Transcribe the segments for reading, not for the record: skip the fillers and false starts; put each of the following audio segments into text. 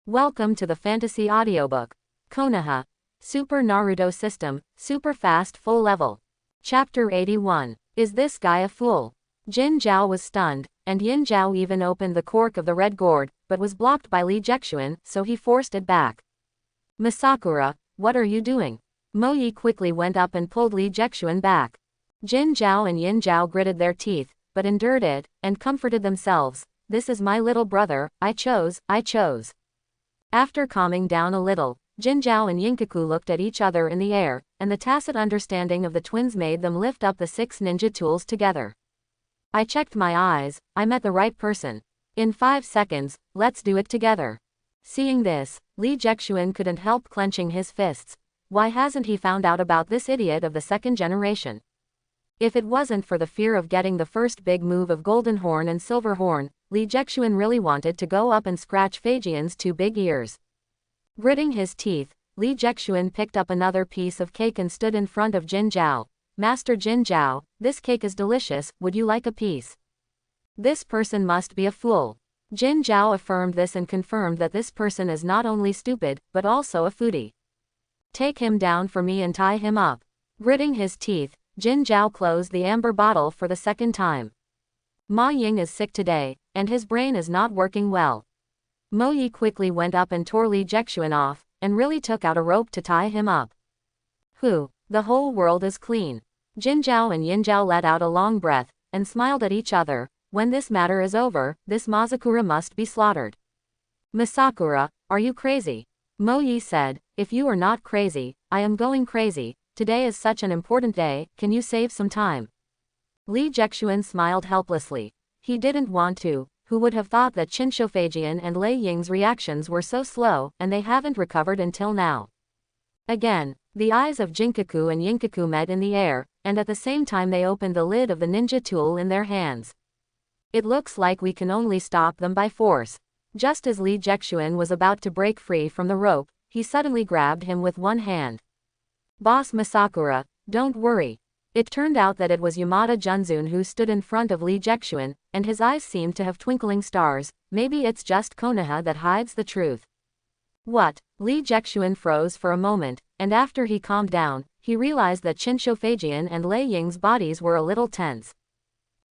Welcome to the fantasy audiobook. Konoha. Super Naruto System, Super Fast Full Level. Chapter 81. Is this guy a fool? Jin Zhao was stunned, and Yin Zhao even opened the cork of the red gourd, but was blocked by Li Jexuan, so he forced it back. Misakura, what are you doing? Mo Yi quickly went up and pulled Li Jexuan back. Jin Zhao and Yin Zhao gritted their teeth, but endured it, and comforted themselves. This is my little brother, I chose. After calming down a little, Jin Zhao and Yinkaku looked at each other in the air, and the tacit understanding of the twins made them lift up the 6 ninja tools together. I checked my eyes, I met the right person. In 5 seconds, let's do it together. Seeing this, Li Jexuan couldn't help clenching his fists. Why hasn't he found out about this idiot of the second generation? If it wasn't for the fear of getting the first big move of Golden Horn and Silver Horn, Li Jexuan really wanted to go up and scratch Feijian's 2 big ears. Gritting his teeth, Li Jexuan picked up another piece of cake and stood in front of Jin Zhao. Master Jin Zhao, this cake is delicious, would you like a piece? This person must be a fool. Jin Zhao affirmed this and confirmed that this person is not only stupid, but also a foodie. Take him down for me and tie him up. Gritting his teeth, Jin Zhao closed the amber bottle for the second time. Ma Ying is sick today, and his brain is not working well. Mo Yi quickly went up and tore Li Jexuan off, and really took out a rope to tie him up. The whole world is clean. Jin Zhao and Yin Zhao let out a long breath, and smiled at each other. When this matter is over, this Mazakura must be slaughtered. Misakura, are you crazy? Mo Yi said, if you are not crazy, I am going crazy. Today is such an important day, can you save some time? Li Jexuan smiled helplessly. He didn't want to. Who would have thought that Chinsho Feijian and Lei Ying's reactions were so slow, and they haven't recovered until now. Again, the eyes of Jinkaku and Yinkaku met in the air, and at the same time they opened the lid of the ninja tool in their hands. It looks like we can only stop them by force. Just as Li Jexuan was about to break free from the rope, he suddenly grabbed him with one hand. Boss Misakura, don't worry. It turned out that it was Yamada Junzun who stood in front of Li Jexuan, and his eyes seemed to have twinkling stars. Maybe it's just Konoha that hides the truth. What? Li Jexuan froze for a moment, and after he calmed down, he realized that Chinsho Feijian and Lei Ying's bodies were a little tense.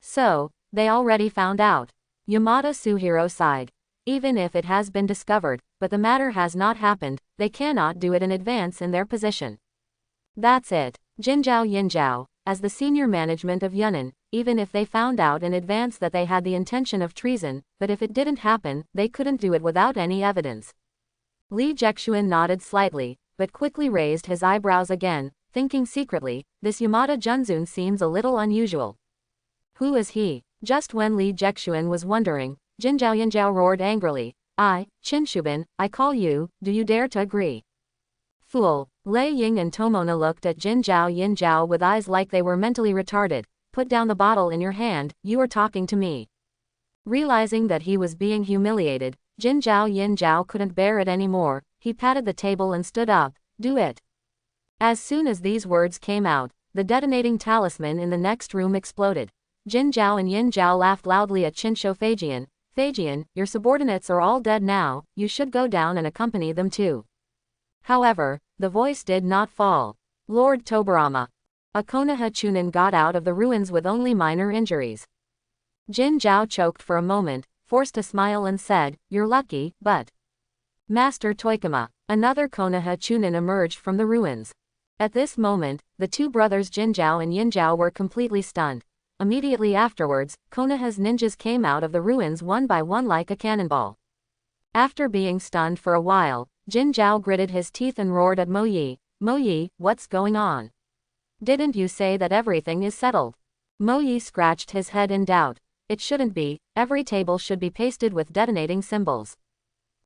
So, they already found out. Yamada Suhiro sighed. Even if it has been discovered, but the matter has not happened, they cannot do it in advance in their position. That's it. Jin Zhao Yin Zhao, as the senior management of Yunnan, even if they found out in advance that they had the intention of treason, but if it didn't happen, they couldn't do it without any evidence. Li Jexuan nodded slightly, but quickly raised his eyebrows again, thinking secretly, this Yamada Junzun seems a little unusual. Who is he? Just when Li Jexuan was wondering, Jin Zhao Yin Zhao roared angrily, Chinshubin, I call you, do you dare to agree? Fool. Lei Ying and Tomona looked at Jin Zhao Yin Zhao with eyes like they were mentally retarded. Put down the bottle in your hand, you are talking to me. Realizing that he was being humiliated, Jin Zhao Yin Zhao couldn't bear it anymore. He patted the table and stood up. Do it. As soon as these words came out, the detonating talisman in the next room exploded. Jin Zhao and Yin Zhao laughed loudly at Chinsho Feijian. Feijian, your subordinates are all dead now, you should go down and accompany them too. However, the voice did not fall. Lord Tobarama. A Konoha Chunin got out of the ruins with only minor injuries. Jin Zhao choked for a moment, forced a smile and said, you're lucky, but... Master Toikama. Another Konoha Chunin emerged from the ruins. At this moment, the two brothers Jin Zhao and Yin Zhao were completely stunned. Immediately afterwards, Konoha's ninjas came out of the ruins one by one like a cannonball. After being stunned for a while, Jin Zhao gritted his teeth and roared at Mo Yi. Mo Yi, what's going on? Didn't you say that everything is settled? Mo Yi scratched his head in doubt. It shouldn't be, every table should be pasted with detonating symbols.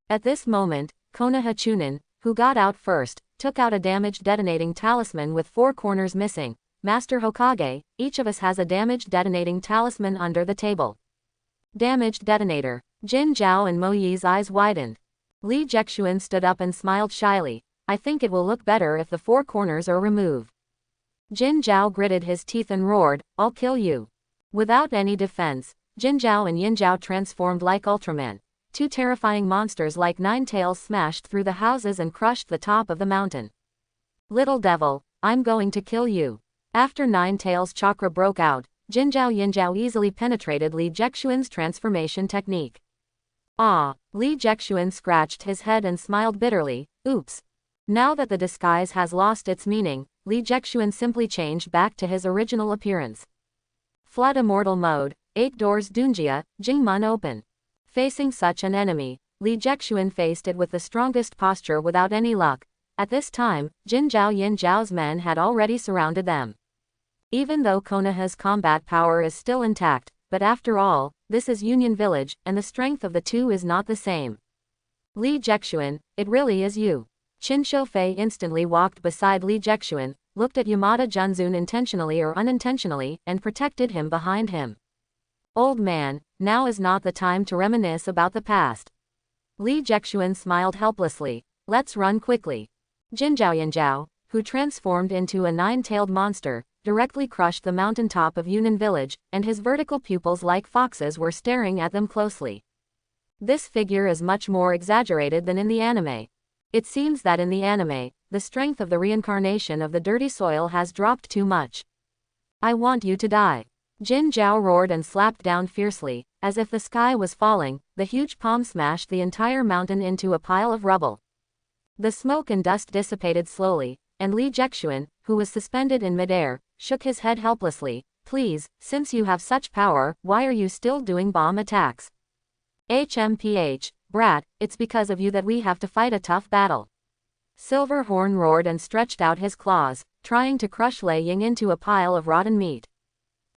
At this moment, Konoha Chunin, who got out first, took out a damaged detonating talisman with 4 corners missing. Master Hokage, each of us has a damaged detonating talisman under the table. Damaged detonator. Jin Zhao and Mo Yi's eyes widened. Li Jexuan stood up and smiled shyly. I think it will look better if the 4 corners are removed. Jin Zhao gritted his teeth and roared, I'll kill you. Without any defense, Jin Zhao and Yin Zhao transformed like Ultraman. two terrifying monsters like nine tails smashed through the houses and crushed the top of the mountain. Little devil, I'm going to kill you. After Nine Tails' chakra broke out, Jinjiao Yinjiao easily penetrated Li Jexuan's transformation technique. Ah, Li Jexuan scratched his head and smiled bitterly, oops. Now that the disguise has lost its meaning, Li Jexuan simply changed back to his original appearance. Flood Immortal Mode, 8 doors Dunjia, Jingmun open. Facing such an enemy, Li Jexuan faced it with the strongest posture without any luck. At this time, Jinjiao Yinjiao's men had already surrounded them. Even though Konoha's combat power is still intact, but after all, this is Union Village, and the strength of the two is not the same. Li Jexuan, it really is you. Qin Shoufei instantly walked beside Li Jexuan, looked at Yamada Junzun intentionally or unintentionally, and protected him behind him. Old man, now is not the time to reminisce about the past. Li Jexuan smiled helplessly. Let's run quickly. Jinjiao Yinjiao, who transformed into a nine-tailed monster, directly crushed the mountaintop of Yunnan village, and his vertical pupils like foxes were staring at them closely. This figure is much more exaggerated than in the anime. It seems that in the anime, the strength of the reincarnation of the dirty soil has dropped too much. I want you to die. Jin Zhao roared and slapped down fiercely, as if the sky was falling. The huge palm smashed the entire mountain into a pile of rubble. The smoke and dust dissipated slowly, and Li Jexuan, who was suspended in midair, shook his head helplessly. Please, since you have such power, why are you still doing bomb attacks? HMPH, brat, it's because of you that we have to fight a tough battle. Silverhorn roared and stretched out his claws, trying to crush Lei Ying into a pile of rotten meat.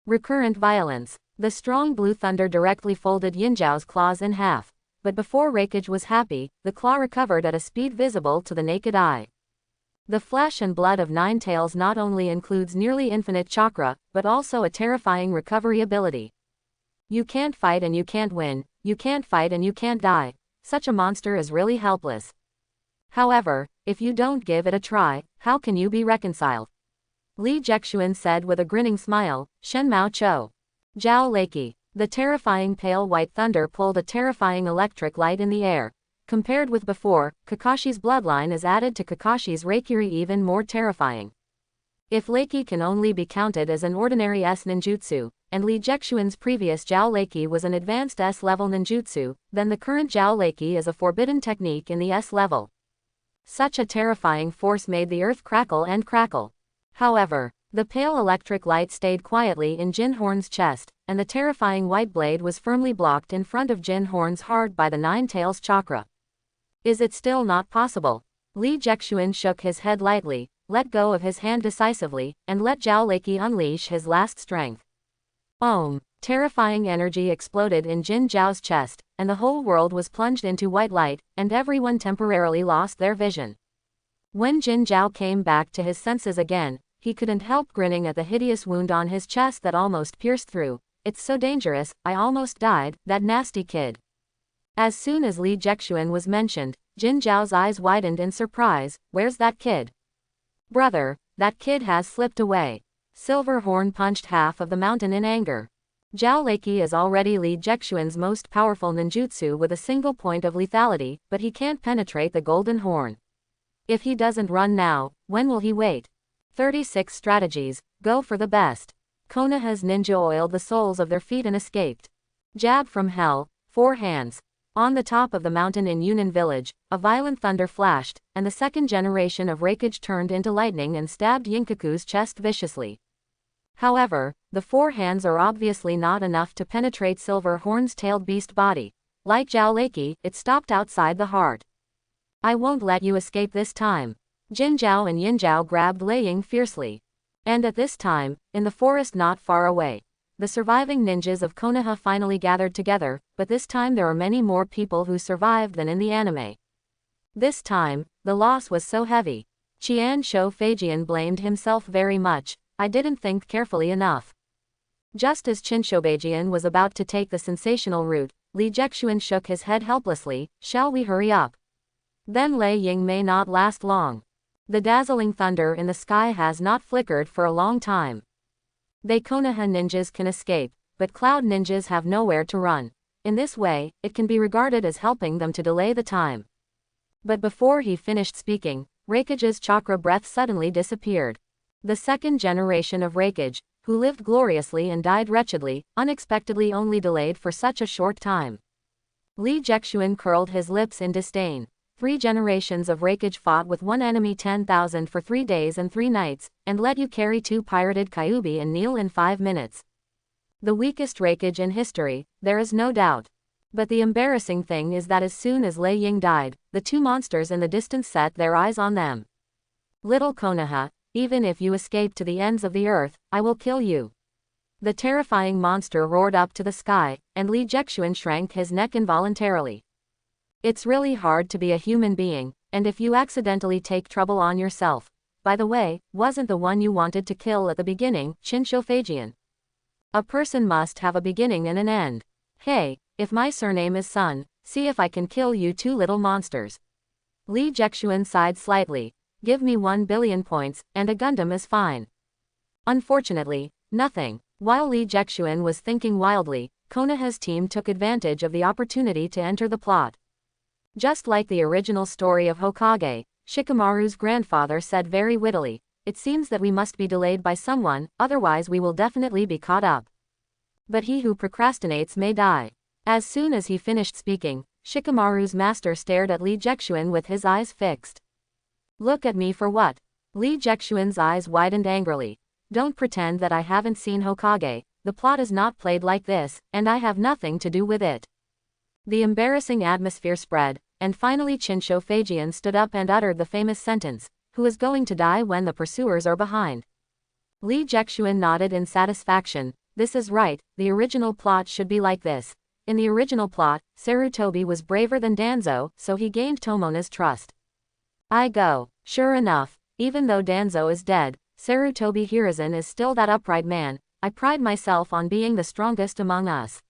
Recurrent violence. The strong blue thunder directly folded Yinjiao's claws in half. But before Raikage was happy, the claw recovered at a speed visible to the naked eye. The flesh and blood of Nine Tails not only includes nearly infinite chakra, but also a terrifying recovery ability. You can't fight and you can't win, you can't fight and you can't die. Such a monster is really helpless. However, if you don't give it a try, how can you be reconciled? Li Jexuan said with a grinning smile, Shen Mao Cho. Zhao Leiki. The terrifying pale white thunder pulled a terrifying electric light in the air. Compared with before, Kakashi's bloodline is added to Kakashi's Reikiri even more terrifying. If Leiki can only be counted as an ordinary S ninjutsu, and Li Jexuan's previous Zhao Leiki was an advanced S-level ninjutsu, then the current Zhao Leiki is a forbidden technique in the S-level. Such a terrifying force made the earth crackle and crackle. However, the pale electric light stayed quietly in Jin Horn's chest, and the terrifying white blade was firmly blocked in front of Jin Horn's heart by the Nine Tails chakra. Is it still not possible? Li Jexuan shook his head lightly, let go of his hand decisively, and let Zhao Leiki unleash his last strength. Om! Terrifying energy exploded in Jin Zhao's chest, and the whole world was plunged into white light, and everyone temporarily lost their vision. When Jin Zhao came back to his senses again, he couldn't help grinning at the hideous wound on his chest that almost pierced through. It's so dangerous, I almost died, that nasty kid. As soon as Li Jexuan was mentioned, Jin Zhao's eyes widened in surprise. Where's that kid? Brother, that kid has slipped away. Silverhorn punched half of the mountain in anger. Zhao Leiki is already Li Jexuan's most powerful ninjutsu with a single point of lethality, but he can't penetrate the golden horn. If he doesn't run now, when will he wait? 36 strategies, go for the best. Konoha's ninja oiled the soles of their feet and escaped. Jab from hell, 4 hands. On the top of the mountain in Yunnan village, a violent thunder flashed, and the second generation of Raikage turned into lightning and stabbed Yinkaku's chest viciously. However, the 4 hands are obviously not enough to penetrate Silverhorn's tailed beast body. Like Zhao Leiki, it stopped outside the heart. I won't let you escape this time. Jin Zhao and Yin Zhao grabbed Lei Ying fiercely. And at this time, in the forest not far away, the surviving ninjas of Konoha finally gathered together, but this time there are many more people who survived than in the anime. This time, the loss was so heavy. Qian Shou Feijian blamed himself very much. I didn't think carefully enough. Just as Qin Shoubeijian was about to take the sensational route, Li Jexuan shook his head helplessly. Shall we hurry up? Then Lei Ying may not last long. The dazzling thunder in the sky has not flickered for a long time. They Konoha ninjas can escape, but cloud ninjas have nowhere to run. In this way, it can be regarded as helping them to delay the time. But before he finished speaking, Raikage's chakra breath suddenly disappeared. The second generation of Raikage, who lived gloriously and died wretchedly, unexpectedly only delayed for such a short time. Li Jexuan curled his lips in disdain. 3 generations of Raikage fought with one enemy 10,000 for 3 days and 3 nights, and let you carry 2 pirated Kyuubi and kneel in 5 minutes. The weakest Raikage in history, there is no doubt. But the embarrassing thing is that as soon as Lei Ying died, the 2 monsters in the distance set their eyes on them. Little Konoha, even if you escape to the ends of the earth, I will kill you. The terrifying monster roared up to the sky, and Li Jexuan shrank his neck involuntarily. It's really hard to be a human being, and if you accidentally take trouble on yourself. By the way, wasn't the one you wanted to kill at the beginning, Chinshofagian? A person must have a beginning and an end. Hey, if my surname is Sun, see if I can kill you 2 little monsters. Li Jexuan sighed slightly. Give me 1 billion points, and a Gundam is fine. Unfortunately, nothing. While Li Jexuan was thinking wildly, Konoha's team took advantage of the opportunity to enter the plot. Just like the original story of Hokage, Shikamaru's grandfather said very wittily, "It seems that we must be delayed by someone, otherwise we will definitely be caught up. But he who procrastinates may die." As soon as he finished speaking, Shikamaru's master stared at Li Jexuan with his eyes fixed. "Look at me for what?" Li Jexuan's eyes widened angrily. "Don't pretend that I haven't seen Hokage, the plot is not played like this, and I have nothing to do with it." The embarrassing atmosphere spread, and finally Chinshofagian stood up and uttered the famous sentence, "Who is going to die when the pursuers are behind?" Li Jexuan nodded in satisfaction. "This is right, the original plot should be like this. In the original plot, Sarutobi was braver than Danzo, so he gained Tomona's trust. I go." Sure enough, even though Danzo is dead, Sarutobi Hiruzen is still that upright man. I pride myself on being the strongest among us.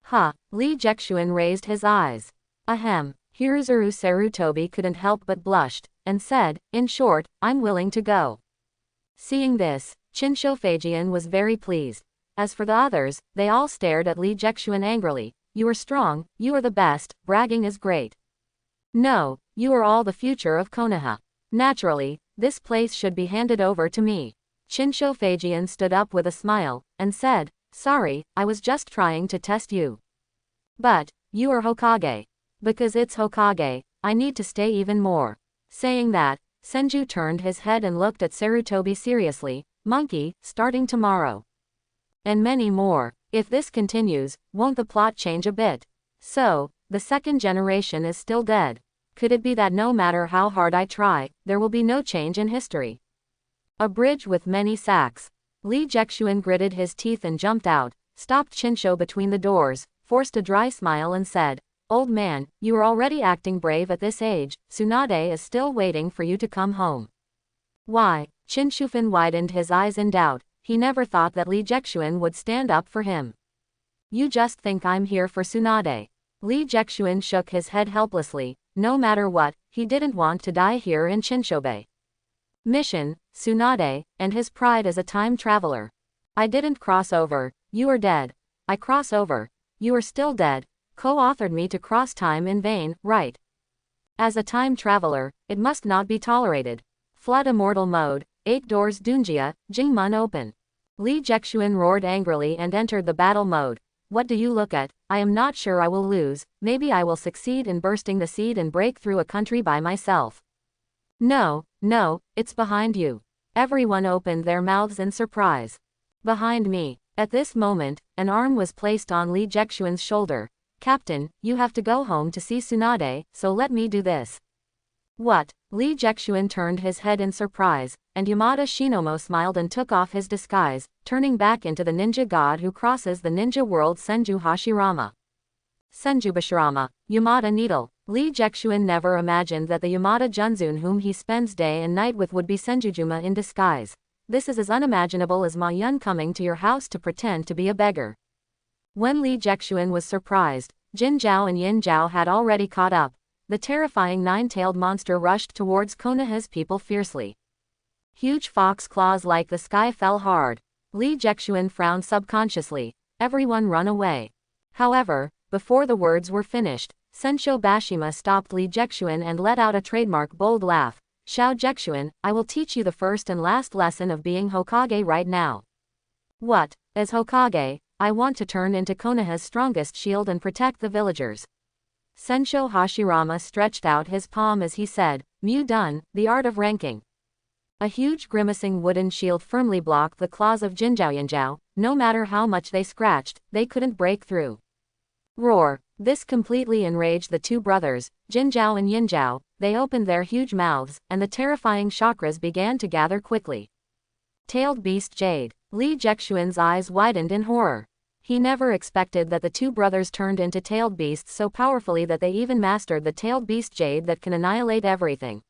Ha, Li Jexuan raised his eyes. Ahem, Hiruzuru Sarutobi couldn't help but blushed, and said, "In short, I'm willing to go." Seeing this, Chinshofagian was very pleased. As for the others, they all stared at Li Jexuan angrily. "You are strong, you are the best, bragging is great. No, you are all the future of Konoha. Naturally, this place should be handed over to me." Chinshofagian stood up with a smile, and said, "Sorry, I was just trying to test you. But, you are Hokage. Because it's Hokage, I need to stay even more." Saying that, Senju turned his head and looked at Sarutobi seriously. "Monkey, starting tomorrow." And many more. If this continues, won't the plot change a bit? So, the second generation is still dead. Could it be that no matter how hard I try, there will be no change in history? A bridge with many sacks. Li Jexuan gritted his teeth and jumped out, stopped Chinsho between the doors, forced a dry smile and said, "Old man, you are already acting brave at this age, Tsunade is still waiting for you to come home." Why? Chinshufan widened his eyes in doubt. He never thought that Li Jexuan would stand up for him. "You just think I'm here for Tsunade." Li Jexuan shook his head helplessly. No matter what, he didn't want to die here in Chinshobe. Mission, Tsunade, and his pride as a time traveler. "I didn't cross over, you are dead. I cross over, you are still dead. Co-authored me to cross time in vain, right? As a time traveler, it must not be tolerated." Flood immortal mode, 8 doors Dunjia, Jingmun open. Li Jexuan roared angrily and entered the battle mode. "What do you look at? I am not sure I will lose, maybe I will succeed in bursting the seed and break through a country by myself." No, it's behind you." Everyone opened their mouths in surprise. "Behind me." At this moment, an arm was placed on Li Jexuan's shoulder. "Captain, you have to go home to see Tsunade, so let me do this." "What?" Li Jexuan turned his head in surprise, and Yamada Shinomo smiled and took off his disguise, turning back into the ninja god who crosses the ninja world Senju Hashirama. Senju Bashirama, Yamada Needle. Li Jexuan never imagined that the Yamada Junzun whom he spends day and night with would be Senjujuma in disguise. This is as unimaginable as Ma Yun coming to your house to pretend to be a beggar. When Li Jexuan was surprised, Jin Zhao and Yin Zhao had already caught up. The terrifying 9-tailed monster rushed towards Konoha's people fiercely. Huge fox claws like the sky fell hard. Li Jexuan frowned subconsciously. Everyone run away. However, Before the words were finished, Sensho Bashima stopped Li Jexuan and let out a trademark bold laugh. Xiao Jexuan, I will teach you the first and last lesson of being Hokage right now. What? As Hokage, I want to turn into Konoha's strongest shield and protect the villagers. Sensho Hashirama stretched out his palm as he said, Mu done, the art of ranking. A huge grimacing wooden shield firmly blocked the claws of Jinjiao. No matter how much they scratched, they couldn't break through. Roar! This completely enraged the two brothers, Jinjiao and Yinjiao. They opened their huge mouths, and the terrifying chakras began to gather quickly. Tailed Beast Jade. Li Jexuan's eyes widened in horror. He never expected that the two brothers turned into tailed beasts so powerfully that they even mastered the tailed beast Jade that can annihilate everything.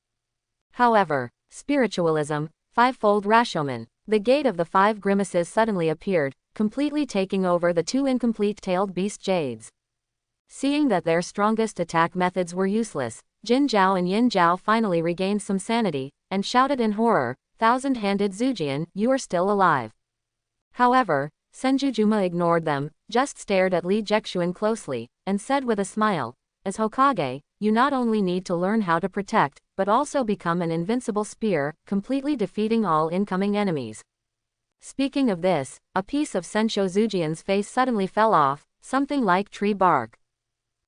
However, spiritualism, fivefold Rashomon. The gate of the five grimaces suddenly appeared, completely taking over the two incomplete tailed beast Jades. Seeing that their strongest attack methods were useless, Jin Zhao and Yin Zhao finally regained some sanity, and shouted in horror, Thousand-handed Zujian, you are still alive. However, Senjujuma ignored them, just stared at Li Jexuan closely, and said with a smile, as Hokage, you not only need to learn how to protect, but also become an invincible spear, completely defeating all incoming enemies. Speaking of this, a piece of Sensho Zujian's face suddenly fell off, something like tree bark.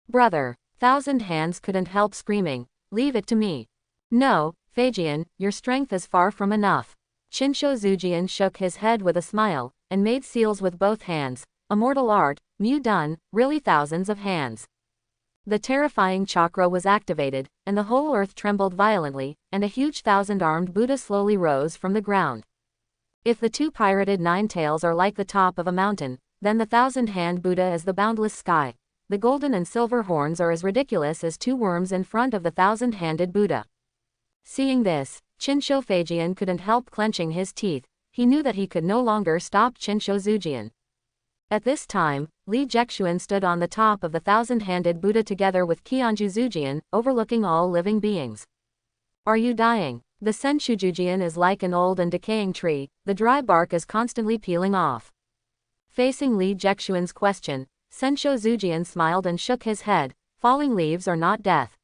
Brother, Thousand Hands couldn't help screaming, leave it to me. No, Phaejian, your strength is far from enough. Shinsho Zujian shook his head with a smile, and made seals with both hands, a mortal art, Mu done, really thousands of hands. The terrifying chakra was activated, and the whole earth trembled violently, and a huge thousand-armed Buddha slowly rose from the ground. If the two pirated nine tails are like the top of a mountain, then the thousand-hand Buddha is the boundless sky. The golden and silver horns are as ridiculous as two worms in front of the thousand-handed Buddha. Seeing this, Chinsho Phaejian couldn't help clenching his teeth. He knew that he could no longer stop Chinsho Zujian. At this time, Li Jexuan stood on the top of the thousand-handed Buddha together with Kionju Zujian, overlooking all living beings. Are you dying? The Senshujujian is like an old and decaying tree, the dry bark is constantly peeling off. Facing Li Jexuan's question, Sensho Zujian smiled and shook his head, falling leaves are not death.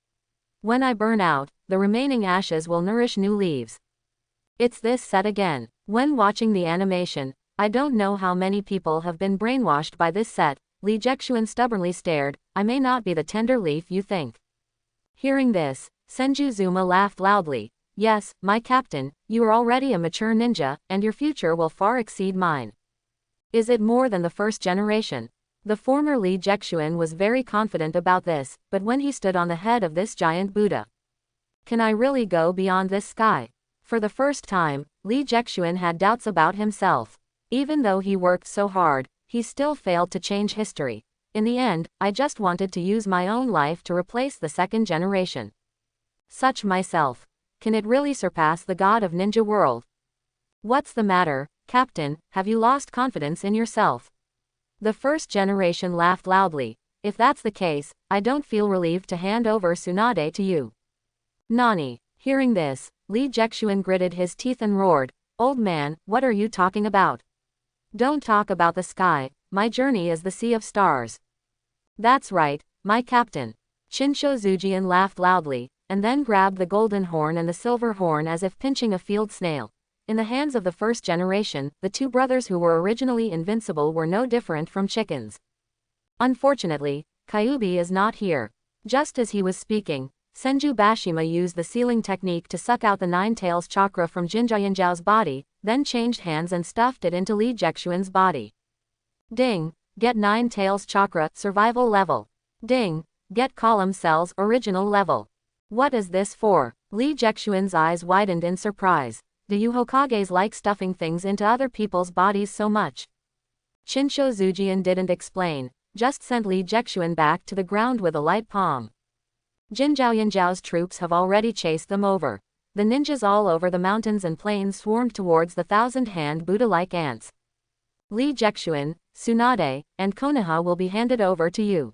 When I burn out, the remaining ashes will nourish new leaves. It's this set again. When watching the animation, I don't know how many people have been brainwashed by this set. Li Jexuan stubbornly stared, I may not be the tender leaf you think. Hearing this, Senjuzuma laughed loudly. Yes, my captain, you are already a mature ninja, and your future will far exceed mine. Is it more than the first generation? The former Li Jexuan was very confident about this, but when he stood on the head of this giant Buddha, can I really go beyond this sky? For the first time, Li Jexuan had doubts about himself. Even though he worked so hard, he still failed to change history. In the end, I just wanted to use my own life to replace the second generation. Such myself. Can it really surpass the god of ninja world? What's the matter, Captain, have you lost confidence in yourself? The first generation laughed loudly. If that's the case, I don't feel relieved to hand over Tsunade to you. Nani. Hearing this, Li Jexuan gritted his teeth and roared, Old man, what are you talking about? Don't talk about the sky, my journey is the sea of stars. That's right, my captain. Chinsho Zujian laughed loudly, and then grabbed the golden horn and the silver horn as if pinching a field snail. In the hands of the first generation, the two brothers who were originally invincible were no different from chickens. Unfortunately, Kyubi is not here. Just as he was speaking, Senju Bashima used the sealing technique to suck out the nine tails chakra from Jinjiao's body, then changed hands and stuffed it into Li Jexuan's body. Ding! Get nine tails chakra, survival level. Ding! Get column cells, original level. What is this for? Li Jexuan's eyes widened in surprise. Do you Hokages like stuffing things into other people's bodies so much? Chinsho Zujian didn't explain, just sent Li Jexuan back to the ground with a light palm. Jinjiao's troops have already chased them over. The ninjas all over the mountains and plains swarmed towards the thousand-hand Buddha-like ants. Li Jexuan, Tsunade, and Konoha will be handed over to you.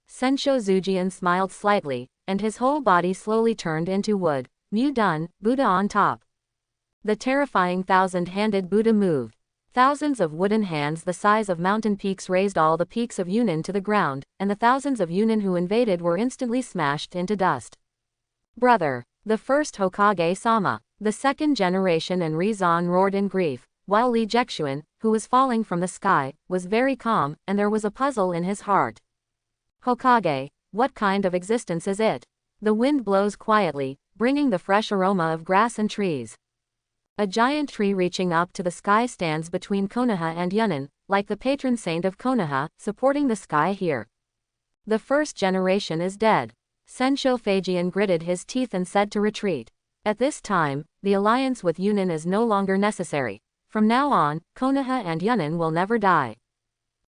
Sensho Zujian smiled slightly, and his whole body slowly turned into wood. Mu done, Buddha on top. The terrifying thousand-handed Buddha moved. Thousands of wooden hands the size of mountain peaks raised all the peaks of Yunnan to the ground, and the thousands of Yunnan who invaded were instantly smashed into dust. Brother! The first Hokage-sama, the second generation, and Rizan roared in grief, while Li Jexuan, who was falling from the sky, was very calm, and there was a puzzle in his heart. Hokage, what kind of existence is it? The wind blows quietly, bringing the fresh aroma of grass and trees. A giant tree reaching up to the sky stands between Konoha and Yunnan, like the patron saint of Konoha, supporting the sky here. The first generation is dead. Sensho Fujian gritted his teeth and said to retreat. At this time, the alliance with Yunnan is no longer necessary. From now on, Konoha and Yunnan will never die.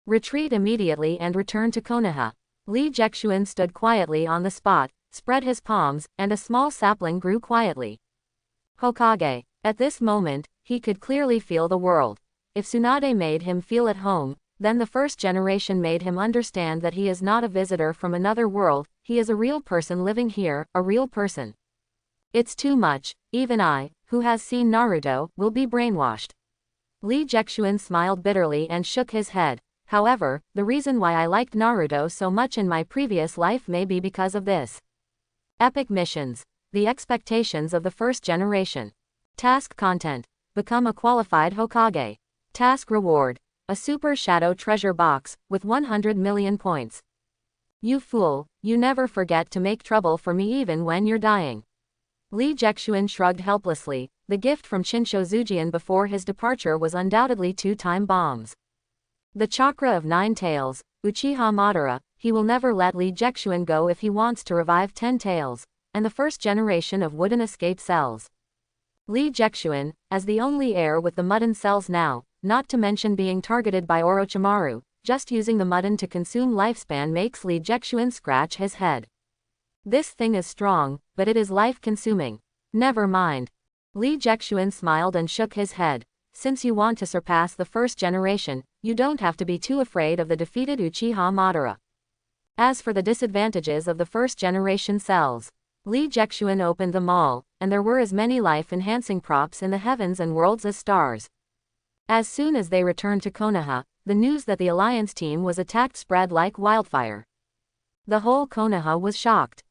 Retreat immediately and return to Konoha. Li Jexuan stood quietly on the spot, spread his palms, and a small sapling grew quietly. Hokage. At this moment, he could clearly feel the world. If Tsunade made him feel at home, then the first generation made him understand that he is not a visitor from another world, he is a real person living here, a real person. It's too much, even I, who has seen Naruto, will be brainwashed. Li Jexuan smiled bitterly and shook his head. However, the reason why I liked Naruto so much in my previous life may be because of this. Epic missions. The expectations of the first generation. Task content. Become a qualified Hokage. Task reward. A super shadow treasure box, with 100 million points. You fool, you never forget to make trouble for me even when you're dying. Li Jexuan shrugged helplessly. The gift from Chinsho Zujian before his departure was undoubtedly 2-time bombs. The chakra of 9 tails, Uchiha Madara, he will never let Li Jexuan go if he wants to revive 10 tails, and the first generation of wooden escape cells. Li Jexuan, as the only heir with the Mudden cells now, not to mention being targeted by Orochimaru, just using the Mudden to consume lifespan makes Li Jexuan scratch his head. This thing is strong, but it is life-consuming. Never mind. Li Jexuan smiled and shook his head. Since you want to surpass the first generation, you don't have to be too afraid of the defeated Uchiha Madara. As for the disadvantages of the first generation cells, Li Jexuan opened them all, and there were as many life-enhancing props in the heavens and worlds as stars. As soon as they returned to Konoha, the news that the alliance team was attacked spread like wildfire. The whole Konoha was shocked.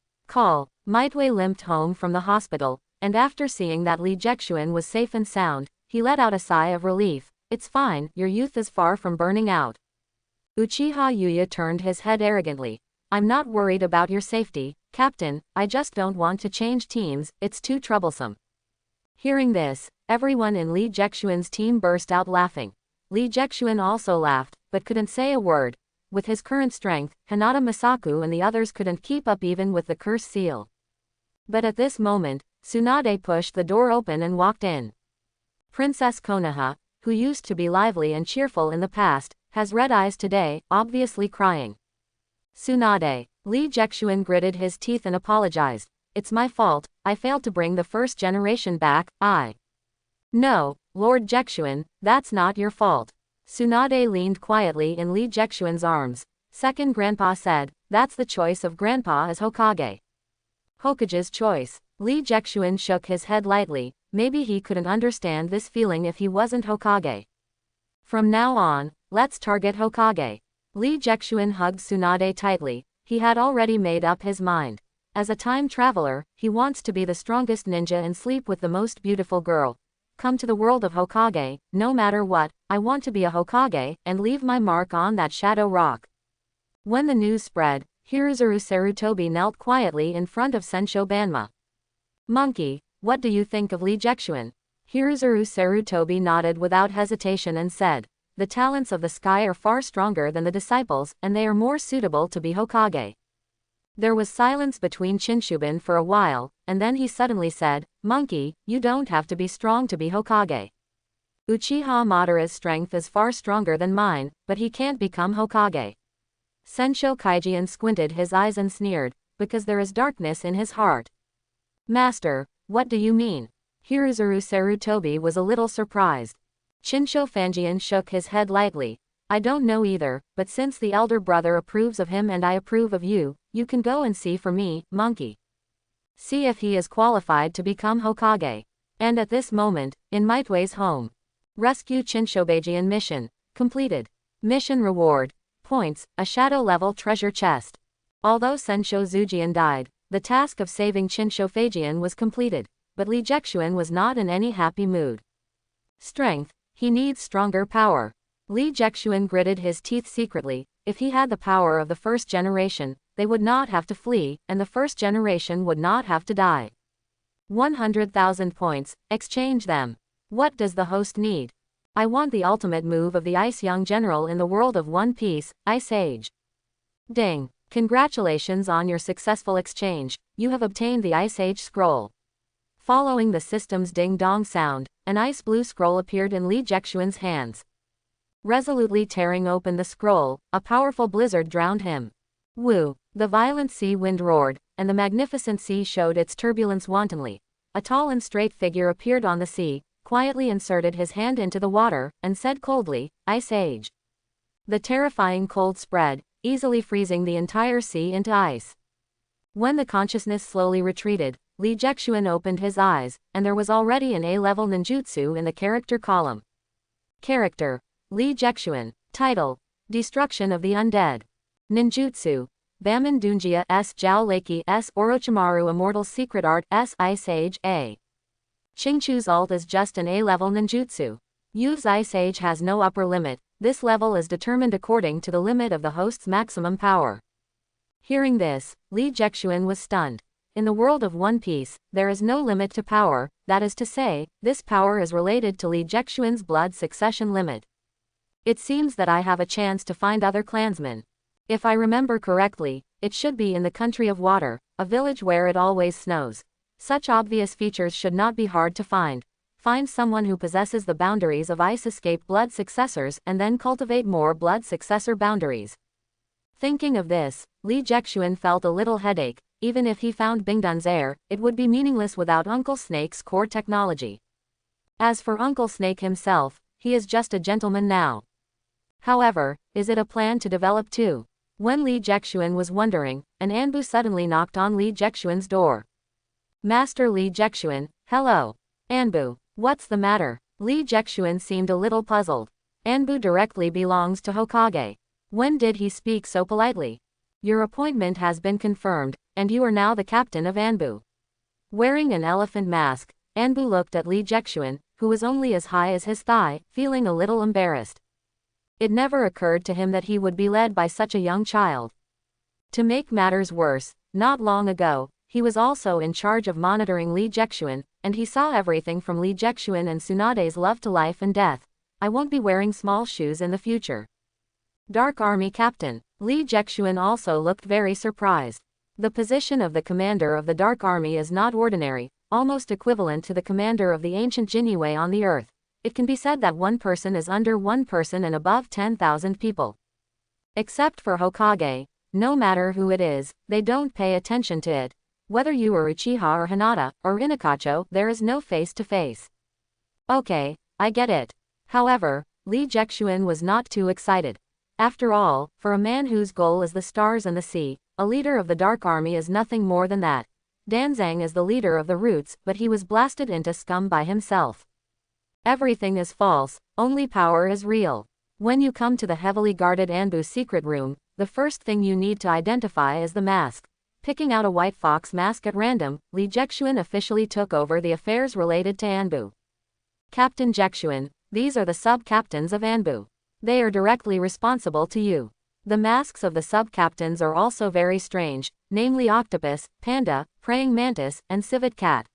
Mitway limped home from the hospital, and after seeing that Li Jexuan was safe and sound, he let out a sigh of relief. It's fine, your youth is far from burning out. Uchiha Yuya turned his head arrogantly. I'm not worried about your safety, Captain, I just don't want to change teams, it's too troublesome. Hearing this, everyone in Li Jexuan's team burst out laughing. Li Jexuan also laughed, but couldn't say a word. With his current strength, Hinata Masaku and the others couldn't keep up even with the curse seal. But at this moment, Tsunade pushed the door open and walked in. Princess Konoha, who used to be lively and cheerful in the past, has red eyes today, obviously crying. Tsunade. Li Jexuan gritted his teeth and apologized. It's my fault, I failed to bring the first generation back, No, Lord Jexuan, that's not your fault. Tsunade leaned quietly in Li Jexuan's arms. Second Grandpa said, that's the choice of Grandpa as Hokage. Hokage's choice. Li Jexuan shook his head lightly, maybe he couldn't understand this feeling if he wasn't Hokage. From now on, let's target Hokage. Li Jexuan hugged Tsunade tightly. He had already made up his mind. As a time traveler, he wants to be the strongest ninja and sleep with the most beautiful girl. Come to the world of Hokage, no matter what, I want to be a Hokage, and leave my mark on that shadow rock. When the news spread, Hiruzuru Sarutobi knelt quietly in front of Sensho Banma. Monkey, what do you think of Li Jexuan? Hiruzuru Sarutobi nodded without hesitation and said, the talents of the sky are far stronger than the disciples, and they are more suitable to be Hokage. There was silence between Chinshuban for a while, and then he suddenly said, Monkey, you don't have to be strong to be Hokage. Uchiha Madara's strength is far stronger than mine, but he can't become Hokage. Sensho Kaijian squinted his eyes and sneered, because there is darkness in his heart. Master, what do you mean? Hiruzuru Sarutobi was a little surprised. Chinsho Fanjian shook his head lightly. I don't know either, but since the elder brother approves of him and I approve of you, you can go and see for me, Monkey. See if he is qualified to become Hokage. And at this moment, in Mitway's home, Rescue Chinshobajian mission. Completed. Mission reward. Points, a shadow-level treasure chest. Although Sensho Zujian died, the task of saving Chinshofajian was completed, but Li Jexuan was not in any happy mood. Strength. He needs stronger power. Li Jexuan gritted his teeth secretly. If he had the power of the first generation, they would not have to flee, and the first generation would not have to die. 100,000 points, exchange them. What does the host need? I want the ultimate move of the Ice Young General in the world of One Piece, Ice Age. Ding. Congratulations on your successful exchange, you have obtained the Ice Age scroll. Following the system's ding-dong sound, an ice-blue scroll appeared in Li Jexuan's hands. Resolutely tearing open the scroll, a powerful blizzard drowned him. Woo! The violent sea wind roared, and the magnificent sea showed its turbulence wantonly. A tall and straight figure appeared on the sea, quietly inserted his hand into the water, and said coldly, Ice Age. The terrifying cold spread, easily freezing the entire sea into ice. When the consciousness slowly retreated, Li Jexuan opened his eyes, and there was already an A-level ninjutsu in the character column. Character: Li Jexuan. Title: Destruction of the Undead. Ninjutsu: Baman Dunjia S. Jiao Leiki S. Orochimaru Immortal Secret Art S. Ice Age A. Xingchu's ult is just an A-level ninjutsu. Yu's Ice Age has no upper limit, this level is determined according to the limit of the host's maximum power. Hearing this, Li Jexuan was stunned. In the world of One Piece, there is no limit to power, that is to say, this power is related to Li Jexuan's blood succession limit. It seems that I have a chance to find other clansmen. If I remember correctly, it should be in the country of water, a village where it always snows. Such obvious features should not be hard to find. Find someone who possesses the boundaries of ice escape blood successors and then cultivate more blood successor boundaries. Thinking of this, Li Jexuan felt a little headache. Even if he found Bingdun's heir, it would be meaningless without Uncle Snake's core technology. As for Uncle Snake himself, he is just a gentleman now. However, is it a plan to develop too? When Li Jexuan was wondering, an Anbu suddenly knocked on Li Jexuan's door. Master Li Jexuan, hello. Anbu, what's the matter? Li Jexuan seemed a little puzzled. Anbu directly belongs to Hokage. When did he speak so politely? Your appointment has been confirmed, and you are now the captain of Anbu. Wearing an elephant mask, Anbu looked at Li Jexuan, who was only as high as his thigh, feeling a little embarrassed. It never occurred to him that he would be led by such a young child. To make matters worse, not long ago, he was also in charge of monitoring Li Jexuan, and he saw everything from Li Jexuan and Tsunade's love to life and death. I won't be wearing small shoes in the future. Dark Army Captain. Li Jexuan also looked very surprised. The position of the commander of the Dark Army is not ordinary, almost equivalent to the commander of the ancient Jinyue on the earth. It can be said that one person is under one person and above 10,000 people. Except for Hokage, no matter who it is, they don't pay attention to it. Whether you are Uchiha or Hinata, or Inakacho, there is no face-to-face. Okay, I get it. However, Li Jexuan was not too excited. After all, for a man whose goal is the stars and the sea, a leader of the Dark Army is nothing more than that. Danzang is the leader of the Roots, but he was blasted into scum by himself. Everything is false, only power is real. When you come to the heavily guarded Anbu secret room, the first thing you need to identify is the mask. Picking out a white fox mask at random, Li Jexuan officially took over the affairs related to Anbu. Captain Jexuan, these are the sub-captains of Anbu. They are directly responsible to you. The masks of the sub-captains are also very strange, namely octopus, panda, praying mantis, and civet cat.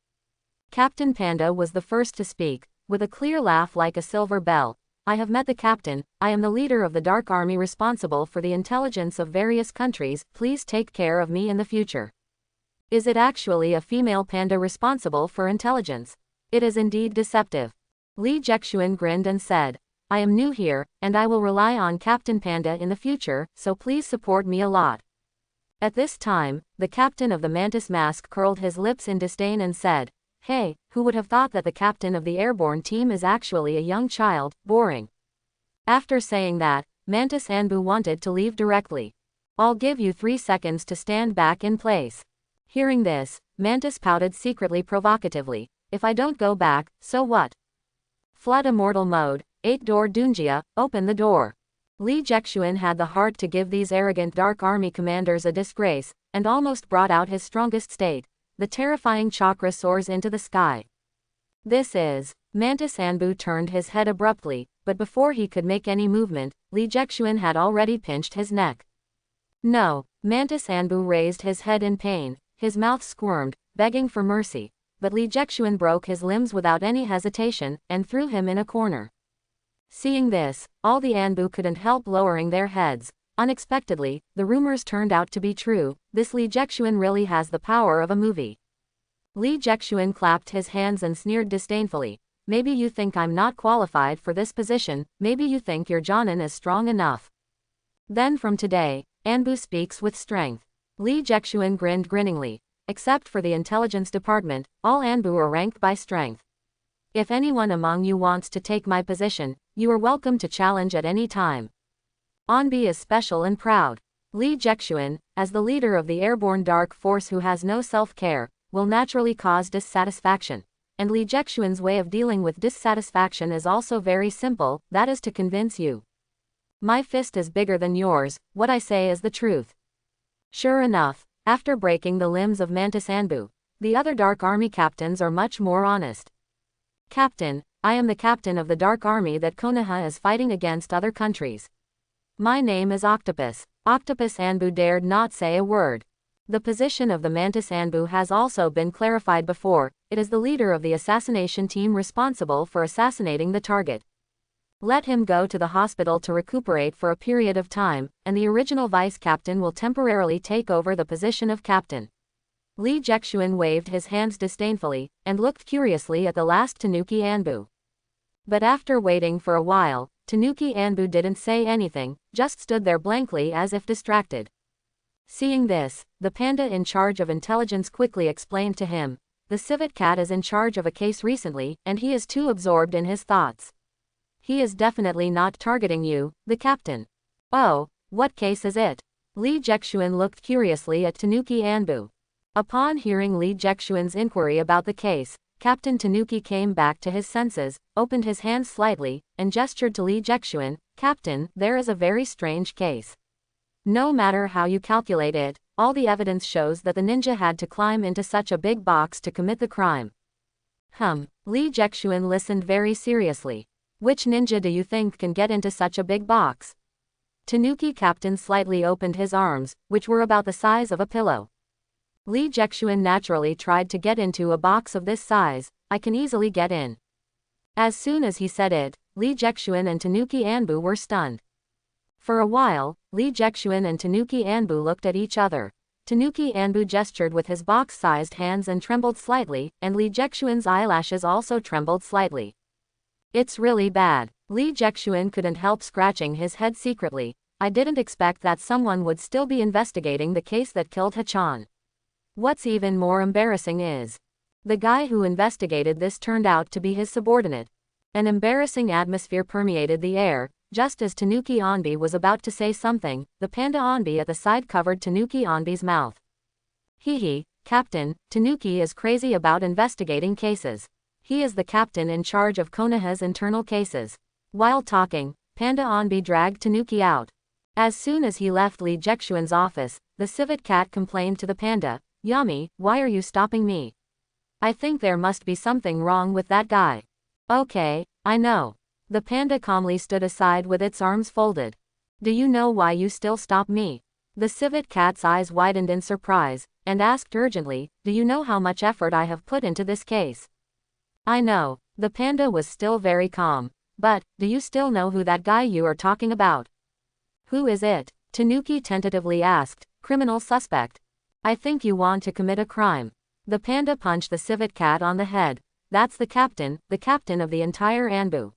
Captain Panda was the first to speak, with a clear laugh like a silver bell. I have met the captain, I am the leader of the Dark Army responsible for the intelligence of various countries, please take care of me in the future. Is it actually a female panda responsible for intelligence? It is indeed deceptive. Li Jexuan grinned and said, I am new here, and I will rely on Captain Panda in the future, so please support me a lot. At this time, the captain of the Mantis Mask curled his lips in disdain and said, Hey, who would have thought that the captain of the airborne team is actually a young child, boring. After saying that, Mantis Anbu wanted to leave directly. I'll give you 3 seconds to stand back in place. Hearing this, Mantis pouted secretly provocatively. If I don't go back, so what? Flood immortal mode, 8-door Dunjia, open the door. Li Jexuan had the heart to give these arrogant Dark Army commanders a disgrace, and almost brought out his strongest state. The terrifying chakra soars into the sky. This is. Mantis Anbu turned his head abruptly, but before he could make any movement, Li Jexuan had already pinched his neck. No. Mantis Anbu raised his head in pain, his mouth squirmed, begging for mercy, but Li Jexuan broke his limbs without any hesitation, and threw him in a corner. Seeing this, all the Anbu couldn't help lowering their heads. Unexpectedly, the rumors turned out to be true. This Li Jexuan really has the power of a movie. Li Jexuan clapped his hands and sneered disdainfully. Maybe you think I'm not qualified for this position, maybe you think your Jonin is strong enough. Then from today, Anbu speaks with strength. Li Jexuan grinned grinningly. Except for the intelligence department, all Anbu are ranked by strength. If anyone among you wants to take my position, you are welcome to challenge at any time. Anbi is special and proud. Li Jexuan, as the leader of the airborne dark force who has no self-care, will naturally cause dissatisfaction. And Li Jexuan's way of dealing with dissatisfaction is also very simple, that is to convince you. My fist is bigger than yours, what I say is the truth. Sure enough, after breaking the limbs of Mantis Anbu, the other Dark Army captains are much more honest. Captain, I am the captain of the Dark Army that Konoha is fighting against other countries. My name is Octopus. Octopus Anbu dared not say a word. The position of the Mantis Anbu has also been clarified before. It is the leader of the assassination team responsible for assassinating the target. Let him go to the hospital to recuperate for a period of time, and the original vice captain will temporarily take over the position of captain. Li Jexuan waved his hands disdainfully, and looked curiously at the last Tanuki Anbu. But after waiting for a while, Tanuki Anbu didn't say anything, just stood there blankly as if distracted. Seeing this, the panda in charge of intelligence quickly explained to him, the civet cat is in charge of a case recently, and he is too absorbed in his thoughts. He is definitely not targeting you, the captain. Oh, what case is it? Li Jexuan looked curiously at Tanuki Anbu. Upon hearing Li Jexuan's inquiry about the case, Captain Tanuki came back to his senses, opened his hands slightly, and gestured to Li Jexuan, Captain, there is a very strange case. No matter how you calculate it, all the evidence shows that the ninja had to climb into such a big box to commit the crime. Li Jexuan listened very seriously. Which ninja do you think can get into such a big box? Tanuki Captain slightly opened his arms, which were about the size of a pillow. Li Jexuan naturally tried to get into a box of this size. I can easily get in. As soon as he said it, Li Jexuan and Tanuki Anbu were stunned. For a while, Li Jexuan and Tanuki Anbu looked at each other. Tanuki Anbu gestured with his box-sized hands and trembled slightly, and Li Jexuan's eyelashes also trembled slightly. It's really bad. Li Jexuan couldn't help scratching his head secretly. I didn't expect that someone would still be investigating the case that killed Hachan. What's even more embarrassing is, the guy who investigated this turned out to be his subordinate. An embarrassing atmosphere permeated the air. Just as Tanuki Anbi was about to say something, the panda Anbi at the side covered Tanuki Anbi's mouth. Hehe, Captain, Tanuki is crazy about investigating cases. He is the captain in charge of Konoha's internal cases. While talking, Panda Anbi dragged Tanuki out. As soon as he left Li Jexuan's office, the civet cat complained to the panda, Yami, why are you stopping me? I think there must be something wrong with that guy. Okay, I know. The panda calmly stood aside with its arms folded. Do you know why you still stop me? The civet cat's eyes widened in surprise, and asked urgently, do you know how much effort I have put into this case? I know. The panda was still very calm. But, do you still know who that guy you are talking about? Who is it? Tanuki tentatively asked. Criminal suspect. I think you want to commit a crime. The panda punched the civet cat on the head. That's the captain of the entire Anbu.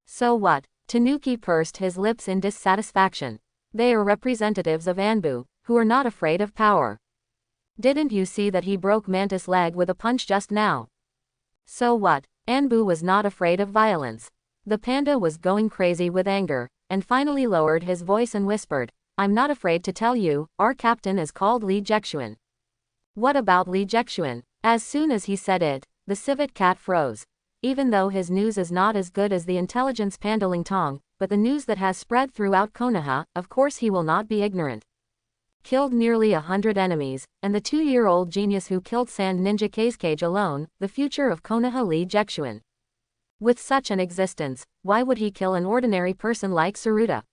So what? Tanuki pursed his lips in dissatisfaction. They are representatives of Anbu, who are not afraid of power. Didn't you see that he broke Mantis' leg with a punch just now? So what? Anbu was not afraid of violence. The panda was going crazy with anger, and finally lowered his voice and whispered, I'm not afraid to tell you, our captain is called Li Jexuan. What about Li Jexuan? As soon as he said it, the civet cat froze. even though his news is not as good as the intelligence Panda Ling Tong, but the news that has spread throughout Konoha, of course he will not be ignorant. Killed nearly 100 enemies, and the 2-year-old genius who killed Sand Ninja Kazekage alone, the future of Konoha Lee Jexuan. With such an existence, why would he kill an ordinary person like Saruta?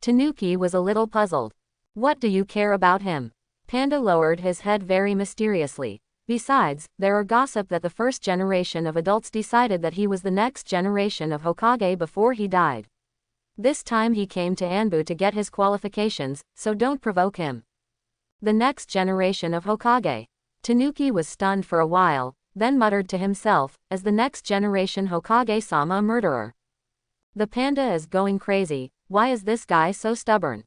Tanuki was a little puzzled. What do you care about him? Panda lowered his head very mysteriously. Besides, there are gossip that the first generation of adults decided that he was the next generation of Hokage before he died. This time he came to Anbu to get his qualifications, so don't provoke him. The next generation of Hokage. Tanuki was stunned for a while, then muttered to himself, as the next generation Hokage-sama a murderer. The panda is going crazy, why is this guy so stubborn?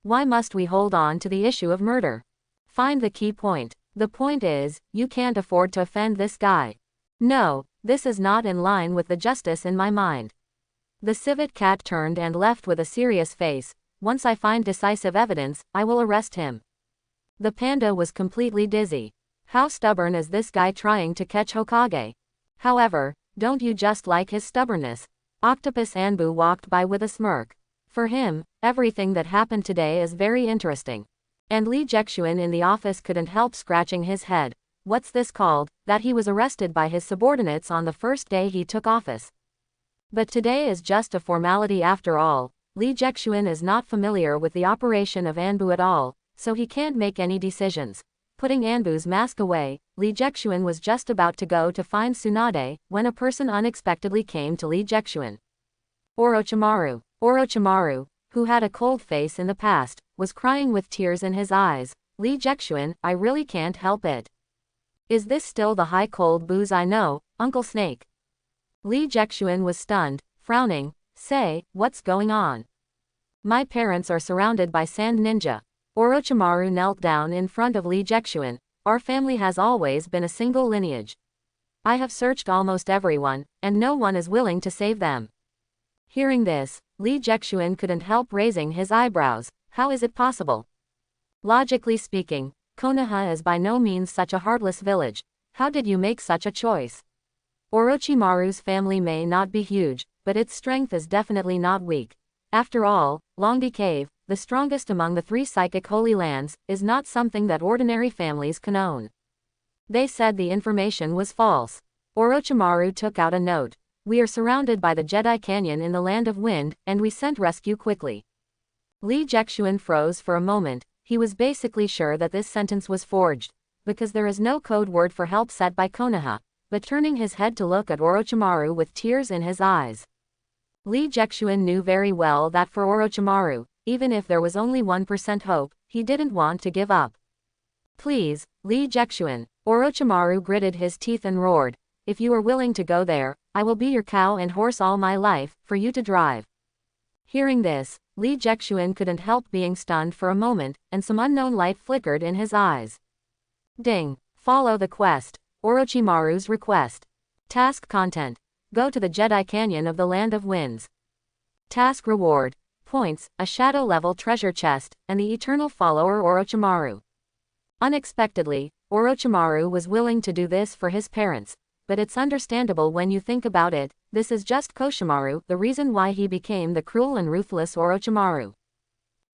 Why must we hold on to the issue of murder? Find the key point. The point is, you can't afford to offend this guy. No, this is not in line with the justice in my mind. The civet cat turned and left with a serious face. Once I find decisive evidence, I will arrest him. The panda was completely dizzy. How stubborn is this guy trying to catch Hokage? However, don't you just like his stubbornness? Octopus Anbu walked by with a smirk. For him, everything that happened today is very interesting. And Lee Jexuan in the office couldn't help scratching his head. What's this called, that he was arrested by his subordinates on the first day he took office? But today is just a formality after all. Lee Jexuan is not familiar with the operation of Anbu at all, so he can't make any decisions. Putting Anbu's mask away, Lee Jexuan was just about to go to find Tsunade, when a person unexpectedly came to Lee Jexuan. Orochimaru. Orochimaru, who had a cold face in the past, was crying with tears in his eyes. Lee Jexuan, I really can't help it. Is this still the high cold booze I know, Uncle Snake? Lee Jexuan was stunned, frowning. Say, what's going on? My parents are surrounded by sand ninja. Orochimaru knelt down in front of Lee Jexuan. Our family has always been a single lineage. I have searched almost everyone, and no one is willing to save them. Hearing this, Lee Jexuan couldn't help raising his eyebrows. How is it possible? Logically speaking, Konoha is by no means such a heartless village. How did you make such a choice? Orochimaru's family may not be huge, but its strength is definitely not weak. After all, Longdi Cave, the strongest among the 3 psychic holy lands, is not something that ordinary families can own. They said the information was false. Orochimaru took out a note. We are surrounded by the Jedi Canyon in the Land of Wind, and we sent rescue quickly. Lee Jexuan froze for a moment. He was basically sure that this sentence was forged, because there is no code word for help set by Konoha. But turning his head to look at Orochimaru with tears in his eyes. Lee Jexuan knew very well that for Orochimaru, even if there was only 1% hope, he didn't want to give up. Please, Lee Jexuan. Orochimaru gritted his teeth and roared. If you are willing to go there, I will be your cow and horse all my life, for you to drive. Hearing this, Lee Jexuan couldn't help being stunned for a moment, and some unknown light flickered in his eyes. Ding. Follow the quest. Orochimaru's request. Task content. Go to the Jedi Canyon of the Land of Winds. Task reward. Points, a shadow-level treasure chest, and the eternal follower Orochimaru. Unexpectedly, Orochimaru was willing to do this for his parents, but it's understandable when you think about it. This is just Koshimaru, the reason why he became the cruel and ruthless Orochimaru.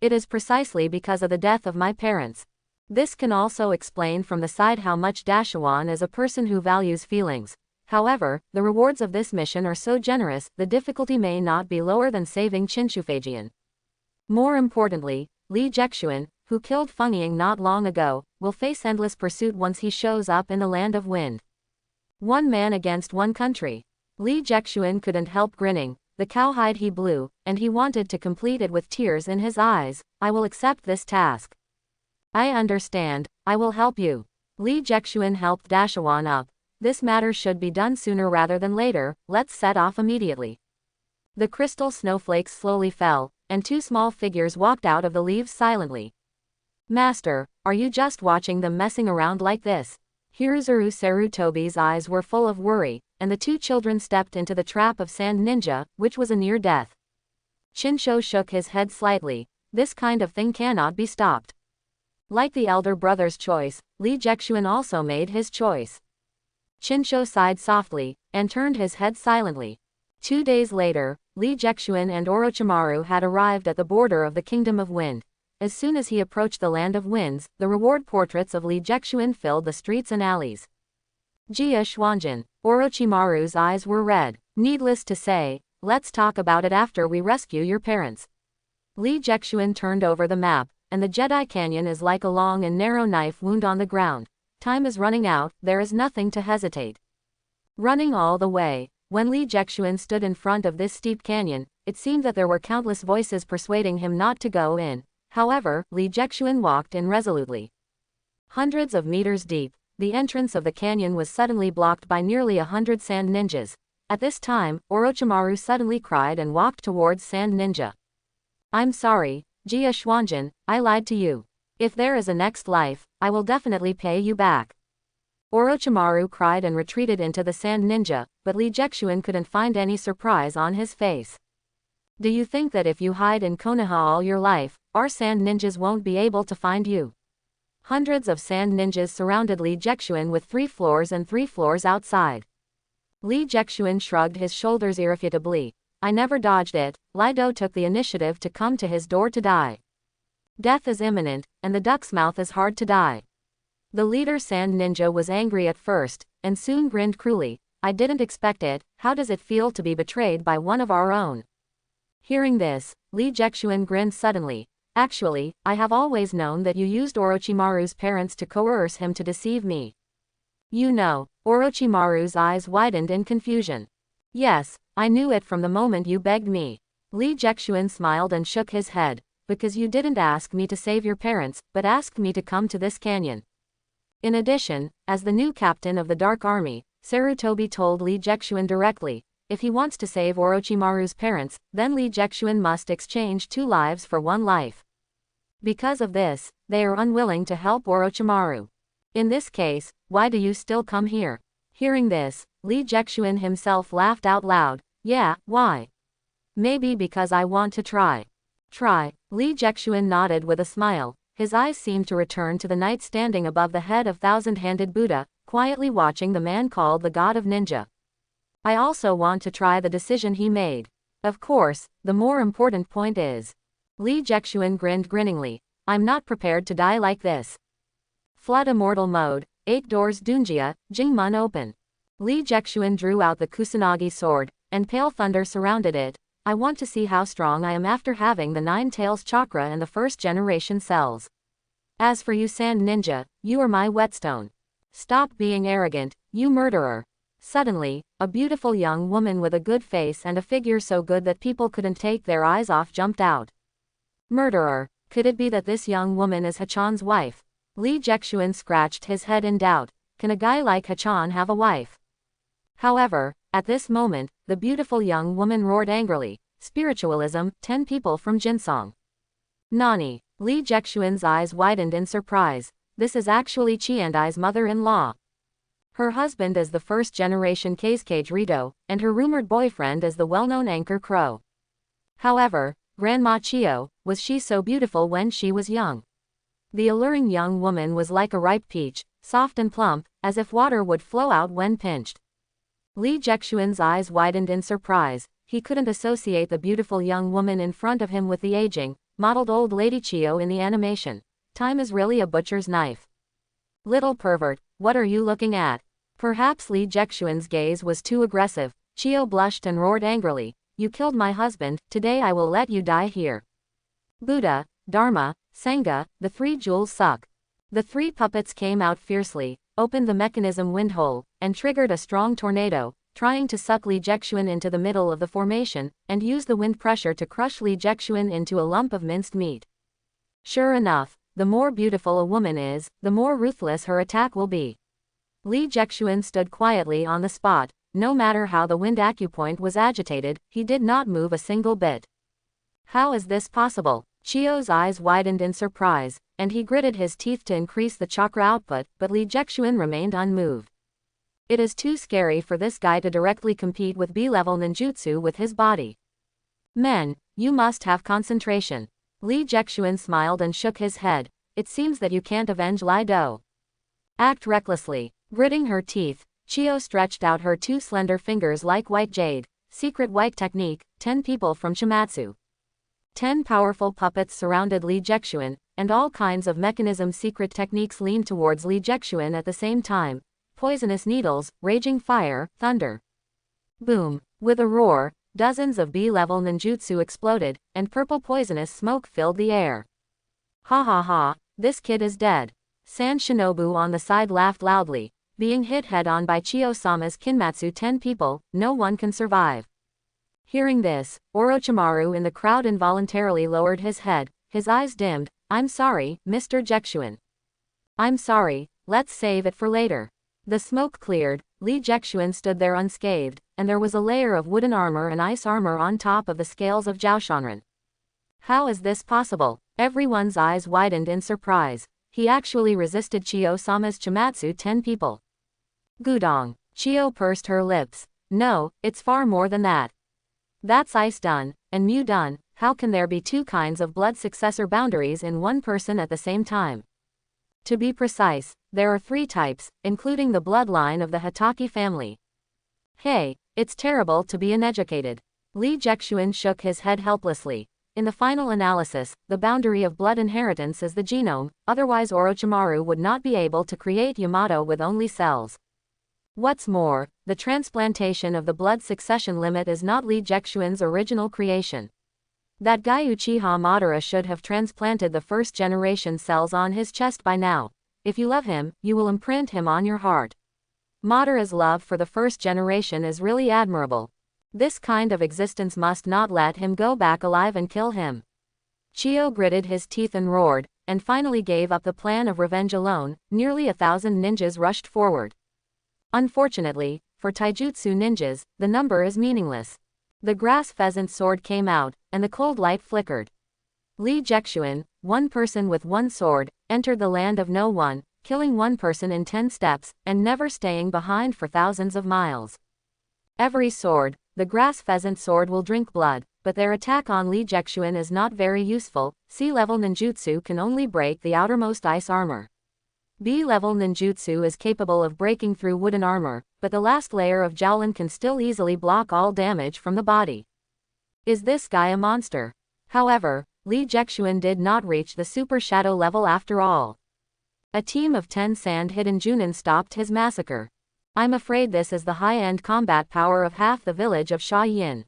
It is precisely because of the death of my parents. This can also explain from the side how much Dashawan is a person who values feelings. However, the rewards of this mission are so generous, the difficulty may not be lower than saving Chinchufagian. More importantly, Lee Jexuan, who killed Feng Ying not long ago, will face endless pursuit once he shows up in the Land of Wind. One man against one country. Lee Jexuan couldn't help grinning. The cowhide he blew, and he wanted to complete it with tears in his eyes. I will accept this task. I understand, I will help you. Lee Jexuan helped Dashawan up. This matter should be done sooner rather than later, let's set off immediately. The crystal snowflakes slowly fell, and 2 small figures walked out of the leaves silently. Master, are you just watching them messing around like this? Hiruzuru Sarutobi's eyes were full of worry, and the 2 children stepped into the trap of Sand Ninja, which was a near death. Chinsho shook his head slightly. This kind of thing cannot be stopped. Like the elder brother's choice, Lee Jexuan also made his choice. Chinsho sighed softly, and turned his head silently. 2 days later, Li Jexuan and Orochimaru had arrived at the border of the Kingdom of Wind. As soon as he approached the Land of Winds, the reward portraits of Li Jexuan filled the streets and alleys. Jia Xuanjin. Orochimaru's eyes were red. Needless to say, let's talk about it after we rescue your parents. Li Jexuan turned over the map, and the Jedi Canyon is like a long and narrow knife wound on the ground. Time is running out, there is nothing to hesitate. Running all the way, when Li Jexuan stood in front of this steep canyon, it seemed that there were countless voices persuading him not to go in. However, Li Jexuan walked in resolutely. Hundreds of meters deep, the entrance of the canyon was suddenly blocked by nearly 100 sand ninjas. At this time, Orochimaru suddenly cried and walked towards Sand Ninja. I'm sorry, Jia Xuanjin, I lied to you. If there is a next life, I will definitely pay you back. Orochimaru cried and retreated into the Sand Ninja, but Li Jexuan couldn't find any surprise on his face. Do you think that if you hide in Konoha all your life, our sand ninjas won't be able to find you? Hundreds of sand ninjas surrounded Li Jexuan with 3 floors and 3 floors outside. Li Jexuan shrugged his shoulders irritably. I never dodged it. Lido took the initiative to come to his door to die. Death is imminent, and the duck's mouth is hard to die. The leader Sand Ninja was angry at first, and soon grinned cruelly. I didn't expect it. How does it feel to be betrayed by one of our own? Hearing this, Li Jexuan grinned suddenly. Actually, I have always known that you used Orochimaru's parents to coerce him to deceive me. You know. Orochimaru's eyes widened in confusion. Yes, I knew it from the moment you begged me. Li Jexuan smiled and shook his head. Because you didn't ask me to save your parents, but asked me to come to this canyon. In addition, as the new captain of the Dark Army, Sarutobi told Li Jexuan directly, if he wants to save Orochimaru's parents, then Li Jexuan must exchange 2 lives for 1 life. Because of this, they are unwilling to help Orochimaru. In this case, why do you still come here? Hearing this, Li Jexuan himself laughed out loud. Yeah, why? Maybe because I want to try. Try. Li Jexuan nodded with a smile. His eyes seemed to return to the knight standing above the head of thousand-handed Buddha, quietly watching the man called the God of Ninja. I also want to try the decision he made. Of course, the more important point is. Li Jexuan grinned grinningly. I'm not prepared to die like this. Flood Immortal Mode, 8 doors Dunjia, Jingmun open. Li Jexuan drew out the Kusanagi sword, and pale thunder surrounded it. I want to see how strong I am after having the 9 tails chakra and the 1st generation cells. As for you Sand Ninja, you are my whetstone. Stop being arrogant, you murderer. Suddenly, a beautiful young woman with a good face and a figure so good that people couldn't take their eyes off jumped out. Murderer, could it be that this young woman is Hachan's wife? Li Jexuan scratched his head in doubt. Can a guy like Hachan have a wife? However, at this moment, the beautiful young woman roared angrily. Spiritualism, 10 people from Jinsong. Nani? Li Jexuan's eyes widened in surprise. This is actually Chiandai's mother-in-law. Her husband is the 1st generation Kazekage Rito, and her rumored boyfriend is the well-known Anchor Crow. However, Grandma Chio, was she so beautiful when she was young? The alluring young woman was like a ripe peach, soft and plump, as if water would flow out when pinched. Li Jexuan's eyes widened in surprise. He couldn't associate the beautiful young woman in front of him with the aging, modeled old lady Chio in the animation. Time is really a butcher's knife. Little pervert, what are you looking at? Perhaps Li Jexuan's gaze was too aggressive. Chio blushed and roared angrily. You killed my husband, today I will let you die here. Buddha, Dharma, Sangha, the 3 jewels suck. The 3 puppets came out fiercely, opened the mechanism windhole, and triggered a strong tornado, trying to suck Li Jexuan into the middle of the formation, and use the wind pressure to crush Li Jexuan into a lump of minced meat. Sure enough, the more beautiful a woman is, the more ruthless her attack will be. Li Jexuan stood quietly on the spot. No matter how the wind acupoint was agitated, he did not move a single bit. How is this possible? Chio's eyes widened in surprise, and he gritted his teeth to increase the chakra output, but Li Jexuan remained unmoved. It is too scary for this guy to directly compete with B-level ninjutsu with his body. Men, you must have concentration. Li Jexuan smiled and shook his head. It seems that you can't avenge Lido. Act recklessly. Gritting her teeth, Chio stretched out her 2 slender fingers like white jade. Secret white technique, 10 people from Shimatsu. 10 powerful puppets surrounded Lee Jexuan, and all kinds of mechanism secret techniques leaned towards Lee Jexuan at the same time. Poisonous needles, raging fire, thunder. Boom. With a roar, dozens of B-level ninjutsu exploded, and purple poisonous smoke filled the air. Ha ha ha, this kid is dead. Sand Shinobu on the side laughed loudly. Being hit head-on by Chiyo-sama's Kinmatsu 10 people, no one can survive. Hearing this, Orochimaru in the crowd involuntarily lowered his head, his eyes dimmed. I'm sorry, Mr. Jexuan. I'm sorry, let's save it for later. The smoke cleared, Lee Jexuan stood there unscathed, and there was a layer of wooden armor and ice armor on top of the scales of Jiaoshanren. How is this possible? Everyone's eyes widened in surprise. He actually resisted Chiyo-sama's Chimatsu 10 people. Gudong. Chio pursed her lips. No, it's far more than that. That's ice done, and mu done. How can there be 2 kinds of blood successor boundaries in one person at the same time? To be precise, there are 3 types, including the bloodline of the Hitaki family. Hey, it's terrible to be uneducated. Lee Jexuan shook his head helplessly. In the final analysis, the boundary of blood inheritance is the genome, otherwise Orochimaru would not be able to create Yamato with only cells. What's more, the transplantation of the blood succession limit is not Lee Jexuan's original creation. That guy Uchiha Madara should have transplanted the first-generation cells on his chest by now. If you love him, you will imprint him on your heart. Madara's love for the first generation is really admirable. This kind of existence must not let him go back alive and kill him. Chio gritted his teeth and roared, and finally gave up the plan of revenge alone. Nearly 1,000 ninjas rushed forward. Unfortunately, for taijutsu ninjas, the number is meaningless. The grass pheasant sword came out, and the cold light flickered. Lee Jexuan, one person with one sword, entered the land of no one, killing one person in 10 steps, and never staying behind for thousands of miles. Every sword, the grass pheasant sword will drink blood, but their attack on Lee Jexuan is not very useful. C-level ninjutsu can only break the outermost ice armor. B-level ninjutsu is capable of breaking through wooden armor, but the last layer of Jowlin can still easily block all damage from the body. Is this guy a monster? However, Lee Jexuan did not reach the super shadow level after all. A team of 10 sand-hidden Junin stopped his massacre. I'm afraid this is the high-end combat power of half the village of Sha Yin.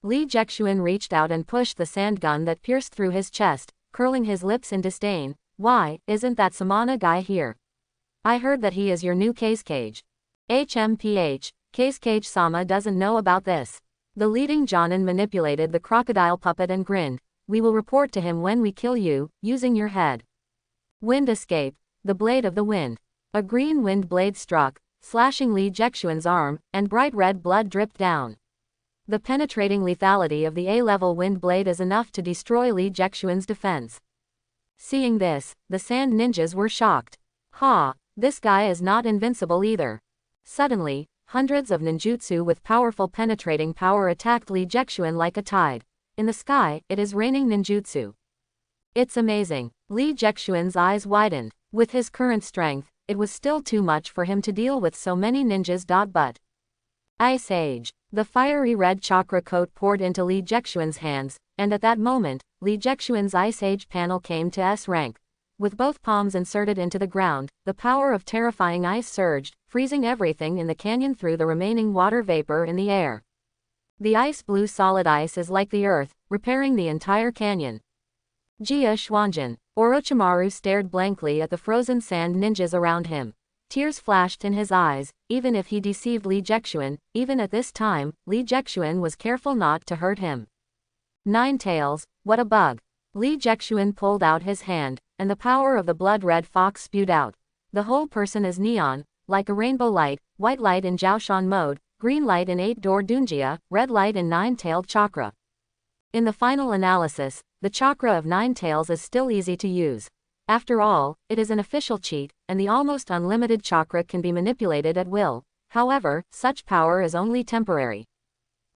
Lee Jexuan reached out and pushed the sand gun that pierced through his chest, curling his lips in disdain. Why, isn't that Samana guy here? I heard that he is your new case cage. HMPH, case cage Sama doesn't know about this. The leading Jonin manipulated the crocodile puppet and grinned. We will report to him when we kill you, using your head. Wind escape, the blade of the wind. A green wind blade struck, slashing Lee Jexuan's arm, and bright red blood dripped down. The penetrating lethality of the A-level wind blade is enough to destroy Lee Jexuan's defense. Seeing this, the sand ninjas were shocked. Ha, this guy is not invincible either. Suddenly, hundreds of ninjutsu with powerful penetrating power attacked Lee Jexuan like a tide. In the sky, it is raining ninjutsu. It's amazing. Lee Jexuan's eyes widened. With his current strength, it was still too much for him to deal with so many ninjas. But Ice Age. The fiery red chakra coat poured into Lee Jexuan's hands, and at that moment, Lee Jexuan's Ice Age panel came to S rank. With both palms inserted into the ground, the power of terrifying ice surged, freezing everything in the canyon through the remaining water vapor in the air. The ice blue solid ice is like the earth, repairing the entire canyon. Jia Xuanjin. Orochimaru stared blankly at the frozen sand ninjas around him. Tears flashed in his eyes. Even if he deceived Lee Jexuan, even at this time, Lee Jexuan was careful not to hurt him. Nine Tails, what a bug. Lee Jexuan pulled out his hand, and the power of the blood-red fox spewed out. The whole person is neon, like a rainbow light, white light in Jiaoshan mode, green light in 8-door Dunjia, red light in nine-tailed chakra. In the final analysis, the chakra of Nine Tails is still easy to use. After all, it is an official cheat, and the almost unlimited chakra can be manipulated at will. However, such power is only temporary.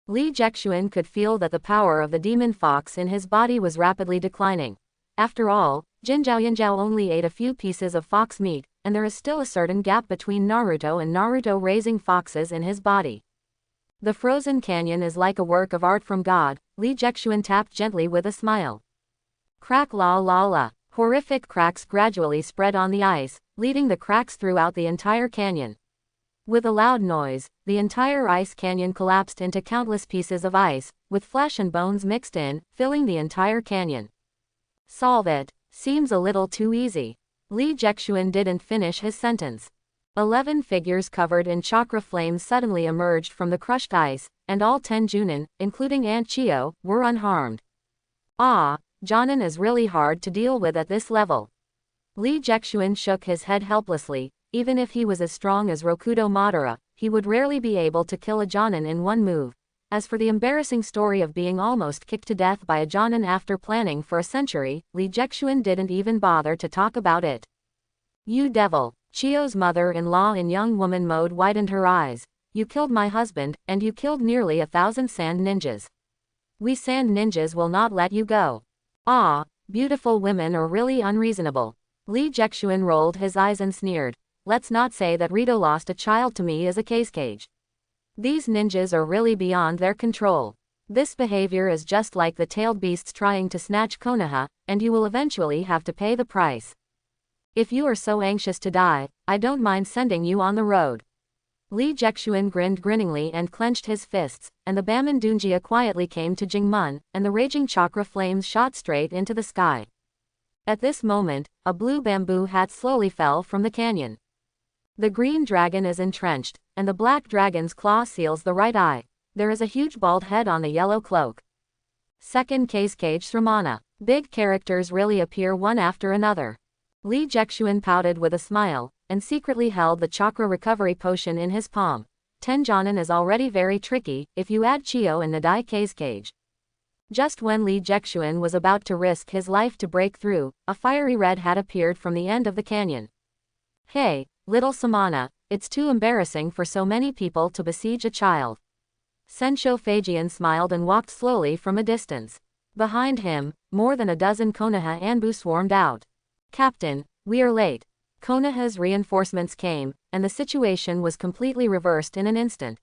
Lee Jexuan could feel that the power of the demon fox in his body was rapidly declining. After all, Jinjiao Yinjiao only ate a few pieces of fox meat, and there is still a certain gap between Naruto and Naruto raising foxes in his body. The frozen canyon is like a work of art from God, Lee Jexuan tapped gently with a smile. Crack la la la. Horrific cracks gradually spread on the ice, leading the cracks throughout the entire canyon. With a loud noise, the entire ice canyon collapsed into countless pieces of ice, with flesh and bones mixed in, filling the entire canyon. Solve it. Seems a little too easy. Lee Jexuan didn't finish his sentence. 11 figures covered in chakra flames suddenly emerged from the crushed ice, and all 10 Junin, including Aunt Chio, were unharmed. Ah, Jonin is really hard to deal with at this level. Lee Jexuan shook his head helplessly. Even if he was as strong as Rokudo Madara, he would rarely be able to kill a Jonin in one move. As for the embarrassing story of being almost kicked to death by a Jonin after planning for a century, Lee Jexuan didn't even bother to talk about it. You devil! Chio's mother-in-law in young woman mode widened her eyes. You killed my husband, and you killed nearly 1,000 sand ninjas. We sand ninjas will not let you go. Ah, beautiful women are really unreasonable. Lee Jexuan rolled his eyes and sneered. Let's not say that Rito lost a child to me as a cage. These ninjas are really beyond their control. This behavior is just like the tailed beasts trying to snatch Konoha, and you will eventually have to pay the price. If you are so anxious to die, I don't mind sending you on the road. Lee Jexuan grinned grinningly and clenched his fists, and the Baman Dunjia quietly came to Jingmun, and the raging chakra flames shot straight into the sky. At this moment, a blue bamboo hat slowly fell from the canyon. The green dragon is entrenched, and the black dragon's claw seals the right eye. There is a huge bald head on the yellow cloak. Second cage Sramana. Big characters really appear one after another. Lee Jexuan pouted with a smile, and secretly held the chakra recovery potion in his palm. 10 Jonin is already very tricky, if you add Chio and Nadai cage. Just when Lee Jexuan was about to risk his life to break through, a fiery red hat appeared from the end of the canyon. Hey, little Samana, it's too embarrassing for so many people to besiege a child. Sensho Phagian smiled and walked slowly from a distance. Behind him, more than a dozen Konoha Anbu swarmed out. Captain, we are late. Konoha's reinforcements came, and the situation was completely reversed in an instant.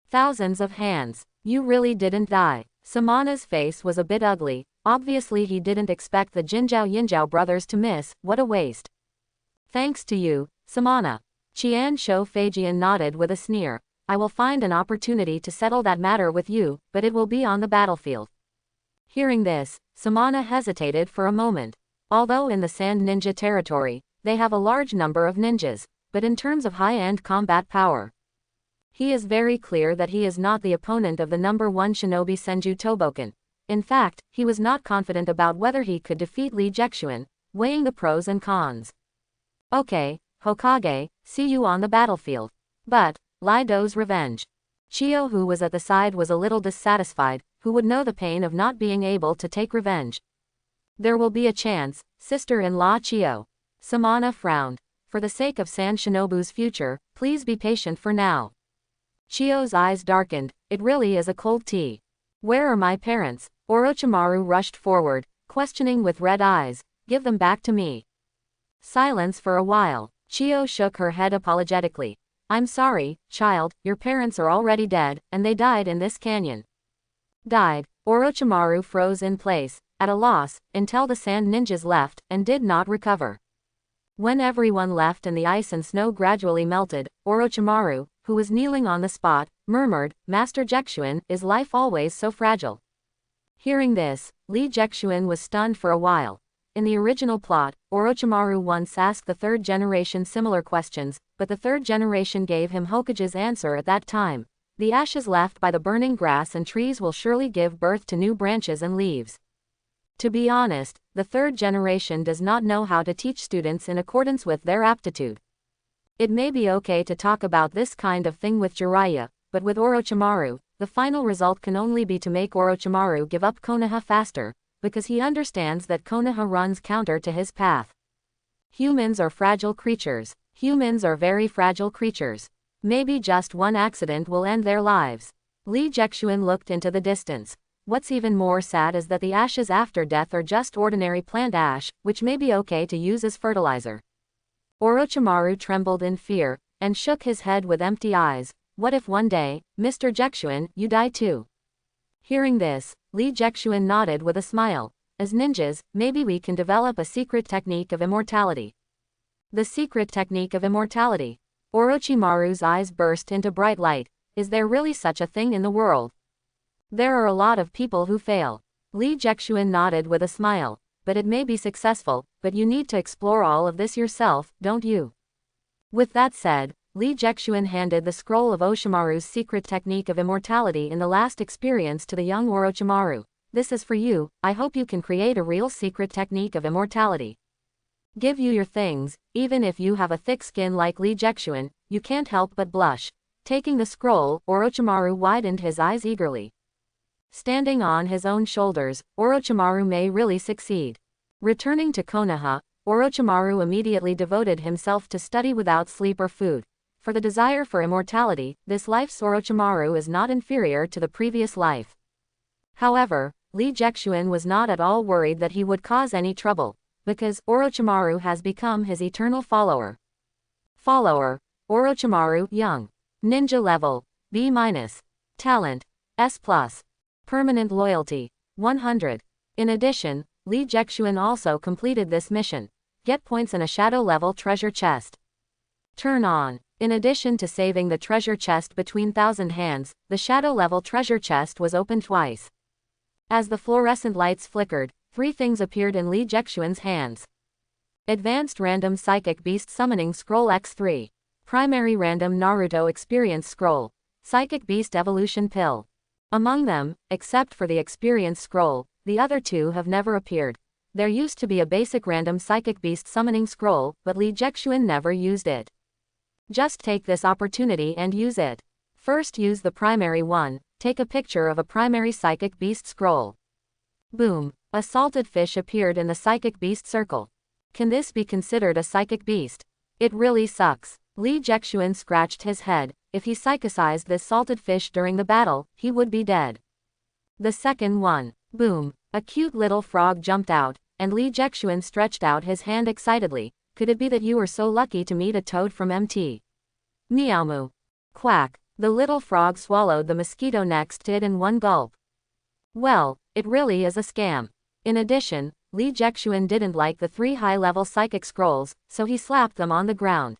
Thousands of hands. You really didn't die. Samana's face was a bit ugly. Obviously he didn't expect the Jinzhao Yinzhao brothers to miss. What a waste. Thanks to you, Samana. Qian Shou Phagian nodded with a sneer. I will find an opportunity to settle that matter with you, but it will be on the battlefield. Hearing this, Samana hesitated for a moment. Although in the Sand Ninja territory, they have a large number of ninjas, but in terms of high-end combat power, he is very clear that he is not the opponent of the number 1 shinobi Senju Toboken. In fact, he was not confident about whether he could defeat Lee Jexuan, weighing the pros and cons. Okay, Hokage, see you on the battlefield. But, Lai Do's revenge. Chio, who was at the side, was a little dissatisfied. Who would know the pain of not being able to take revenge? There will be a chance, sister-in-law Chio. Samana frowned. For the sake of Sand Shinobu's future, please be patient for now. Chio's eyes darkened. It really is a cold tea. Where are my parents? Orochimaru rushed forward, questioning with red eyes. Give them back to me. Silence for a while. Chio shook her head apologetically. I'm sorry, child, your parents are already dead, and they died in this canyon. Died. Orochimaru froze in place, at a loss, until the sand ninjas left, and did not recover. When everyone left and the ice and snow gradually melted, Orochimaru, who was kneeling on the spot, murmured, Master Jexuan, is life always so fragile? Hearing this, Lee Jexuan was stunned for a while. In the original plot, Orochimaru once asked the third generation similar questions, but the third generation gave him Hokage's answer at that time. The ashes left by the burning grass and trees will surely give birth to new branches and leaves. To be honest, the third generation does not know how to teach students in accordance with their aptitude. It may be okay to talk about this kind of thing with Jiraiya, but with Orochimaru, the final result can only be to make Orochimaru give up Konoha faster, because he understands that Konoha runs counter to his path. Humans are fragile creatures. Humans are very fragile creatures. Maybe just one accident will end their lives. Lee Jexuan looked into the distance. What's even more sad is that the ashes after death are just ordinary plant ash, which may be okay to use as fertilizer. Orochimaru trembled in fear, and shook his head with empty eyes. What if one day, Mr. Jexuan, you die too? Hearing this, Lee Jexuan nodded with a smile. As ninjas, maybe we can develop a secret technique of immortality. The secret technique of immortality. Orochimaru's eyes burst into bright light. Is there really such a thing in the world? There are a lot of people who fail. Lee Jexuan nodded with a smile. But it may be successful, but you need to explore all of this yourself, don't you? With that said, Lee Jexuan handed the scroll of Oshimaru's secret technique of immortality in the last experience to the young Orochimaru. This is for you, I hope you can create a real secret technique of immortality. Give you your things, even if you have a thick skin like Lee Jexuan, you can't help but blush. Taking the scroll, Orochimaru widened his eyes eagerly. Standing on his own shoulders, Orochimaru may really succeed. Returning to Konoha, Orochimaru immediately devoted himself to study without sleep or food. For the desire for immortality, this life's Orochimaru is not inferior to the previous life. However, Lee Jexuan was not at all worried that he would cause any trouble, because Orochimaru has become his eternal follower. Orochimaru, young. Ninja level, B-. Talent, S+. Permanent loyalty, 100. In addition, Lee Jexuan also completed this mission. Get points in a shadow level treasure chest. Turn on. In addition to saving the treasure chest between 1,000 hands, the shadow level treasure chest was opened twice. As the fluorescent lights flickered, 3 things appeared in Lee Jexuan's hands. Advanced Random Psychic Beast Summoning Scroll X3. Primary Random Naruto Experience Scroll. Psychic Beast Evolution Pill. Among them, except for the Experience Scroll, the other 2 have never appeared. There used to be a basic Random Psychic Beast Summoning Scroll, but Lee Jexuan never used it. Just take this opportunity and use it. First use the primary one, take a picture of a primary Psychic Beast Scroll. Boom. A salted fish appeared in the Psychic Beast circle. Can this be considered a Psychic Beast? It really sucks. Lee Jexuan scratched his head. If he psychicized this salted fish during the battle, he would be dead. The second one. Boom. A cute little frog jumped out, and Lee Jexuan stretched out his hand excitedly. Could it be that you were so lucky to meet a toad from MT? Meowmoo. Quack. The little frog swallowed the mosquito next to it in one gulp. Well, it really is a scam. In addition, Lee Jexuan didn't like the 3 high-level psychic scrolls, so he slapped them on the ground.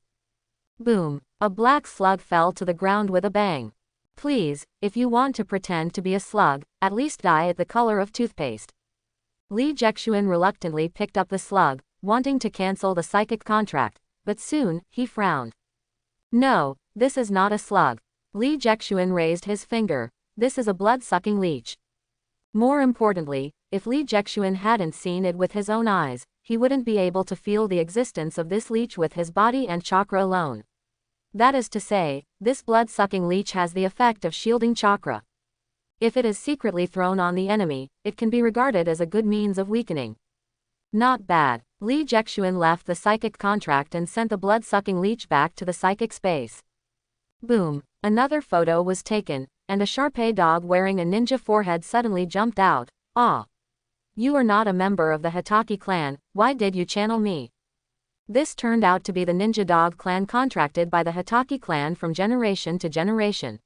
Boom. A black slug fell to the ground with a bang. Please, if you want to pretend to be a slug, at least dye it the color of toothpaste. Lee Jexuan reluctantly picked up the slug, wanting to cancel the psychic contract, but soon, he frowned. No, this is not a slug. Lee Jexuan raised his finger. This is a blood-sucking leech. More importantly, if Lee Jexuan hadn't seen it with his own eyes, he wouldn't be able to feel the existence of this leech with his body and chakra alone. That is to say, this blood-sucking leech has the effect of shielding chakra. If it is secretly thrown on the enemy, it can be regarded as a good means of weakening. Not bad. Lee Jexuan left the psychic contract and sent the blood-sucking leech back to the psychic space. Boom. Another photo was taken, and a Sharpei dog wearing a ninja forehead suddenly jumped out. Ah. You are not a member of the Hitaki clan, why did you channel me? This turned out to be the ninja dog clan contracted by the Hitaki clan from generation to generation.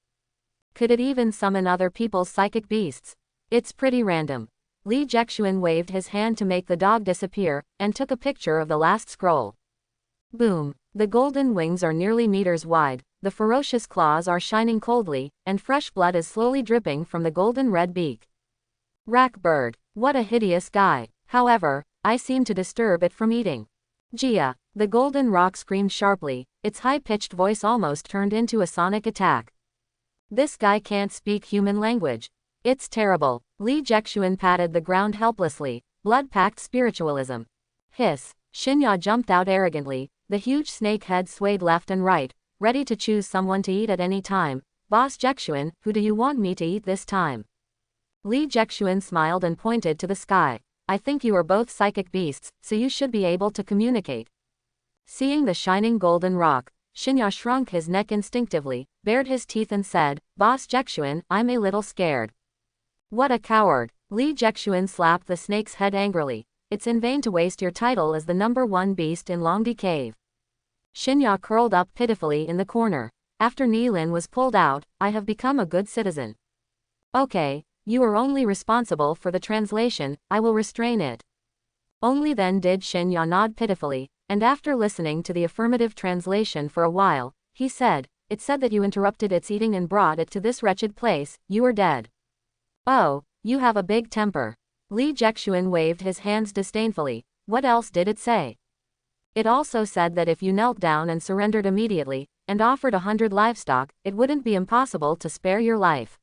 Could it even summon other people's psychic beasts? It's pretty random. Lee Jexuan waved his hand to make the dog disappear, and took a picture of the last scroll. Boom. The golden wings are nearly meters wide, the ferocious claws are shining coldly, and fresh blood is slowly dripping from the golden red beak. Rackbird. What a hideous guy. However, I seem to disturb it from eating. Gia. The golden rock screamed sharply, its high-pitched voice almost turned into a sonic attack. This guy can't speak human language. It's terrible. Lee Jexuan patted the ground helplessly. Blood-packed spiritualism. Hiss. Shinya jumped out arrogantly. The huge snake head swayed left and right, ready to choose someone to eat at any time. Boss Jexuan, who do you want me to eat this time? Lee Jexuan smiled and pointed to the sky. I think you are both psychic beasts, so you should be able to communicate. Seeing the shining golden rock, Shinya shrunk his neck instinctively, bared his teeth and said, Boss Jexuan, I'm a little scared. What a coward. Lee Jexuan slapped the snake's head angrily. It's in vain to waste your title as the #1 beast in Longdi Cave. Shinya curled up pitifully in the corner. After Nilin was pulled out, I have become a good citizen. Okay, you are only responsible for the translation, I will restrain it. Only then did Shinya nod pitifully, and after listening to the affirmative translation for a while, he said, it said that you interrupted its eating and brought it to this wretched place, you are dead. Oh, you have a big temper. Li Jexuan waved his hands disdainfully. What else did it say? It also said that if you knelt down and surrendered immediately, and offered 100 livestock, it wouldn't be impossible to spare your life.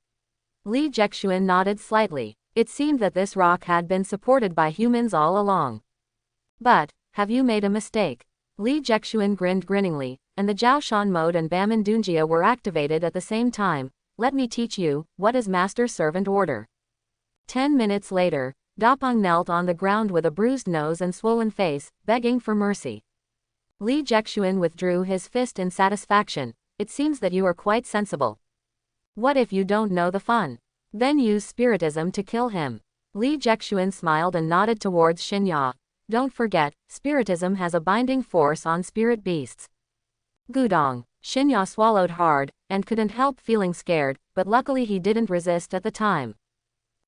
Li Jexuan nodded slightly. It seemed that this rock had been supported by humans all along. But, have you made a mistake? Li Jexuan grinned grinningly, and the Jiaoshan mode and Baman Dunjia were activated at the same time. Let me teach you, what is master-servant order. 10 minutes later, Dapeng knelt on the ground with a bruised nose and swollen face, begging for mercy. Li Jexuan withdrew his fist in satisfaction. It seems that you are quite sensible. What if you don't know the fun? Then use spiritism to kill him. Li Jexuan smiled and nodded towards Shinya. Don't forget, spiritism has a binding force on spirit beasts. Gudong. Shinya swallowed hard, and couldn't help feeling scared, but luckily he didn't resist at the time.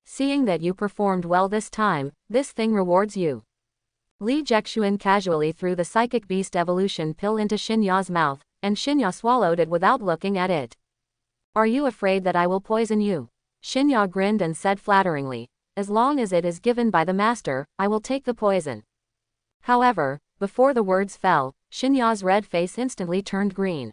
Seeing that you performed well this time, this thing rewards you. Li Jexuan casually threw the psychic beast evolution pill into Shinya's mouth, and Shinya swallowed it without looking at it. Are you afraid that I will poison you? Shinya grinned and said flatteringly, as long as it is given by the master, I will take the poison. However, before the words fell, Shinya's red face instantly turned green.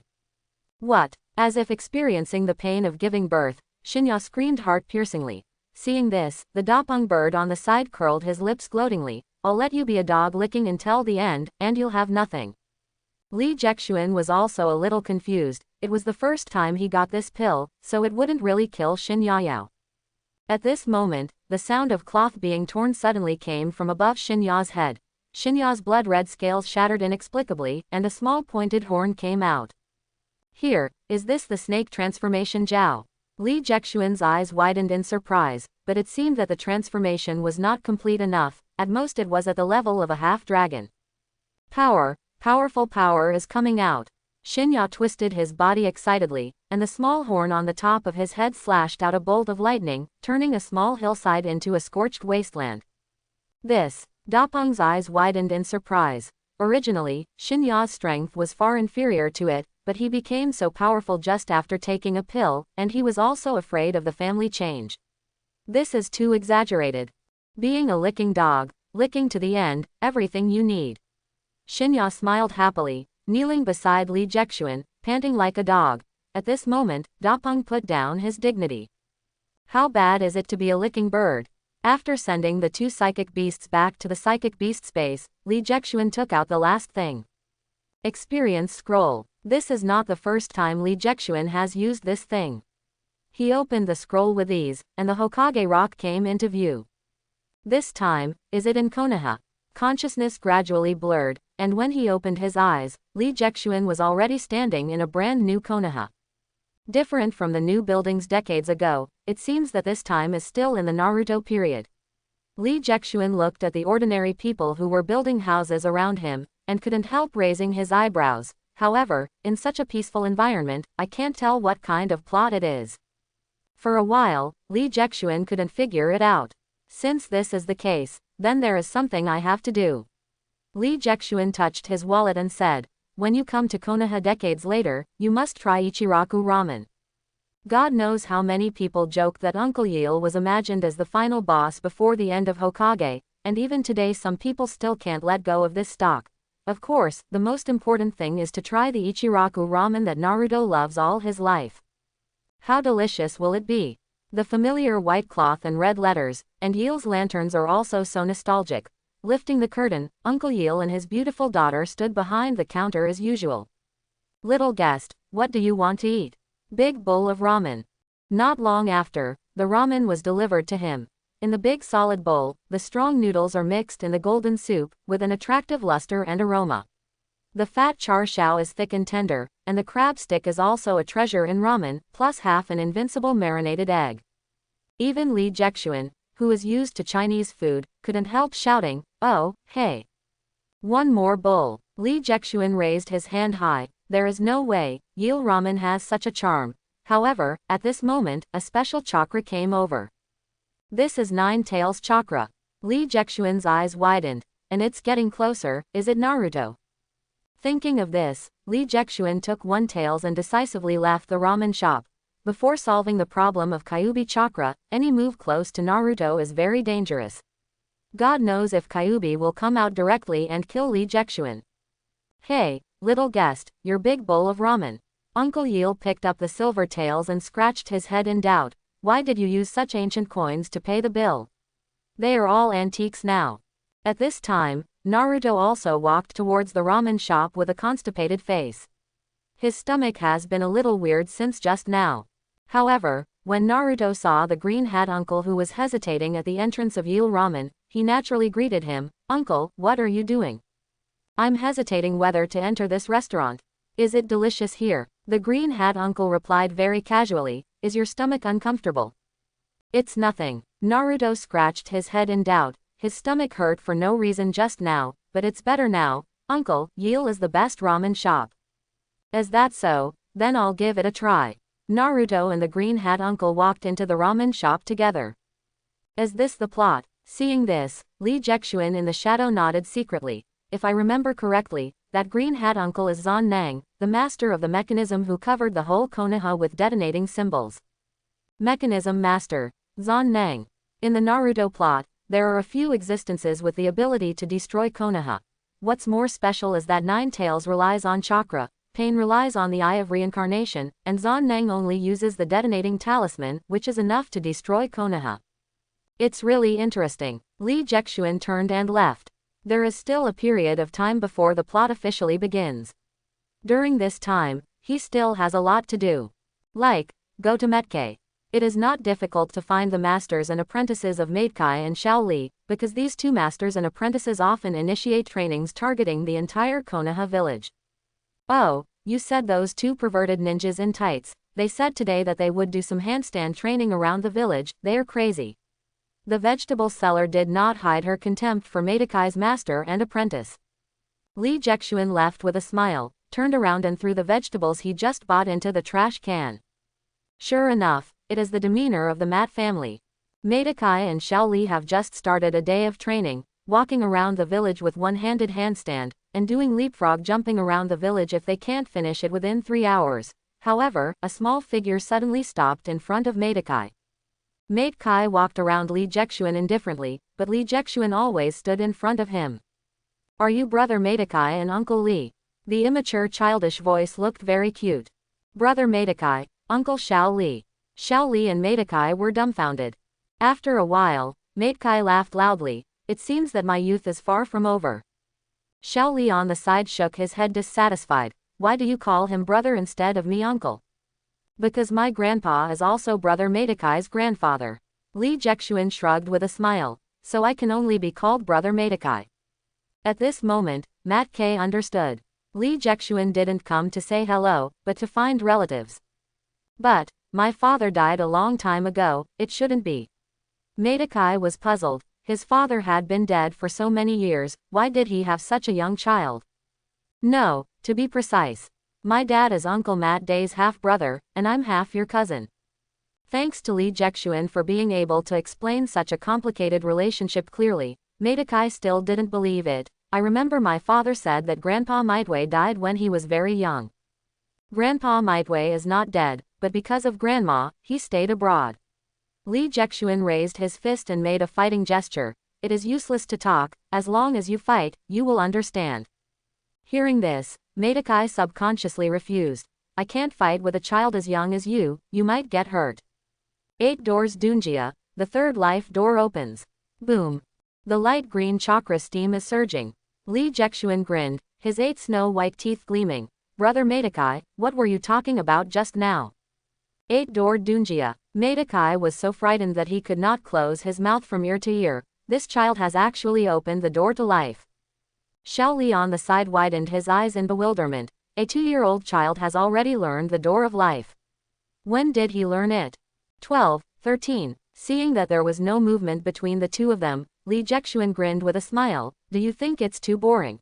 What? As if experiencing the pain of giving birth, Shinya screamed heart-piercingly. Seeing this, the Dapeng bird on the side curled his lips gloatingly. I'll let you be a dog licking until the end, and you'll have nothing. Li Jexuan was also a little confused. It was the first time he got this pill, so it wouldn't really kill Shinya. At this moment, the sound of cloth being torn suddenly came from above Shinya's head. Shinya's blood-red scales shattered inexplicably, and a small pointed horn came out. Here, is this the snake transformation Jiao? Li Jexuan's eyes widened in surprise, but it seemed that the transformation was not complete enough. At most it was at the level of a half-dragon. Powerful power is coming out. Shinya twisted his body excitedly, and the small horn on the top of his head slashed out a bolt of lightning, turning a small hillside into a scorched wasteland. Dapeng's eyes widened in surprise. Originally, Shinya's strength was far inferior to it, but he became so powerful just after taking a pill, and he was also afraid of the family change. This is too exaggerated. Being a licking dog, licking to the end, everything you need. Shinya smiled happily, kneeling beside Li Jexuan, panting like a dog. At this moment, Dapeng put down his dignity. How bad is it to be a licking bird? After sending the two psychic beasts back to the psychic beast space, Li Jexuan took out the last thing. Experience scroll. This is not the first time Li Jexuan has used this thing. He opened the scroll with ease, and the Hokage rock came into view. This time, is it in Konoha? Consciousness gradually blurred, and when he opened his eyes, Li Jexuan was already standing in a brand new Konoha. Different from the new buildings decades ago, it seems that this time is still in the Naruto period. Li Jexuan looked at the ordinary people who were building houses around him, and couldn't help raising his eyebrows. However, in such a peaceful environment, I can't tell what kind of plot it is. For a while, Li Jexuan couldn't figure it out. Since this is the case, then there is something I have to do. Li Jexuan touched his wallet and said, when you come to Konoha decades later, you must try Ichiraku ramen. God knows how many people joke that Uncle Yil was imagined as the final boss before the end of Hokage, and even today some people still can't let go of this stock. Of course, the most important thing is to try the Ichiraku ramen that Naruto loves all his life. How delicious will it be? The familiar white cloth and red letters, and Yil's lanterns are also so nostalgic. Lifting the curtain, Uncle Yil and his beautiful daughter stood behind the counter as usual. Little guest, what do you want to eat? Big bowl of ramen. Not long after, the ramen was delivered to him. In the big solid bowl, the strong noodles are mixed in the golden soup, with an attractive luster and aroma. The fat char siu is thick and tender, and the crab stick is also a treasure in ramen, plus half an invincible marinated egg. Even Li Jexuan, who is used to Chinese food, couldn't help shouting, oh, hey. One more bowl. Lee Jexuan raised his hand high. There is no way, Yil Ramen has such a charm. However, at this moment, a special chakra came over. This is Nine Tails chakra. Lee Jexuan's eyes widened. And it's getting closer, is it Naruto? Thinking of this, Lee Jexuan took one tails and decisively left the ramen shop. Before solving the problem of Kyuubi chakra, any move close to Naruto is very dangerous. God knows if Kyuubi will come out directly and kill Lee Jexuan. Hey, little guest, your big bowl of ramen. Uncle Yil picked up the silver tails and scratched his head in doubt. Why did you use such ancient coins to pay the bill? They are all antiques now. At this time, Naruto also walked towards the ramen shop with a constipated face. His stomach has been a little weird since just now. However, when Naruto saw the green-hat uncle who was hesitating at the entrance of Yil Ramen, he naturally greeted him, "Uncle, what are you doing?" "I'm hesitating whether to enter this restaurant. Is it delicious here?" The green-hat uncle replied very casually, "Is your stomach uncomfortable?" "It's nothing." Naruto scratched his head in doubt. His stomach hurt for no reason just now, but it's better now. "Uncle, Yil is the best ramen shop." "Is that so? Then I'll give it a try." Naruto and the green-hat uncle walked into the ramen shop together. Is this the plot? Seeing this, Lee Jexuan in the shadow nodded secretly. If I remember correctly, that green-hat uncle is Zan Nang, the master of the mechanism who covered the whole Konoha with detonating symbols. Mechanism Master, Zan Nang. In the Naruto plot, there are a few existences with the ability to destroy Konoha. What's more special is that Nine Tails relies on chakra, Pain relies on the Eye of Reincarnation, and Zan Nang only uses the detonating talisman, which is enough to destroy Konoha. It's really interesting. Lee Jexuan turned and left. There is still a period of time before the plot officially begins. During this time, he still has a lot to do. Like, go to Metkai. It is not difficult to find the masters and apprentices of Maidkai and Shaoli, because these two masters and apprentices often initiate trainings targeting the entire Konoha village. Oh, you said those two perverted ninjas in tights. They said today that they would do some handstand training around the village. They are crazy. The vegetable seller did not hide her contempt for Maidakai's master and apprentice. Lee Jexuan left with a smile, turned around and threw the vegetables he just bought into the trash can. Sure enough, it is the demeanor of the Mat family. Meidakai and Shaoli have just started a day of training, walking around the village with one-handed handstand, and doing leapfrog jumping around the village if they can't finish it within 3 hours. However, a small figure suddenly stopped in front of Meidakai. Meidakai walked around Lee Jexuan indifferently, but Lee Jexuan always stood in front of him. Are you Brother Meidakai and Uncle Lee? The immature childish voice looked very cute. Brother Meidakai, Uncle Shaoli. Shaoli and Meidakai were dumbfounded. After a while, Meidakai laughed loudly. It seems that my youth is far from over. Shaoli on the side shook his head dissatisfied. Why do you call him brother instead of me uncle? Because my grandpa is also Brother Meidakai's grandfather. Lee Jexuan shrugged with a smile. So I can only be called Brother Meidakai. At this moment, Mat K understood. Lee Jexuan didn't come to say hello, but to find relatives. But, my father died a long time ago, it shouldn't be. Meidakai was puzzled. His father had been dead for so many years, why did he have such a young child? No, to be precise. My dad is Uncle Mat Day's half-brother, and I'm half your cousin. Thanks to Lee Jexuan for being able to explain such a complicated relationship clearly, Meidakai still didn't believe it. I remember my father said that Grandpa Maitway died when he was very young. Grandpa Maitway is not dead, but because of Grandma, he stayed abroad. Lee Jexuan raised his fist and made a fighting gesture. It is useless to talk, as long as you fight, you will understand. Hearing this, Meidakai subconsciously refused. I can't fight with a child as young as you might get hurt. 8 doors Dunjia, the third life door opens. Boom. The light green chakra steam is surging. Lee Jexuan grinned, his 8 snow-white teeth gleaming. Brother Meidakai, what were you talking about just now? 8 door Dunjia. Meidakai was so frightened that he could not close his mouth from ear to ear. This child has actually opened the door to life. Shaoli on the side widened his eyes in bewilderment. A 2-year-old child has already learned the door of life. When did he learn it? 12, 13. Seeing that there was no movement between the two of them, Lee Jexuan grinned with a smile. Do you think it's too boring?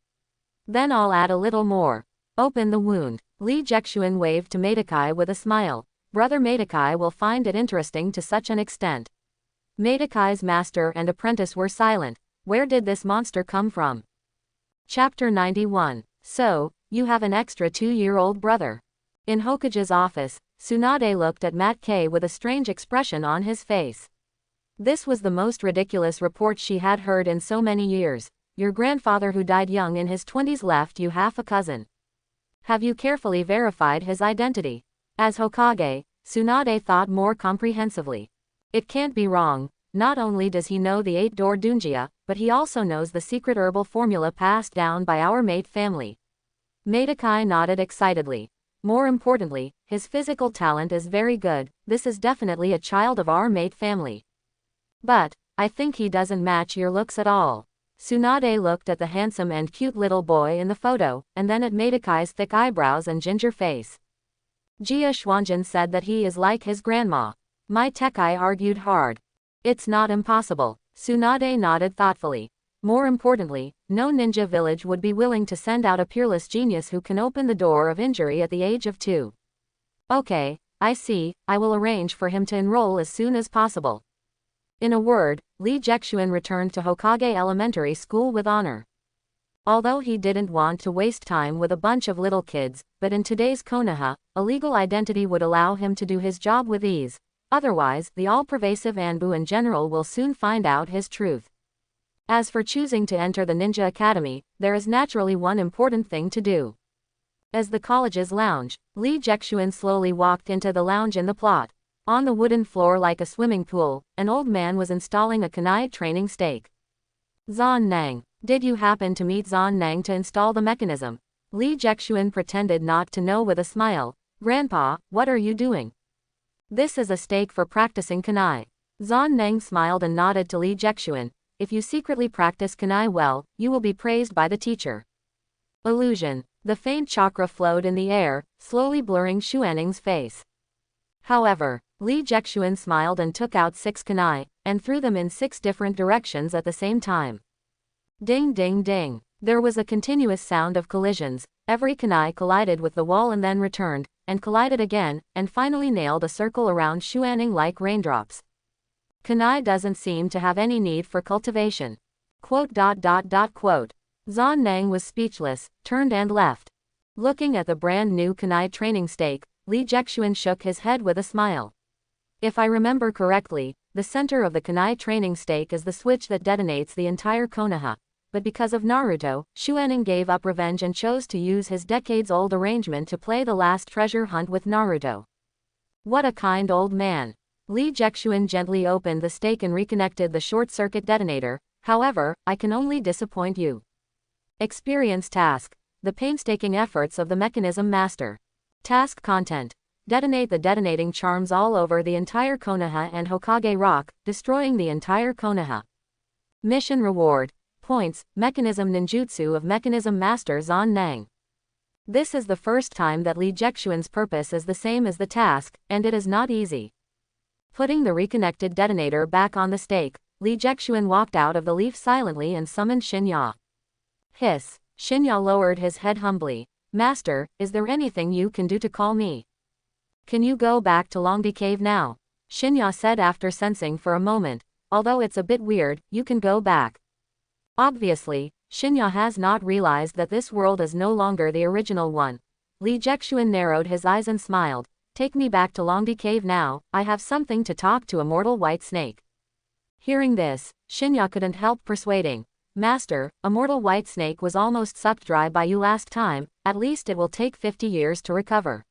Then I'll add a little more. Open the wound. Lee Jexuan waved to Madokai with a smile. Brother Madokai will find it interesting to such an extent. Madokai's master and apprentice were silent. Where did this monster come from? Chapter 91. So, you have an extra 2-year-old brother. In Hokage's office, Tsunade looked at Matt K with a strange expression on his face. This was the most ridiculous report she had heard in so many years. Your grandfather who died young in his 20s left you half a cousin. Have you carefully verified his identity? As Hokage, Tsunade thought more comprehensively. It can't be wrong. Not only does he know the 8-door Dunjia, but he also knows the secret herbal formula passed down by our mate family. Madokai nodded excitedly. More importantly, his physical talent is very good. This is definitely a child of our mate family. But, I think he doesn't match your looks at all. Tsunade looked at the handsome and cute little boy in the photo, and then at Madokai's thick eyebrows and ginger face. Jia Xuanjin said that he is like his grandma. Mai Tekai argued hard. It's not impossible. Tsunade nodded thoughtfully. More importantly, no ninja village would be willing to send out a peerless genius who can open the door of injury at the age of 2. Okay, I see. I will arrange for him to enroll as soon as possible. In a word, Lee Jexuan returned to Hokage Elementary School with honor. Although he didn't want to waste time with a bunch of little kids, but in today's Konoha, a legal identity would allow him to do his job with ease. Otherwise, the all-pervasive Anbu in general will soon find out his truth. As for choosing to enter the Ninja Academy, there is naturally one important thing to do. As the college's lounge, Lee Jexuan slowly walked into the lounge in the plot. On the wooden floor like a swimming pool, an old man was installing a kunai training stake. Zan Nang. Did you happen to meet Zan Nang to install the mechanism? Lee Jexuan pretended not to know with a smile. Grandpa, what are you doing? This is a stake for practicing kunai. Zan Nang smiled and nodded to Lee Jexuan. If you secretly practice kunai well, you will be praised by the teacher. Illusion. The faint chakra flowed in the air, slowly blurring Xuaning's face. However, Lee Jexuan smiled and took out 6 kunai, and threw them in 6 different directions at the same time. Ding ding ding. There was a continuous sound of collisions. Every kunai collided with the wall and then returned, and collided again, and finally nailed a circle around Xuaning like raindrops. Kunai doesn't seem to have any need for cultivation. Quote. Zan Nang was speechless, turned and left. Looking at the brand new kunai training stake, Lee Jexuan shook his head with a smile. If I remember correctly, the center of the kunai training stake is the switch that detonates the entire Konoha. But because of Naruto, Xuaning gave up revenge and chose to use his decades-old arrangement to play the last treasure hunt with Naruto. What a kind old man. Lee Jexuan gently opened the stake and reconnected the short-circuit detonator. However, I can only disappoint you. Experience task. The painstaking efforts of the mechanism master. Task content. Detonate the detonating charms all over the entire Konoha and Hokage Rock, destroying the entire Konoha. Mission reward. Points, Mechanism Ninjutsu of Mechanism Master Zan Nang. This is the first time that Lee Jexuan's purpose is the same as the task, and it is not easy. Putting the reconnected detonator back on the stake, Lee Jexuan walked out of the leaf silently and summoned Shinya. Hiss. Shinya lowered his head humbly. Master, is there anything you can do to call me? Can you go back to Longdi Cave now? Shinya said after sensing for a moment. Although it's a bit weird, you can go back. Obviously, Shinya has not realized that this world is no longer the original one. Lee Jexuan narrowed his eyes and smiled. Take me back to Longdi Cave now, I have something to talk to Immortal White Snake. Hearing this, Shinya couldn't help persuading. Master, Immortal White Snake was almost sucked dry by you last time, at least it will take 50 years to recover.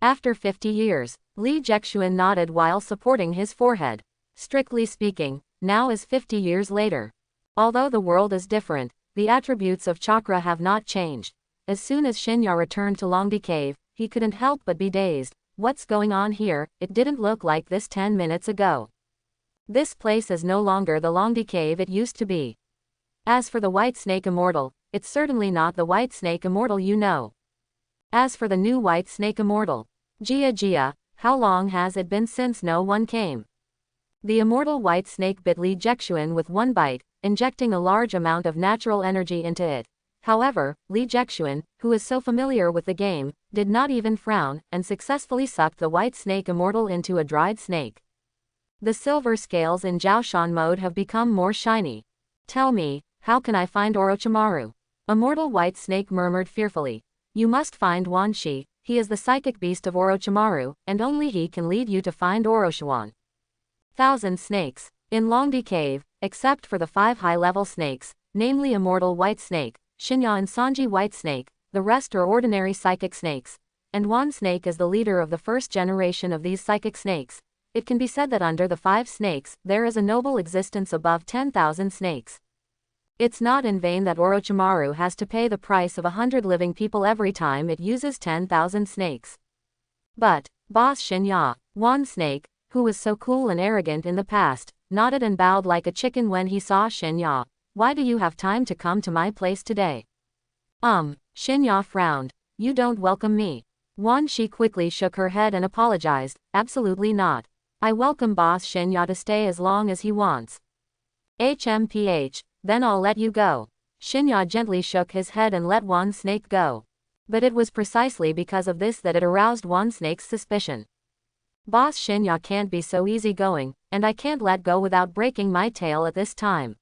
After 50 years, Lee Jexuan nodded while supporting his forehead. Strictly speaking, now is 50 years later. Although the world is different, the attributes of chakra have not changed. As soon as Shinya returned to Longdi Cave, he couldn't help but be dazed. What's going on here? It didn't look like this 10 minutes ago. This place is no longer the Longdi Cave it used to be. As for the White Snake Immortal, it's certainly not the White Snake Immortal you know. As for the new White Snake Immortal, Jia, how long has it been since no one came? The Immortal White Snake bit Lee Jexuan with one bite, injecting a large amount of natural energy into it. However, Li Jexuan, who is so familiar with the game, did not even frown, and successfully sucked the white snake immortal into a dried snake. The silver scales in Jiaoshan mode have become more shiny. Tell me, how can I find Orochimaru? Immortal white snake murmured fearfully. You must find Wan Shi, he is the psychic beast of Orochimaru, and only he can lead you to find Orochiwan. 1,000 snakes. In Longdi Cave, except for the 5 high-level snakes, namely Immortal White Snake, Shinya and Sanji White Snake, the rest are ordinary psychic snakes, and Wan Snake is the leader of the first generation of these psychic snakes. It can be said that under the 5 snakes, there is a noble existence above 10,000 snakes. It's not in vain that Orochimaru has to pay the price of 100 living people every time it uses 10,000 snakes. But, Boss Shinya, Wan Snake, who was so cool and arrogant in the past, nodded and bowed like a chicken when he saw Shinya. Why do you have time to come to my place today? Shinya frowned. You don't welcome me. Wan Shi quickly shook her head and apologized. Absolutely not. I welcome Boss Shinya to stay as long as he wants. HMPH, then I'll let you go. Shinya gently shook his head and let Wan Snake go. But it was precisely because of this that it aroused Wan Snake's suspicion. Boss Shinya can't be so easygoing, and I can't let go without breaking my tail at this time.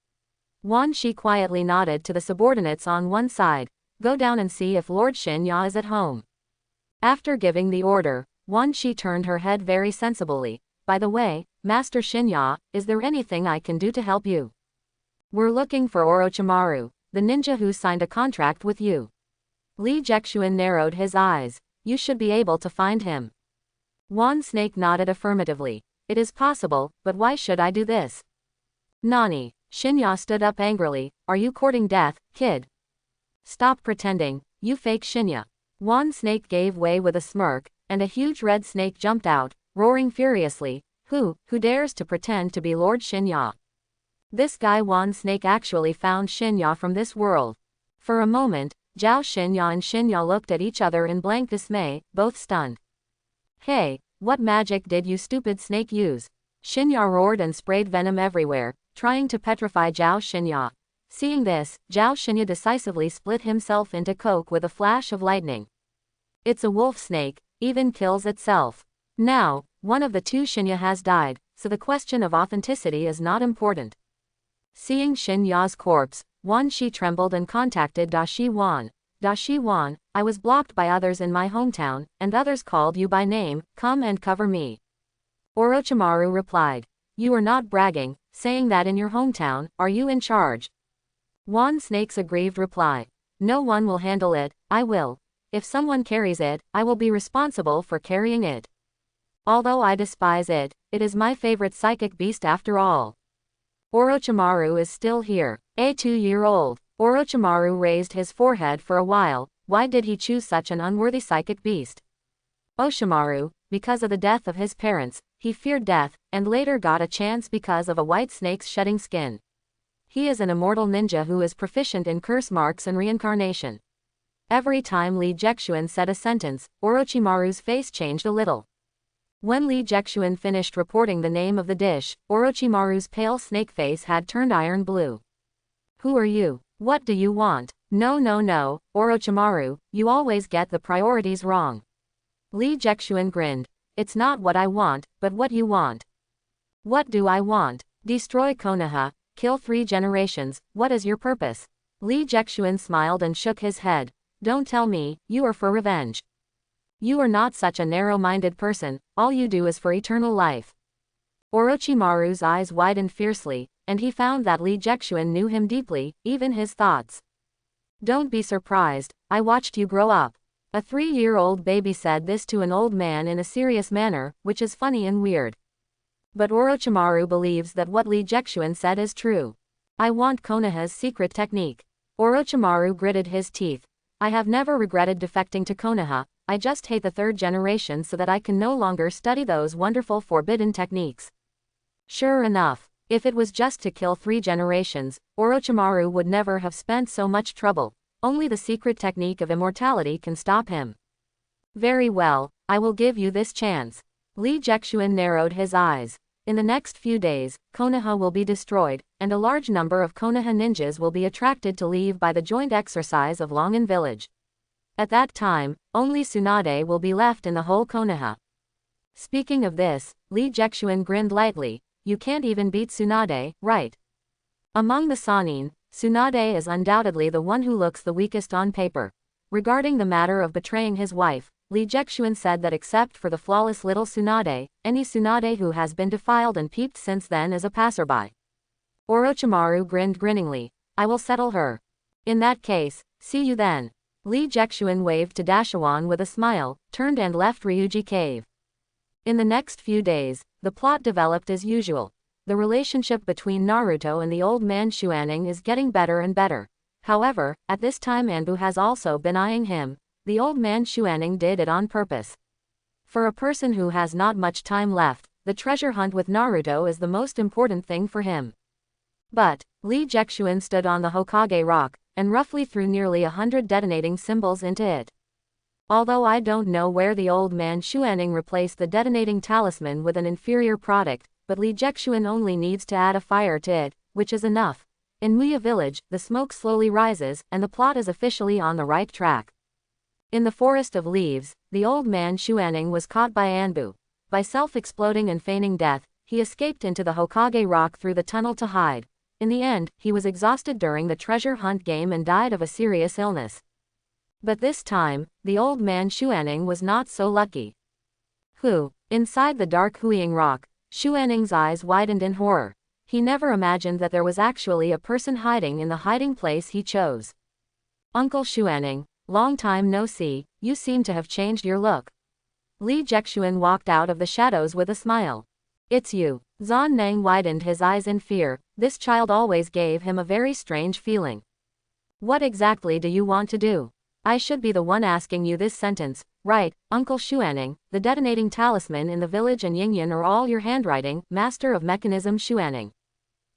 Wan Shi quietly nodded to the subordinates on one side. Go down and see if Lord Shinya is at home. After giving the order, Wan Shi turned her head very sensibly. By the way, Master Shinya, is there anything I can do to help you? We're looking for Orochimaru, the ninja who signed a contract with you. Li Jexuan narrowed his eyes. You should be able to find him. Wan Snake nodded affirmatively. It is possible, but why should I do this? Nani? Shinya stood up angrily. Are you courting death, kid? Stop pretending, you fake Shinya. Wan Snake gave way with a smirk, and a huge red snake jumped out, roaring furiously. Who dares to pretend to be Lord Shinya? This guy Wan Snake actually found Shinya from this world. For a moment, Zhao Shinya and Shinya looked at each other in blank dismay, both stunned. Hey, what magic did you stupid snake use? Shinya roared and sprayed venom everywhere, trying to petrify Zhao Shinya. Seeing this, Zhao Shinya decisively split himself into coke with a flash of lightning. It's a wolf snake, even kills itself. Now, one of the 2 Shinya has died, so the question of authenticity is not important. Seeing Shinya's corpse, Wan Shi trembled and contacted Dashi Wan. Dashi Wan, I was blocked by others in my hometown, and others called you by name, come and cover me. Orochimaru replied. You are not bragging, saying that in your hometown, are you in charge? Wan Snake's aggrieved reply. No one will handle it, I will. If someone carries it, I will be responsible for carrying it. Although I despise it, it is my favorite psychic beast after all. Orochimaru is still here. A 2-year-old. Orochimaru raised his forehead for a while. Why did he choose such an unworthy psychic beast? Oshimaru, because of the death of his parents, he feared death, and later got a chance because of a white snake's shedding skin. He is an immortal ninja who is proficient in curse marks and reincarnation. Every time Li Jexuan said a sentence, Orochimaru's face changed a little. When Li Jexuan finished reporting the name of the dish, Orochimaru's pale snake face had turned iron blue. Who are you? What do you want? No, Orochimaru, you always get the priorities wrong. Li Jexuan grinned. It's not what I want, but what you want. What do I want? Destroy Konoha, kill 3 generations, what is your purpose? Li Jexuan smiled and shook his head. Don't tell me, you are for revenge. You are not such a narrow-minded person, all you do is for eternal life. Orochimaru's eyes widened fiercely, and he found that Li Jexuan knew him deeply, even his thoughts. Don't be surprised, I watched you grow up. A 3-year-old baby said this to an old man in a serious manner, which is funny and weird. But Orochimaru believes that what Li Jexuan said is true. I want Konoha's secret technique. Orochimaru gritted his teeth. I have never regretted defecting to Konoha, I just hate the 3rd generation so that I can no longer study those wonderful forbidden techniques. Sure enough, if it was just to kill 3 generations, Orochimaru would never have spent so much trouble. Only the secret technique of immortality can stop him. Very well, I will give you this chance. Li Jexuan narrowed his eyes. In the next few days, Konoha will be destroyed, and a large number of Konoha ninjas will be attracted to leave by the joint exercise of Longan village. At that time, only Tsunade will be left in the whole Konoha. Speaking of this, Lee Jexuan grinned lightly. You can't even beat Tsunade, right? Among the Sannin, Tsunade is undoubtedly the one who looks the weakest on paper. Regarding the matter of betraying his wife, Lee Jexuan said that except for the flawless little Tsunade, any Tsunade who has been defiled and peeped since then is a passerby. Orochimaru grinned grinningly. I will settle her. In that case, see you then. Lee Jexuan waved to Dashawan with a smile, turned and left Ryuji Cave. In the next few days, the plot developed as usual. The relationship between Naruto and the old man Shuaning is getting better and better. However, at this time Anbu has also been eyeing him. The old man Shuaning did it on purpose. For a person who has not much time left, the treasure hunt with Naruto is the most important thing for him. But, Lee Jexuan stood on the Hokage rock, and roughly threw nearly 100 detonating symbols into it. Although I don't know where the old man Shuaning replaced the detonating talisman with an inferior product, but Lee Jexuan only needs to add a fire to it, which is enough. In Muya village, the smoke slowly rises, and the plot is officially on the right track. In the forest of leaves, the old man Shuaning was caught by Anbu. By self-exploding and feigning death, he escaped into the Hokage rock through the tunnel to hide. In the end, he was exhausted during the treasure hunt game and died of a serious illness. But this time, the old man Shuaning was not so lucky. Inside the dark Huiying rock, Shuaning's eyes widened in horror. He never imagined that there was actually a person hiding in the hiding place he chose. Uncle Shuaning, long time no see, you seem to have changed your look. Lee Jexuan walked out of the shadows with a smile. It's you. Zan Nang widened his eyes in fear. This child always gave him a very strange feeling. What exactly do you want to do? I should be the one asking you this sentence, right, Uncle Shuaning? The detonating talisman in the village and Yingyan are all your handwriting, master of mechanism Shuaning.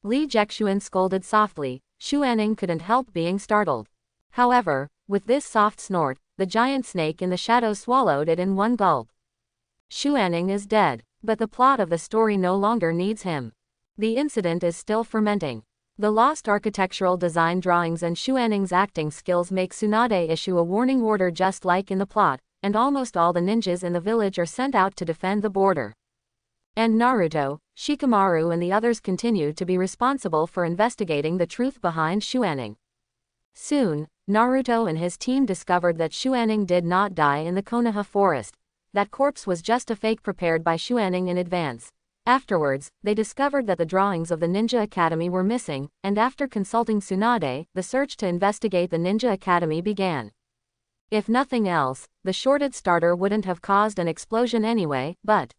Lee Jexuan scolded softly. Shuaning couldn't help being startled. However, with this soft snort, the giant snake in the shadows swallowed it in one gulp. Shuaning is dead, but the plot of the story no longer needs him. The incident is still fermenting. The lost architectural design drawings and Shuaning's acting skills make Tsunade issue a warning order just like in the plot, and almost all the ninjas in the village are sent out to defend the border. And Naruto, Shikamaru and the others continue to be responsible for investigating the truth behind Shuaning. Soon, Naruto and his team discovered that Shuaning did not die in the Konoha forest. That corpse was just a fake prepared by Shuaning in advance. Afterwards, they discovered that the drawings of the Ninja Academy were missing, and after consulting Tsunade, the search to investigate the Ninja Academy began. If nothing else, the shorted starter wouldn't have caused an explosion anyway, but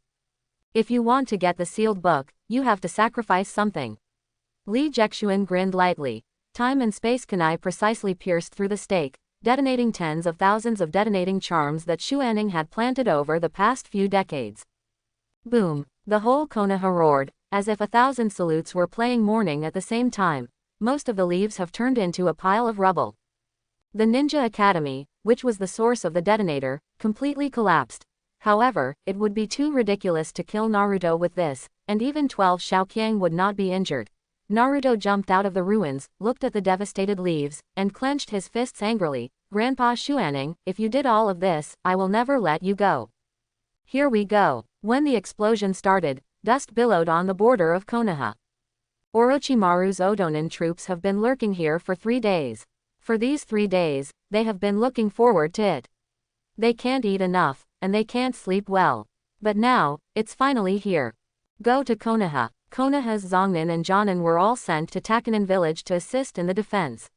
if you want to get the sealed book, you have to sacrifice something. Lee Jexuan grinned lightly. Time and space kunai precisely pierced through the stake, detonating tens of thousands of detonating charms that Shuaning had planted over the past few decades. Boom! The whole Konoha roared, as if 1,000 salutes were playing mourning at the same time. Most of the leaves have turned into a pile of rubble. The Ninja Academy, which was the source of the detonator, completely collapsed. However, it would be too ridiculous to kill Naruto with this, and even 12 Xiaoqiang would not be injured. Naruto jumped out of the ruins, looked at the devastated leaves, and clenched his fists angrily. Grandpa Shuaning, if you did all of this, I will never let you go. Here we go. When the explosion started, dust billowed on the border of Konoha. Orochimaru's Odonin troops have been lurking here for 3 days. For these 3 days, they have been looking forward to it. They can't eat enough, and they can't sleep well. But now, it's finally here. Go to Konoha. Konoha's Zongnin and Jonin were all sent to Takanin village to assist in the defense.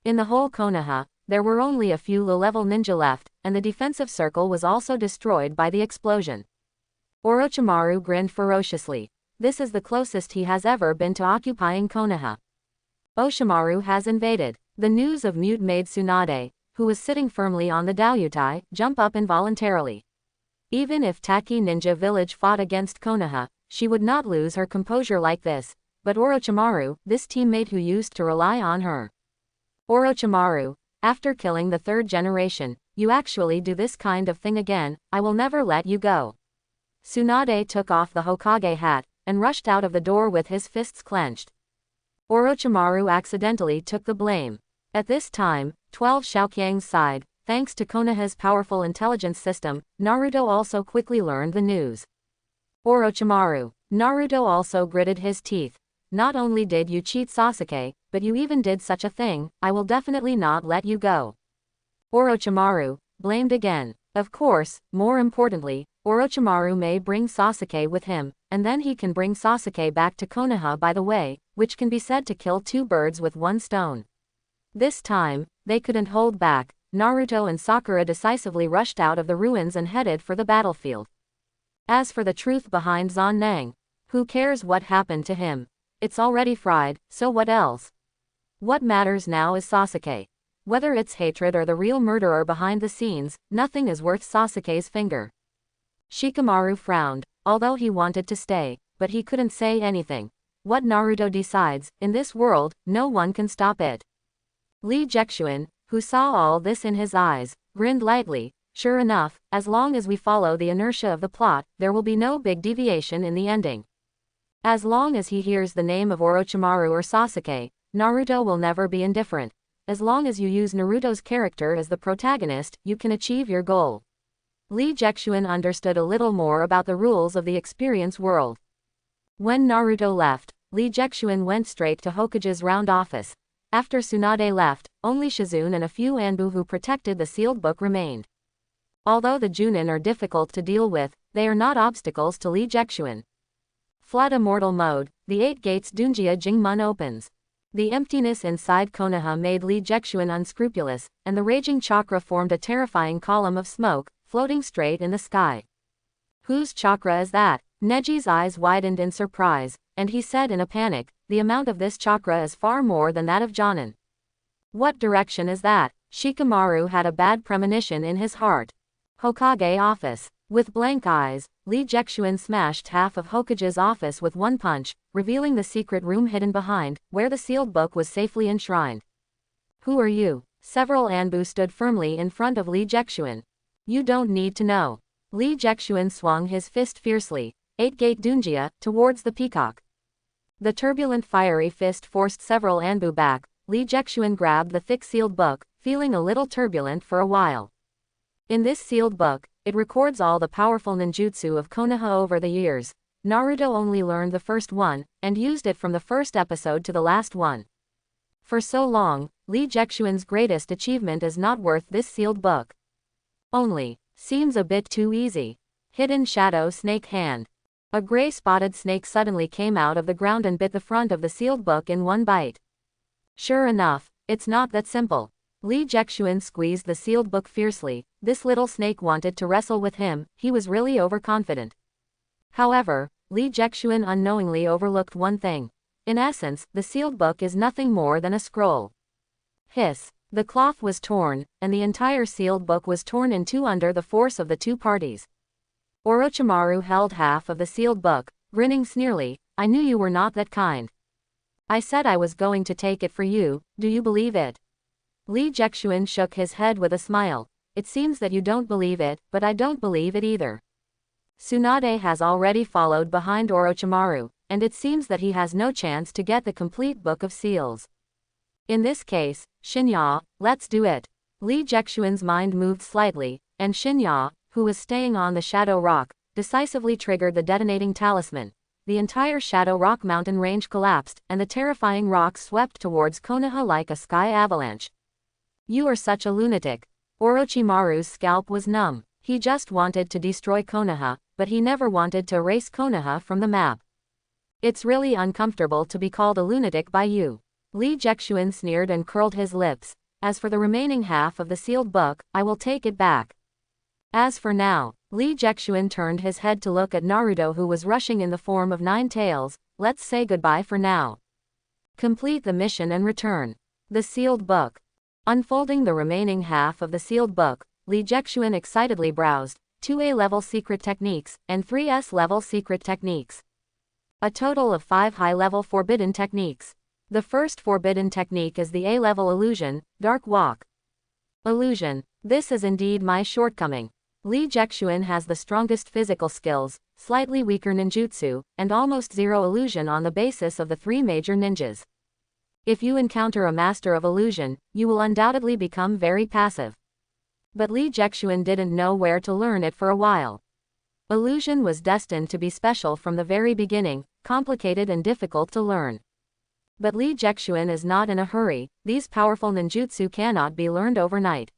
In the whole Konoha, there were only a few low-level ninja left, and the defensive circle was also destroyed by the explosion. Orochimaru grinned ferociously. This is the closest he has ever been to occupying Konoha. Oshimaru has invaded. The news of mute made Tsunade, who was sitting firmly on the Daiyutai, jump up involuntarily. Even if Taki Ninja Village fought against Konoha, she would not lose her composure like this, but Orochimaru, this teammate who used to rely on her. Orochimaru, after killing the 3rd generation, you actually do this kind of thing again, I will never let you go. Tsunade took off the Hokage hat, and rushed out of the door with his fists clenched. Orochimaru accidentally took the blame. At this time, 12 Xiaoqiang's side, thanks to Konoha's powerful intelligence system, Naruto also quickly learned the news. Orochimaru. Naruto also gritted his teeth. Not only did you cheat Sasuke, but you even did such a thing, I will definitely not let you go. Orochimaru, blamed again. Of course, more importantly, Orochimaru may bring Sasuke with him, and then he can bring Sasuke back to Konoha by the way, which can be said to kill two birds with one stone. This time, they couldn't hold back. Naruto and Sakura decisively rushed out of the ruins and headed for the battlefield. As for the truth behind Zanang, who cares what happened to him? It's already fried, so what else? What matters now is Sasuke. Whether it's hatred or the real murderer behind the scenes, nothing is worth Sasuke's finger. Shikamaru frowned, although he wanted to stay, but he couldn't say anything. What Naruto decides, in this world, no one can stop it. Li Jexuan, who saw all this in his eyes, grinned lightly. Sure enough, as long as we follow the inertia of the plot, there will be no big deviation in the ending. As long as he hears the name of Orochimaru or Sasuke, Naruto will never be indifferent. As long as you use Naruto's character as the protagonist, you can achieve your goal. Li Jexuan understood a little more about the rules of the experience world. When Naruto left, Li Jexuan went straight to Hokage's round office. After Tsunade left, only Shizune and a few Anbu who protected the sealed book remained. Although the Junin are difficult to deal with, they are not obstacles to Li Jexuan. Flood Immortal Mode, the 8 gates Dunjia Jingmun opens. The emptiness inside Konoha made Li Jexuan unscrupulous, and the raging chakra formed a terrifying column of smoke, floating straight in the sky. Whose chakra is that? Neji's eyes widened in surprise, and he said in a panic, the amount of this chakra is far more than that of Jonin. What direction is that? Shikamaru had a bad premonition in his heart. Hokage office. With blank eyes, Li Jexuan smashed half of Hokage's office with one punch, revealing the secret room hidden behind, where the sealed book was safely enshrined. Who are you? Several Anbu stood firmly in front of Li Jexuan. You don't need to know. Li Jexuan swung his fist fiercely, 8-gate Dunjia, towards the peacock. The turbulent fiery fist forced several Anbu back. Li Jexuan grabbed the thick sealed book, feeling a little turbulent for a while. In this sealed book, it records all the powerful ninjutsu of Konoha over the years. Naruto only learned the first one, and used it from the first episode to the last one. For so long, Li Jexuan's greatest achievement is not worth this sealed book. Only, seems a bit too easy. Hidden Shadow Snake Hand. A gray spotted snake suddenly came out of the ground and bit the front of the sealed book in one bite. Sure enough, it's not that simple. Li Jexuan squeezed the sealed book fiercely. This little snake wanted to wrestle with him, he was really overconfident. However, Li Jexuan unknowingly overlooked one thing. In essence, the sealed book is nothing more than a scroll. Hiss. The cloth was torn, and the entire sealed book was torn in two under the force of the two parties. Orochimaru held half of the sealed book, grinning sneerly. I knew you were not that kind. I said I was going to take it for you, do you believe it? Li Jexuan shook his head with a smile. It seems that you don't believe it, but I don't believe it either. Tsunade has already followed behind Orochimaru, and it seems that he has no chance to get the complete Book of Seals. In this case, Shinya, let's do it. Li Jexuan's mind moved slightly, and Shinya, who was staying on the Shadow Rock, decisively triggered the detonating talisman. The entire Shadow Rock mountain range collapsed, and the terrifying rocks swept towards Konoha like a sky avalanche. You are such a lunatic. Orochimaru's scalp was numb. He just wanted to destroy Konoha, but he never wanted to erase Konoha from the map. It's really uncomfortable to be called a lunatic by you. Li Jexuan sneered and curled his lips. As for the remaining half of the sealed book, I will take it back. As for now, Li Jexuan turned his head to look at Naruto who was rushing in the form of 9 tails. Let's say goodbye for now. Complete the mission and return. The sealed book. Unfolding the remaining half of the sealed book, Li Jexuan excitedly browsed 2 A-level secret techniques and 3 S-level secret techniques. A total of 5 high-level forbidden techniques. The first forbidden technique is the A-level illusion, Dark Walk. Illusion. This is indeed my shortcoming. Lee Jexuan has the strongest physical skills, slightly weaker ninjutsu, and almost zero illusion on the basis of the three major ninjas. If you encounter a master of illusion, you will undoubtedly become very passive. But Lee Jexuan didn't know where to learn it for a while. Illusion was destined to be special from the very beginning, complicated and difficult to learn. But Lee Jexuan is not in a hurry. These powerful ninjutsu cannot be learned overnight.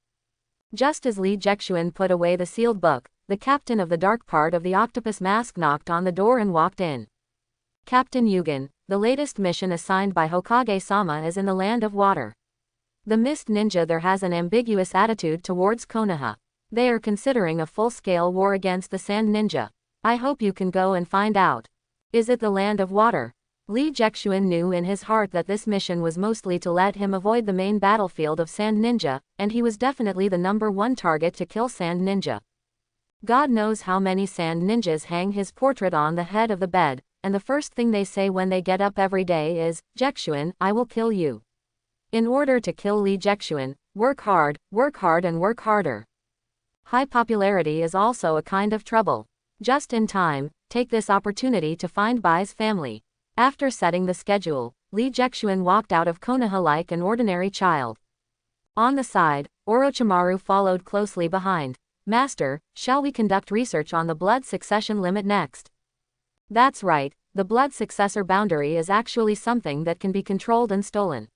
Just as Lee Jexuan put away the sealed book, the captain of the dark part of the octopus mask knocked on the door and walked in. Captain Yugen, the latest mission assigned by Hokage-sama is in the land of water. The Mist Ninja there has an ambiguous attitude towards Konoha. They are considering a full-scale war against the Sand Ninja. I hope you can go and find out. Is it the land of water? Lee Jexuan knew in his heart that this mission was mostly to let him avoid the main battlefield of Sand Ninja, and he was definitely the #1 target to kill Sand Ninja. God knows how many Sand Ninjas hang his portrait on the head of the bed, and the first thing they say when they get up every day is, "Jexuan, I will kill you." In order to kill Lee Jexuan, work hard and work harder. High popularity is also a kind of trouble. Just in time, take this opportunity to find Bai's family. After setting the schedule, Lee Jexuan walked out of Konoha like an ordinary child. On the side, Orochimaru followed closely behind. "Master, shall we conduct research on the blood succession limit next?" That's right, the blood successor boundary is actually something that can be controlled and stolen.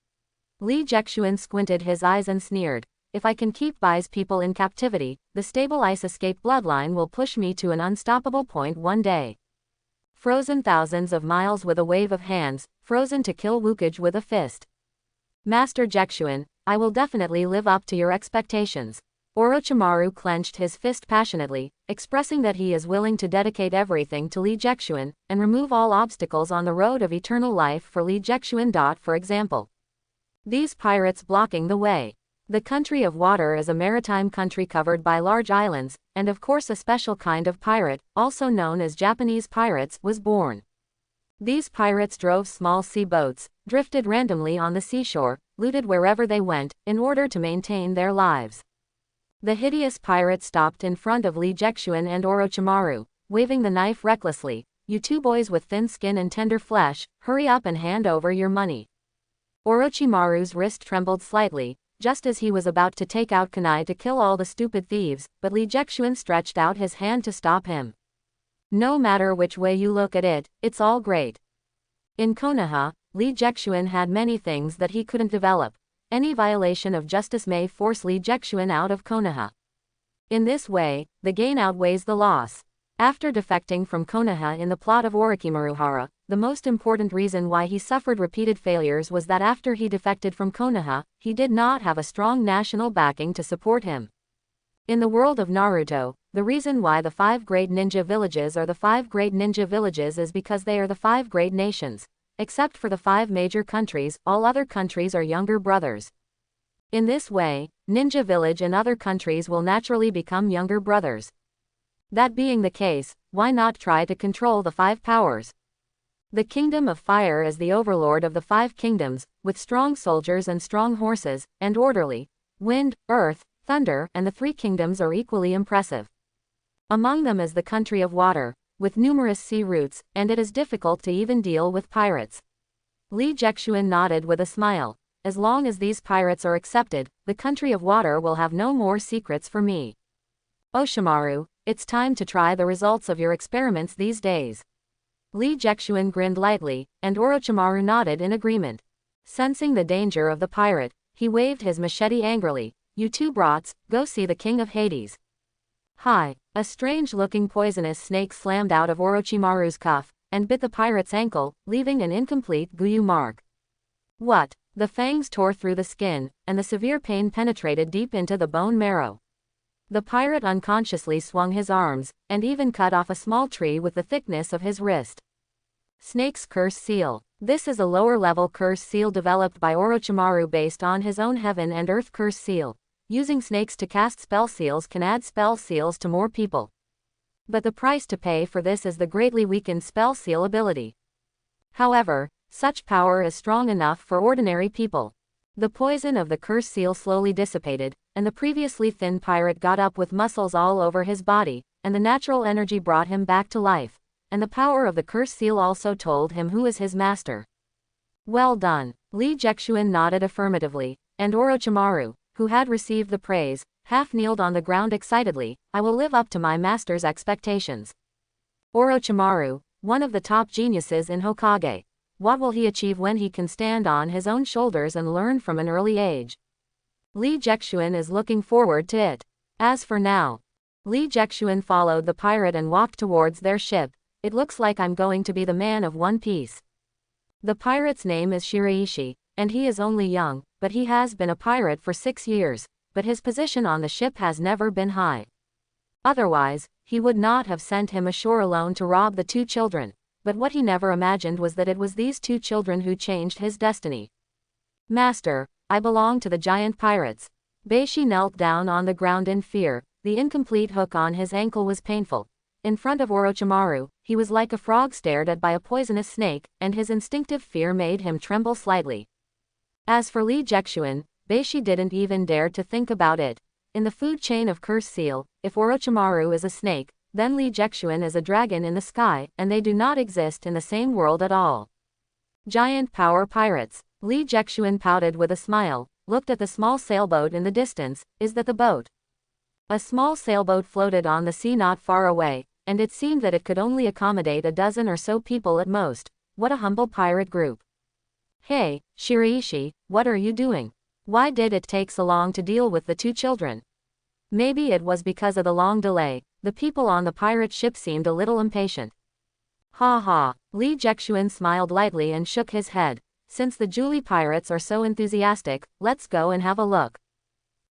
Lee Jexuan squinted his eyes and sneered. "If I can keep Bai's people in captivity, the stable ice escape bloodline will push me to an unstoppable point one day. Frozen thousands of miles with a wave of hands, frozen to kill Wukage with a fist. Master Jexuan, I will definitely live up to your expectations." Orochimaru clenched his fist passionately, expressing that he is willing to dedicate everything to Lee Jexuan, and remove all obstacles on the road of eternal life for Lee Jexuan. For example, these pirates blocking the way. The country of water is a maritime country covered by large islands, and of course a special kind of pirate, also known as Japanese pirates, was born. These pirates drove small sea boats, drifted randomly on the seashore, looted wherever they went, in order to maintain their lives. The hideous pirate stopped in front of Lee Jexuan and Orochimaru, waving the knife recklessly. "You two boys with thin skin and tender flesh, hurry up and hand over your money." Orochimaru's wrist trembled slightly, just as he was about to take out kunai to kill all the stupid thieves, but Lee Jexuan stretched out his hand to stop him. "No matter which way you look at it, it's all great." In Konoha, Lee Jexuan had many things that he couldn't develop. Any violation of justice may force Lee Jexuan out of Konoha. In this way, the gain outweighs the loss. After defecting from Konoha in the plot of Orochimaruhara, the most important reason why he suffered repeated failures was that after he defected from Konoha, he did not have a strong national backing to support him. In the world of Naruto, the reason why the 5 great ninja villages are the 5 great ninja villages is because they are the 5 great nations. Except for the 5 major countries, all other countries are younger brothers. In this way, Ninja Village and other countries will naturally become younger brothers. That being the case, why not try to control the 5 powers? The Kingdom of Fire is the overlord of the 5 kingdoms, with strong soldiers and strong horses, and orderly. Wind, earth, thunder, and the 3 kingdoms are equally impressive. Among them is the country of water, with numerous sea routes, and it is difficult to even deal with pirates. Lee Jexuan nodded with a smile. "As long as these pirates are accepted, the country of water will have no more secrets for me. Oshimaru, it's time to try the results of your experiments these days." Lee Jexuan grinned lightly, and Orochimaru nodded in agreement. Sensing the danger of the pirate, he waved his machete angrily. "You two brats, go see the king of Hades." "Hi!" A strange-looking poisonous snake slammed out of Orochimaru's cuff, and bit the pirate's ankle, leaving an incomplete Guyu mark. "What?" The fangs tore through the skin, and the severe pain penetrated deep into the bone marrow. The pirate unconsciously swung his arms, and even cut off a small tree with the thickness of his wrist. Snake's Curse Seal. This is a lower-level curse seal developed by Orochimaru based on his own Heaven and Earth Curse Seal. Using snakes to cast spell seals can add spell seals to more people. But the price to pay for this is the greatly weakened spell seal ability. However, such power is strong enough for ordinary people. The poison of the curse seal slowly dissipated, and the previously thin pirate got up with muscles all over his body, and the natural energy brought him back to life, and the power of the curse seal also told him who is his master. Well done. Lee Jexuan nodded affirmatively, and Orochimaru, who had received the praise, half-kneeled on the ground excitedly. I will live up to my master's expectations. Orochimaru, one of the top geniuses in Hokage. What will he achieve when he can stand on his own shoulders and learn from an early age? Lee Jexuan is looking forward to it. As for now, Lee Jexuan followed the pirate and walked towards their ship. It looks like I'm going to be the man of One Piece. The pirate's name is Shiraishi, and he is only young, but he has been a pirate for 6 years, but his position on the ship has never been high. Otherwise, he would not have sent him ashore alone to rob the 2 children, but what he never imagined was that it was these 2 children who changed his destiny. Master, I belong to the giant pirates. Beishi knelt down on the ground in fear. The incomplete hook on his ankle was painful. In front of Orochimaru, he was like a frog stared at by a poisonous snake, and his instinctive fear made him tremble slightly. As for Lee Jexuan, Beishi didn't even dare to think about it. In the food chain of Curse Seal, if Orochimaru is a snake, then Lee Jexuan is a dragon in the sky, and they do not exist in the same world at all. Giant power pirates. Lee Jexuan pouted with a smile, looked at the small sailboat in the distance. Is that the boat? A small sailboat floated on the sea not far away, and it seemed that it could only accommodate a dozen or so people at most. What a humble pirate group. Hey, Shiraishi, what are you doing? Why did it take so long to deal with the 2 children? Maybe it was because of the long delay. The people on the pirate ship seemed a little impatient. Ha ha. Lee Jexuan smiled lightly and shook his head. Since the Julie pirates are so enthusiastic, let's go and have a look.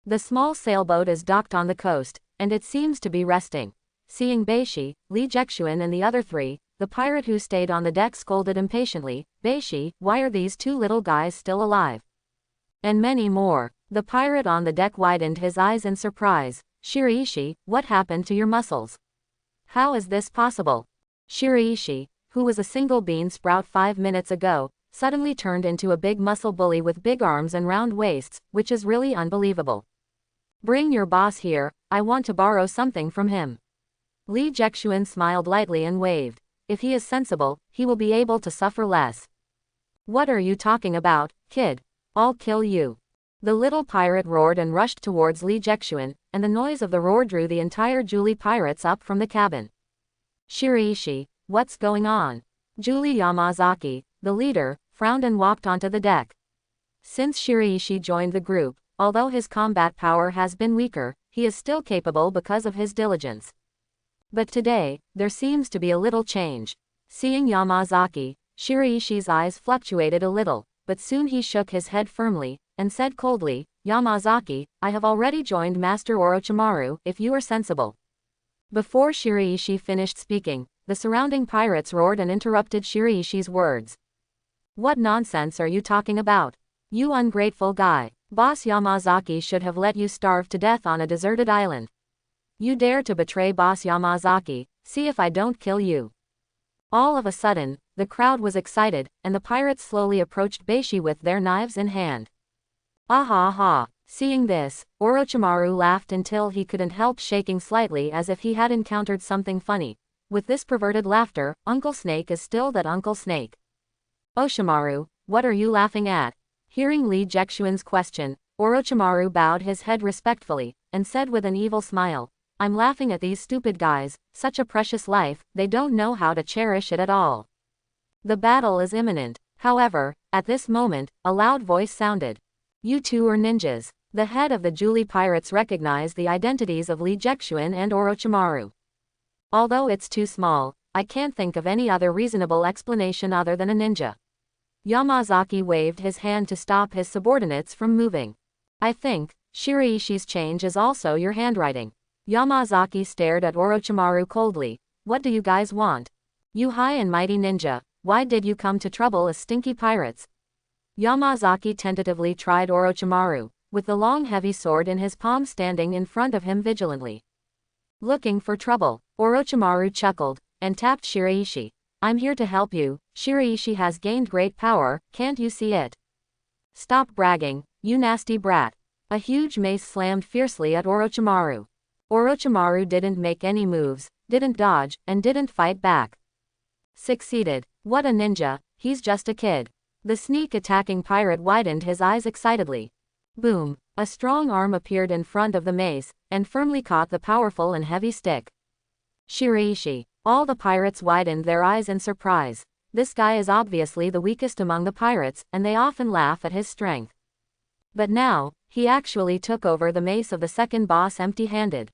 The small sailboat is docked on the coast, and it seems to be resting. Seeing Beishi, Lee Jexuan and the other 3, the pirate who stayed on the deck scolded impatiently, Beishi, why are these 2 little guys still alive? And many more. The pirate on the deck widened his eyes in surprise. Shiraishi, what happened to your muscles? How is this possible? Shiraishi, who was a single bean sprout 5 minutes ago, suddenly turned into a big muscle bully with big arms and round waists, which is really unbelievable. Bring your boss here, I want to borrow something from him. Lee Jexuan smiled lightly and waved. If he is sensible, he will be able to suffer less. What are you talking about, kid? I'll kill you. The little pirate roared and rushed towards Lee Jexuan, and the noise of the roar drew the entire Julie pirates up from the cabin. Shiraishi, what's going on? Julie Yamazaki, the leader, frowned and walked onto the deck. Since Shiraishi joined the group, although his combat power has been weaker, he is still capable because of his diligence. But today, there seems to be a little change. Seeing Yamazaki, Shiraishi's eyes fluctuated a little, but soon he shook his head firmly, and said coldly, Yamazaki, I have already joined Master Orochimaru, if you are sensible. Before Shiraishi finished speaking, the surrounding pirates roared and interrupted Shiraishi's words. What nonsense are you talking about? You ungrateful guy. Boss Yamazaki should have let you starve to death on a deserted island. You dare to betray Boss Yamazaki, see if I don't kill you. All of a sudden, the crowd was excited, and the pirates slowly approached Beishi with their knives in hand. Ah ha ha. Seeing this, Orochimaru laughed until he couldn't help shaking slightly as if he had encountered something funny. With this perverted laughter, Uncle Snake is still that Uncle Snake. Oshimaru, what are you laughing at? Hearing Lee Jexuan's question, Orochimaru bowed his head respectfully, and said with an evil smile, I'm laughing at these stupid guys, such a precious life, they don't know how to cherish it at all. The battle is imminent. However, at this moment, a loud voice sounded. You 2 are ninjas. The head of the Julie pirates recognized the identities of Lee Jexuan and Orochimaru. Although it's too small, I can't think of any other reasonable explanation other than a ninja. Yamazaki waved his hand to stop his subordinates from moving. I think, Shiraishi's change is also your handwriting. Yamazaki stared at Orochimaru coldly. What do you guys want? You high and mighty ninja, why did you come to trouble as stinky pirates? Yamazaki tentatively tried Orochimaru, with the long heavy sword in his palm standing in front of him vigilantly. Looking for trouble, Orochimaru chuckled, and tapped Shiraishi. I'm here to help you, Shiraishi has gained great power, can't you see it? Stop bragging, you nasty brat. A huge mace slammed fiercely at Orochimaru. Orochimaru didn't make any moves, didn't dodge, and didn't fight back. Succeeded. What a ninja, he's just a kid. The sneak-attacking pirate widened his eyes excitedly. Boom! A strong arm appeared in front of the mace, and firmly caught the powerful and heavy stick. Shiraishi. All the pirates widened their eyes in surprise. This guy is obviously the weakest among the pirates, and they often laugh at his strength. But now, he actually took over the mace of the second boss empty-handed.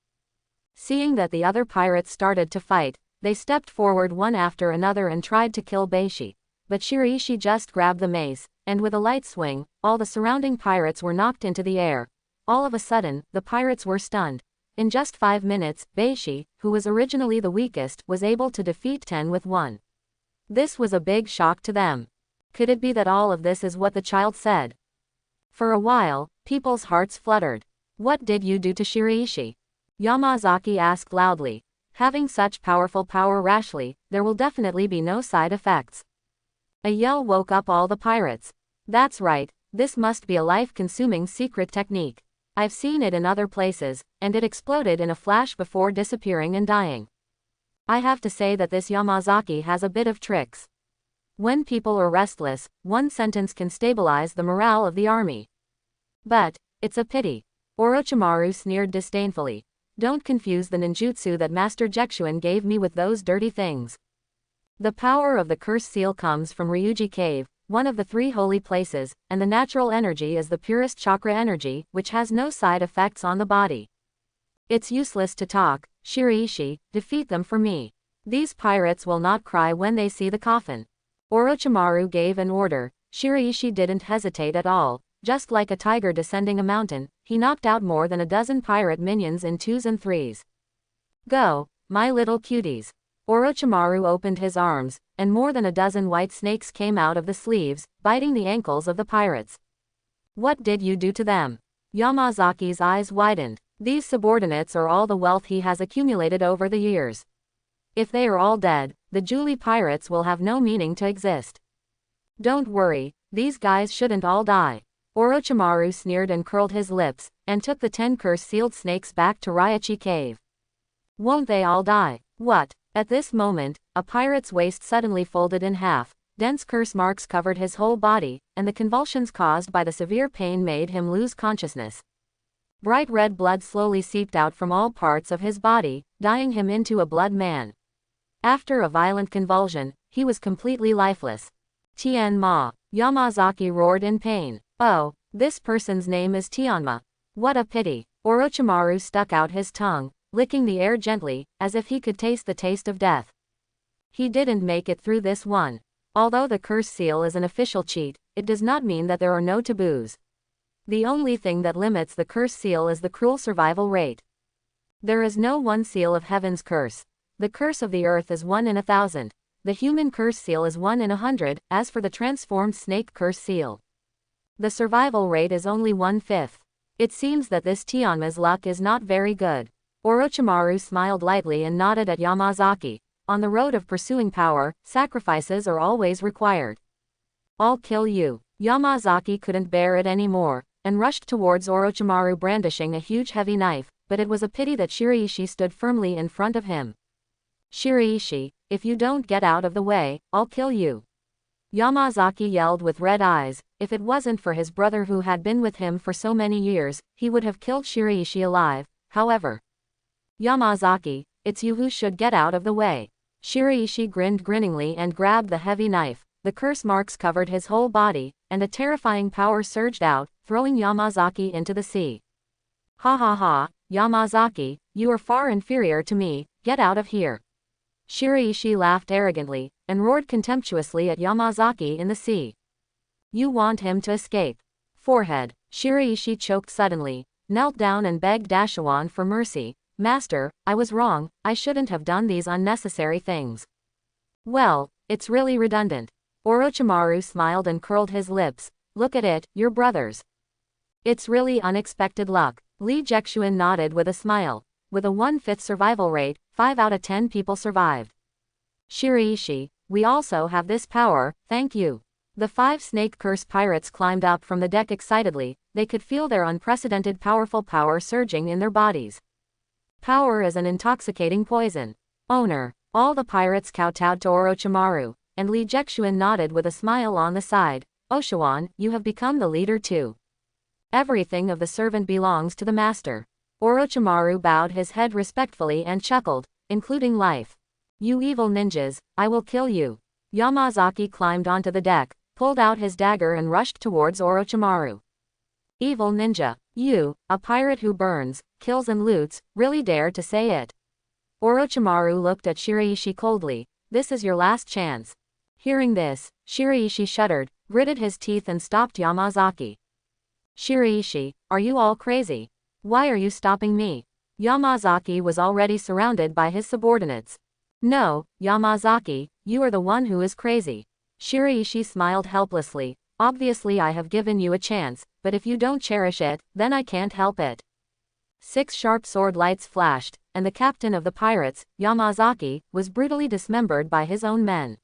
Seeing that the other pirates started to fight, they stepped forward one after another and tried to kill Beishi. But Shiraishi just grabbed the mace, and with a light swing, all the surrounding pirates were knocked into the air. All of a sudden, the pirates were stunned. In just 5 minutes, Beishi, who was originally the weakest, was able to defeat 10 with 1. This was a big shock to them. Could it be that all of this is what the child said? For a while, people's hearts fluttered. What did you do to Shiraishi? Yamazaki asked loudly. Having such powerful power rashly, there will definitely be no side effects. A yell woke up all the pirates. That's right, this must be a life-consuming secret technique. I've seen it in other places, and it exploded in a flash before disappearing and dying. I have to say that this Yamazaki has a bit of tricks. When people are restless, one sentence can stabilize the morale of the army. But, it's a pity. Orochimaru sneered disdainfully. Don't confuse the ninjutsu that Master Jexuan gave me with those dirty things. The power of the curse seal comes from Ryuji Cave, one of the 3 holy places, and the natural energy is the purest chakra energy, which has no side effects on the body. It's useless to talk, Shiraishi, defeat them for me. These pirates will not cry when they see the coffin. Orochimaru gave an order. Shiraishi didn't hesitate at all. Just like a tiger descending a mountain, he knocked out more than a dozen pirate minions in 2s and 3s. Go, my little cuties. Orochimaru opened his arms, and more than a dozen white snakes came out of the sleeves, biting the ankles of the pirates. What did you do to them? Yamazaki's eyes widened. These subordinates are all the wealth he has accumulated over the years. If they are all dead, the Julie pirates will have no meaning to exist. Don't worry, these guys shouldn't all die. Orochimaru sneered and curled his lips, and took the 10 curse-sealed snakes back to Raichi Cave. Won't they all die? What? At this moment, a pirate's waist suddenly folded in half, dense curse marks covered his whole body, and the convulsions caused by the severe pain made him lose consciousness. Bright red blood slowly seeped out from all parts of his body, dyeing him into a blood man. After a violent convulsion, he was completely lifeless. Tianma! Yamazaki roared in pain. Oh, this person's name is Tianma. What a pity. Orochimaru stuck out his tongue, licking the air gently, as if he could taste the taste of death. He didn't make it through this one. Although the curse seal is an official cheat, it does not mean that there are no taboos. The only thing that limits the curse seal is the cruel survival rate. There is no one seal of heaven's curse. The curse of the earth is 1 in 1,000. The human curse seal is 1 in 100, as for the transformed snake curse seal. The survival rate is only 1/5. It seems that this Tianma's luck is not very good. Orochimaru smiled lightly and nodded at Yamazaki. On the road of pursuing power, sacrifices are always required. I'll kill you. Yamazaki couldn't bear it anymore, and rushed towards Orochimaru brandishing a huge heavy knife, but it was a pity that Shiraishi stood firmly in front of him. Shiraishi, if you don't get out of the way, I'll kill you. Yamazaki yelled with red eyes. If it wasn't for his brother who had been with him for so many years, he would have killed Shiraishi alive, however. Yamazaki, it's you who should get out of the way. Shiraishi grinned grinningly and grabbed the heavy knife. The curse marks covered his whole body, and a terrifying power surged out, throwing Yamazaki into the sea. Ha ha ha, Yamazaki, you are far inferior to me, get out of here. Shiraishi laughed arrogantly, and roared contemptuously at Yamazaki in the sea. You want him to escape. Forehead. Shiraishi choked suddenly, knelt down and begged Dashawan for mercy. Master, I was wrong, I shouldn't have done these unnecessary things. Well, it's really redundant. Orochimaru smiled and curled his lips. Look at it, you're brothers. It's really unexpected luck. Lee Jexuan nodded with a smile. With a 1/5 survival rate, 5 out of 10 people survived. Shiraishi, we also have this power, thank you. The 5 snake curse pirates climbed up from the deck excitedly. they could feel their unprecedented powerful power surging in their bodies. Power is an intoxicating poison. Owner. All the pirates kowtowed to Orochimaru, and Lee Jexuan nodded with a smile on the side. Oshawan, you have become the leader too. Everything of the servant belongs to the master. Orochimaru bowed his head respectfully and chuckled, including life. You evil ninjas, I will kill you. Yamazaki climbed onto the deck, pulled out his dagger and rushed towards Orochimaru. Evil ninja, you, a pirate who burns, kills and loots, really dare to say it? Orochimaru looked at Shiraishi coldly. This is your last chance. Hearing this, Shiraishi shuddered, gritted his teeth and stopped Yamazaki. Shiraishi, are you all crazy? Why are you stopping me? Yamazaki was already surrounded by his subordinates. No, Yamazaki, you are the one who is crazy. Shiraishi smiled helplessly. Obviously I have given you a chance, but if you don't cherish it, then I can't help it. 6 sharp sword lights flashed, and the captain of the pirates, Yamazaki, was brutally dismembered by his own men.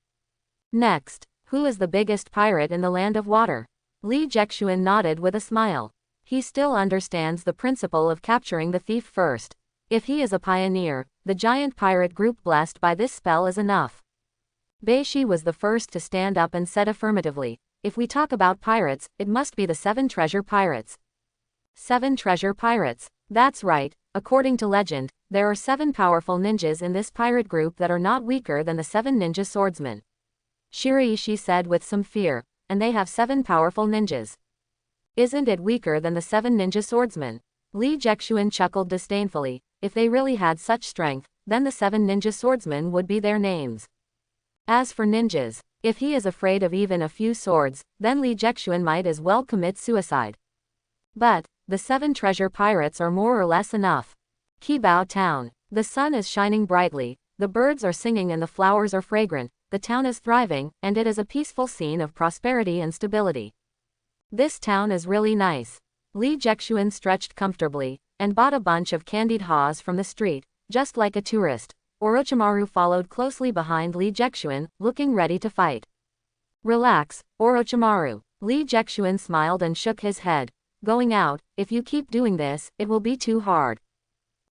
Next, who is the biggest pirate in the land of water? Lee Jexuan nodded with a smile. He still understands the principle of capturing the thief first. If he is a pioneer, the giant pirate group blessed by this spell is enough. Beishi was the first to stand up and said affirmatively, if we talk about pirates, it must be the 7 treasure pirates. 7 treasure pirates. That's right, according to legend, there are 7 powerful ninjas in this pirate group that are not weaker than the 7 ninja swordsmen. Shiraishi said with some fear, and they have 7 powerful ninjas. Isn't it weaker than the 7 ninja swordsmen? Lee Jexuan chuckled disdainfully. If they really had such strength, then the 7 ninja swordsmen would be their names. As for ninjas, if he is afraid of even a few swords, then Lee Jexuan might as well commit suicide. But the 7 treasure pirates are more or less enough. Kibao Town. The sun is shining brightly, the birds are singing and the flowers are fragrant, the town is thriving, and it is a peaceful scene of prosperity and stability. This town is really nice. Lee Jexuan stretched comfortably, and bought a bunch of candied haws from the street, just like a tourist. Orochimaru followed closely behind Lee Jexuan, looking ready to fight. Relax, Orochimaru. Lee Jexuan smiled and shook his head. Going out, if you keep doing this, it will be too hard.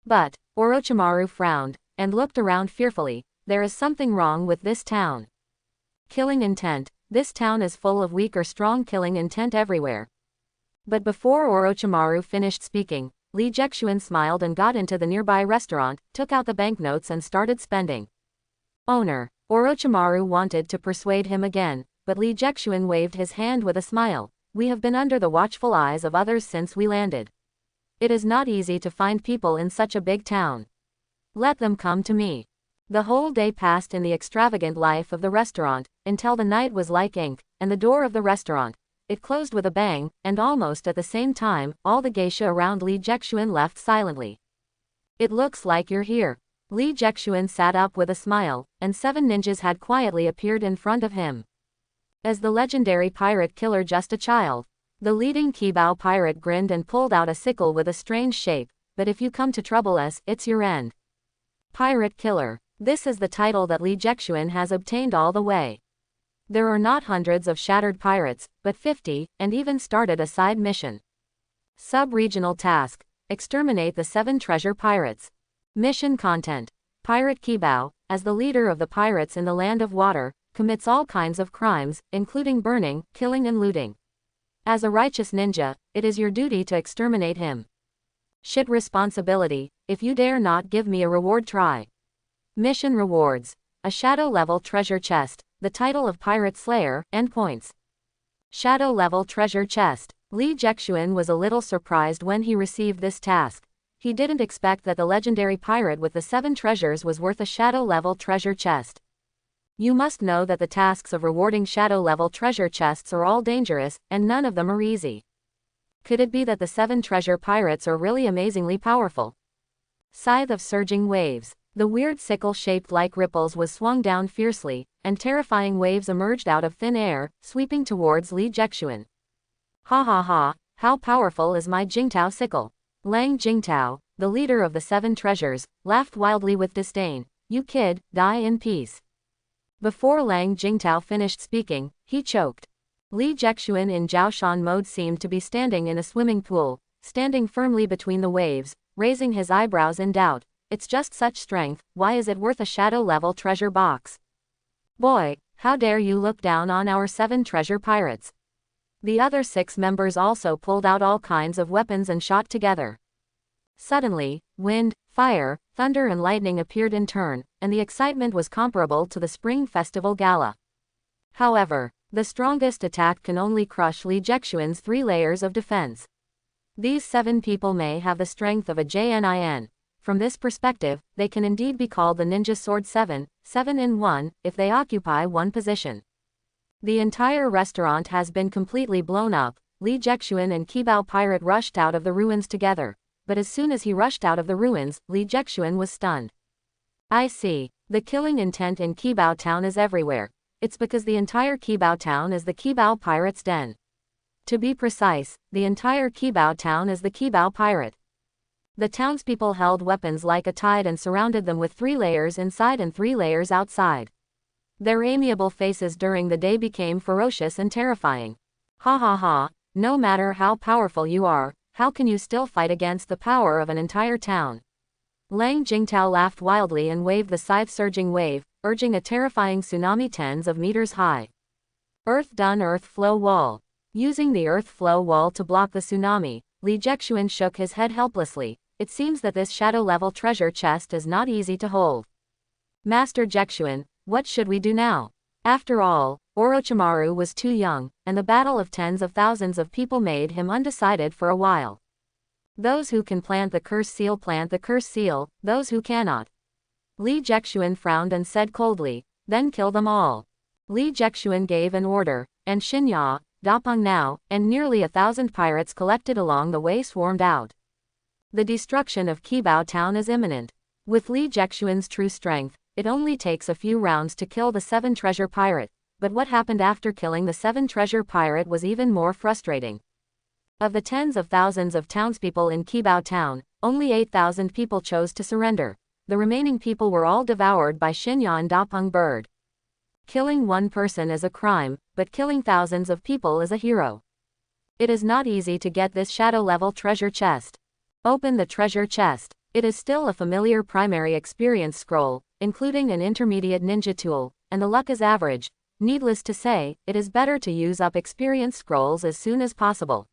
But, Orochimaru frowned, and looked around fearfully. There is something wrong with this town. Killing intent. This town is full of weak or strong killing intent everywhere. But before Orochimaru finished speaking, Lee Jexuan smiled and got into the nearby restaurant, took out the banknotes and started spending. Owner. Orochimaru wanted to persuade him again, but Lee Jexuan waved his hand with a smile. We have been under the watchful eyes of others since we landed. It is not easy to find people in such a big town. Let them come to me. The whole day passed in the extravagant life of the restaurant, until the night was like ink, and the door of the restaurant, it closed with a bang, and almost at the same time, all the geisha around Lee Jexuan left silently. It looks like you're here. Lee Jexuan sat up with a smile, and 7 ninjas had quietly appeared in front of him. As the legendary pirate killer just a child, the leading Kibao pirate grinned and pulled out a sickle with a strange shape, but if you come to trouble us, it's your end. Pirate killer. This is the title that Lee Jexuan has obtained all the way. There are not hundreds of shattered pirates, but 50, and even started a side mission. Sub-regional task. Exterminate the 7 treasure pirates. Mission content. Pirate Kibao, as the leader of the pirates in the land of water, commits all kinds of crimes, including burning, killing and looting. As a righteous ninja, it is your duty to exterminate him. Shit responsibility. If you dare not give me a reward, try. Mission rewards. A shadow-level treasure chest, the title of Pirate Slayer, endpoints. Shadow-level treasure chest. Lee Jexuan was a little surprised when he received this task. He didn't expect that the legendary pirate with the 7 treasures was worth a shadow-level treasure chest. You must know that the tasks of rewarding shadow-level treasure chests are all dangerous, and none of them are easy. Could it be that the 7 treasure pirates are really amazingly powerful? Scythe of surging waves. The weird sickle shaped like ripples was swung down fiercely, and terrifying waves emerged out of thin air, sweeping towards Lee Jexuan. Ha ha ha, how powerful is my Jingtao sickle? Lang Jingtao, the leader of the 7 treasures, laughed wildly with disdain. You kid, die in peace. Before Lang Jingtao finished speaking, he choked. Li Jexuan in Jiaoshan mode seemed to be standing in a swimming pool, standing firmly between the waves, raising his eyebrows in doubt. It's just such strength, why is it worth a shadow-level treasure box? Boy, how dare you look down on our 7 treasure pirates? The other 6 members also pulled out all kinds of weapons and shot together. Suddenly, wind, fire, thunder and lightning appeared in turn, and the excitement was comparable to the Spring Festival Gala. However, the strongest attack can only crush Li Jexuan's 3 layers of defense. These 7 people may have the strength of a Jnin. From this perspective, they can indeed be called the Ninja Sword 7, 7 in 1, if they occupy one position. The entire restaurant has been completely blown up. Li Jexuan and Qibao Pirate rushed out of the ruins together, but as soon as he rushed out of the ruins, Li Jexuan was stunned. I see. The killing intent in Qibao Town is everywhere. It's because the entire Qibao Town is the Qibao Pirate's den. To be precise, the entire Qibao Town is the Qibao Pirate. The townspeople held weapons like a tide and surrounded them with 3 layers inside and 3 layers outside. Their amiable faces during the day became ferocious and terrifying. Ha ha ha, no matter how powerful you are, how can you still fight against the power of an entire town? Lang Jingtao laughed wildly and waved the scythe-surging wave, urging a terrifying tsunami tens of meters high. Earth done earth flow wall. Using the earth flow wall to block the tsunami, Li Jexuan shook his head helplessly. It seems that this shadow-level treasure chest is not easy to hold. Master Jexuan, what should we do now? After all, Orochimaru was too young, and the battle of tens of thousands of people made him undecided for a while. Those who can plant the curse seal, those who cannot. Li Jexuan frowned and said coldly, then kill them all. Li Jexuan gave an order, and Shinya, Dapeng Nao, and nearly 1,000 pirates collected along the way swarmed out. The destruction of Qibao Town is imminent. With Li Jexuan's true strength, it only takes a few rounds to kill the 7 treasure pirate, but what happened after killing the 7 treasure pirate was even more frustrating. Of the tens of thousands of townspeople in Qibao Town, only 8,000 people chose to surrender. The remaining people were all devoured by Shinya and Dapeng Bird. Killing one person is a crime, but killing thousands of people is a hero. It is not easy to get this shadow-level treasure chest. Open the treasure chest. It is still a familiar primary experience scroll, including an intermediate ninja tool, and the luck is average. Needless to say, it is better to use up experience scrolls as soon as possible.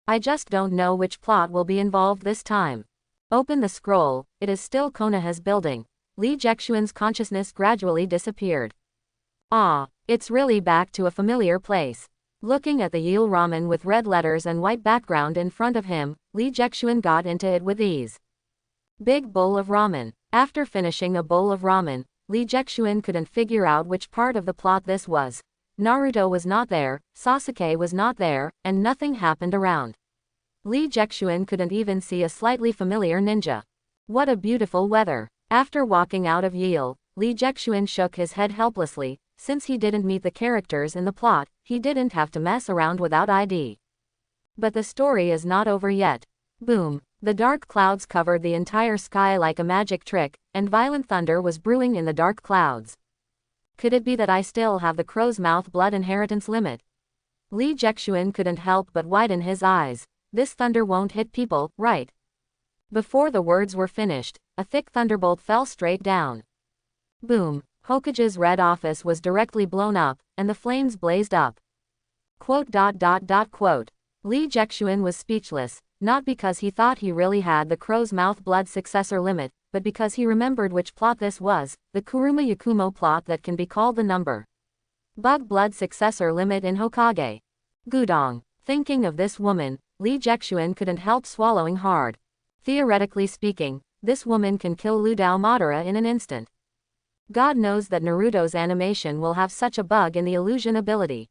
I just don't know which plot will be involved this time. Open the scroll. It is still Konoha's building. Li Jexuan's consciousness gradually disappeared. Ah, it's really back to a familiar place. Looking at the Yule ramen with red letters and white background in front of him, Li Jexuan got into it with ease. Big bowl of ramen. After finishing a bowl of ramen, Li Jexuan couldn't figure out which part of the plot this was. Naruto was not there, Sasuke was not there, and nothing happened around. Li Jexuan couldn't even see a slightly familiar ninja. What a beautiful weather. After walking out of Yale, Li Jexuan shook his head helplessly. Since he didn't meet the characters in the plot, he didn't have to mess around without ID. But the story is not over yet. Boom. The dark clouds covered the entire sky like a magic trick, and violent thunder was brewing in the dark clouds. Could it be that I still have the crow's mouth blood inheritance limit? Li Jexuan couldn't help but widen his eyes. This thunder won't hit people, right? Before the words were finished, a thick thunderbolt fell straight down. Boom. Hokage's red office was directly blown up, and the flames blazed up. Quote. Li Jexuan was speechless, not because he thought he really had the crow's mouth blood successor limit, but because he remembered which plot this was, the Kuruma Yakumo plot that can be called the number bug blood successor limit in Hokage. Gudong. Thinking of this woman, Li Jexuan couldn't help swallowing hard. Theoretically speaking, this woman can kill Lu Dao Madara in an instant. God knows that Naruto's animation will have such a bug in the illusion ability.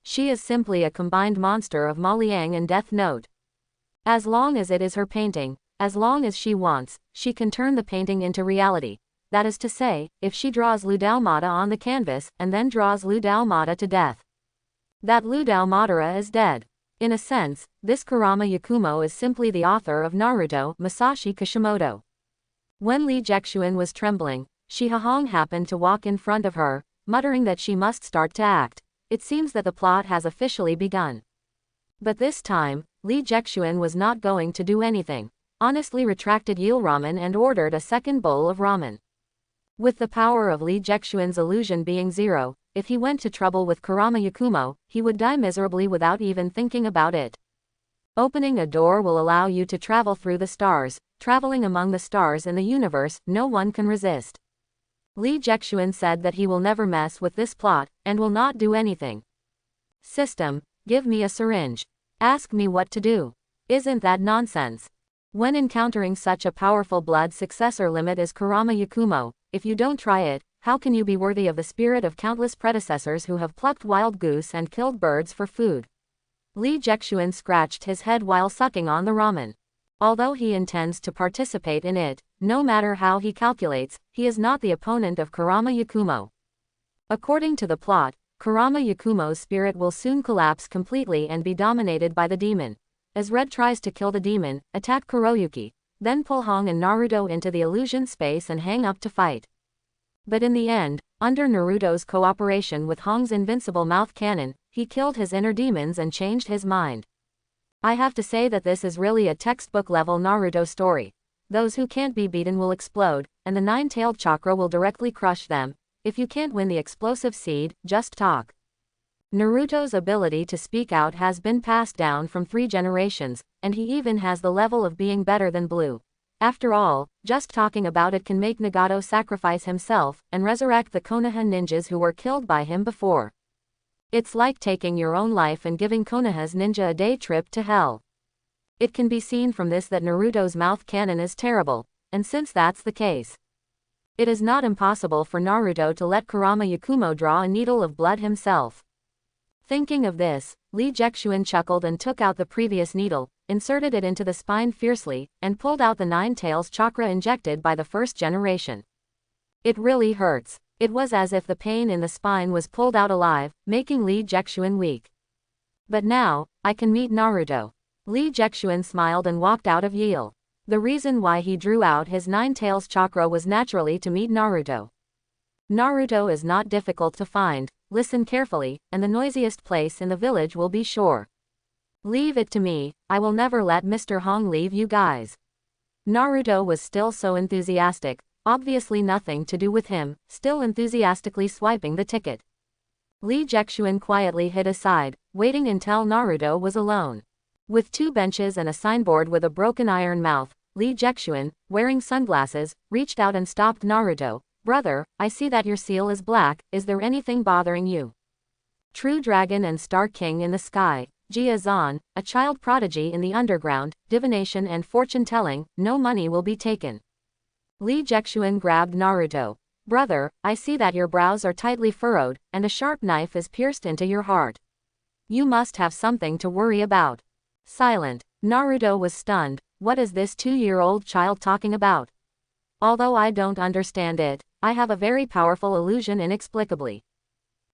She is simply a combined monster of Ma Liang and Death Note. As long as it is her painting, as long as she wants, she can turn the painting into reality. That is to say, if she draws Lu Dao Madara on the canvas, and then draws Lu Dao Madara to death, that Lu Dao Madara is dead. In a sense, this Kurama Yakumo is simply the author of Naruto, Masashi Kishimoto. When Li Jexuan was trembling, Shihahong happened to walk in front of her, muttering that she must start to act. It seems that the plot has officially begun. But this time, Lee Jexuan was not going to do anything. Honestly retracted Yil ramen and ordered a second bowl of ramen. With the power of Lee Jexuan's illusion being zero, if he went to trouble with Kurama Yakumo, he would die miserably without even thinking about it. Opening a door will allow you to travel through the stars. Traveling among the stars in the universe, no one can resist. Lee Jexuan said that he will never mess with this plot, and will not do anything. System, give me a syringe. Ask me what to do. Isn't that nonsense? When encountering such a powerful blood successor limit as Kurama Yakumo, if you don't try it, how can you be worthy of the spirit of countless predecessors who have plucked wild goose and killed birds for food? Lee Jexuan scratched his head while sucking on the ramen. Although he intends to participate in it, no matter how he calculates, he is not the opponent of Kurama Yakumo. According to the plot, Kurama Yakumo's spirit will soon collapse completely and be dominated by the demon. As Red tries to kill the demon, attack Kuroyuki, then pull Hong and Naruto into the illusion space and hang up to fight. But in the end, under Naruto's cooperation with Hong's invincible mouth cannon, he killed his inner demons and changed his mind. I have to say that this is really a textbook-level Naruto story. Those who can't be beaten will explode, and the nine-tailed chakra will directly crush them. If you can't win the explosive seed, just talk. Naruto's ability to speak out has been passed down from 3 generations, and he even has the level of being better than Blue. After all, just talking about it can make Nagato sacrifice himself and resurrect the Konoha ninjas who were killed by him before. It's like taking your own life and giving Konoha's ninja a day trip to hell. It can be seen from this that Naruto's mouth cannon is terrible, and since that's the case, it is not impossible for Naruto to let Kurama Yakumo draw a needle of blood himself. Thinking of this, Lee Jexuan chuckled and took out the previous needle, inserted it into the spine fiercely, and pulled out the nine tails chakra injected by the first generation. It really hurts. It was as if the pain in the spine was pulled out alive, making Lee Jexuan weak. But now, I can meet Naruto. Lee Jexuan smiled and walked out of Yale. The reason why he drew out his nine tails chakra was naturally to meet Naruto. Naruto is not difficult to find. Listen carefully, and the noisiest place in the village will be sure. Leave it to me, I will never let Mr. Hong leave you guys. Naruto was still so enthusiastic, obviously nothing to do with him, still enthusiastically swiping the ticket. Lee Jexuan quietly hid aside, waiting until Naruto was alone. With 2 benches and a signboard with a broken iron mouth, Lee Jexuan, wearing sunglasses, reached out and stopped Naruto. Brother, I see that your seal is black, is there anything bothering you? True Dragon and Star King in the sky, Jia Zan, a child prodigy in the underground, divination and fortune-telling, no money will be taken. Lee Jexuan grabbed Naruto. Brother, I see that your brows are tightly furrowed, and a sharp knife is pierced into your heart. You must have something to worry about. Silent. Naruto was stunned. What is this 2-year-old child talking about? Although I don't understand it, I have a very powerful illusion inexplicably.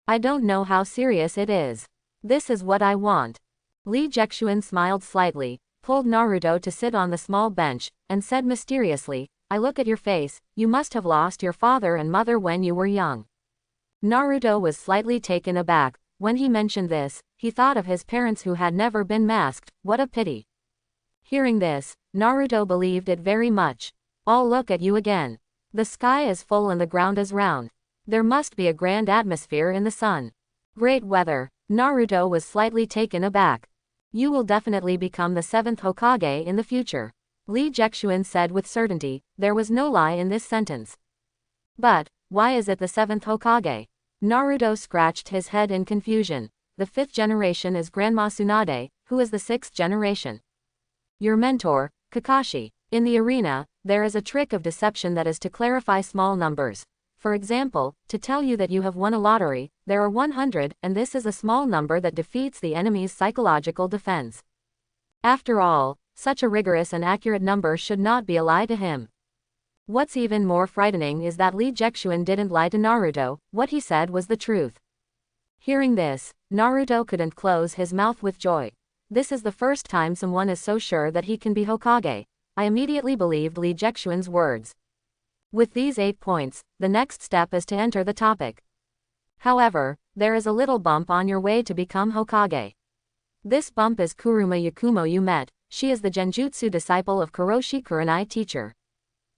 I don't know how serious it is. This is what I want. Lee Jexuan smiled slightly, pulled Naruto to sit on the small bench, and said mysteriously, I look at your face, you must have lost your father and mother when you were young. Naruto was slightly taken aback. When he mentioned this, he thought of his parents who had never been masked. What a pity. Hearing this, Naruto believed it very much. I'll look at you again. The sky is full and the ground is round. There must be a grand atmosphere in the sun. Great weather. Naruto was slightly taken aback. You will definitely become the 7th Hokage in the future. Lee Jexuan said with certainty. There was no lie in this sentence. But, why is it the 7th Hokage? Naruto scratched his head in confusion. The 5th generation is Grandma Tsunade, who is the 6th generation. Your mentor, Kakashi. In the arena, there is a trick of deception that is to clarify small numbers. For example, to tell you that you have won a lottery, there are 100, and this is a small number that defeats the enemy's psychological defense. After all, such a rigorous and accurate number should not be a lie to him. What's even more frightening is that Lee Jexuan didn't lie to Naruto, what he said was the truth. Hearing this, Naruto couldn't close his mouth with joy. This is the first time someone is so sure that he can be Hokage. I immediately believed Lee Jexuan's words. With these 8 points, the next step is to enter the topic. However, there is a little bump on your way to become Hokage. This bump is Kuruma Yakumo you met. She is the Genjutsu disciple of Kuroshi Kurenai teacher.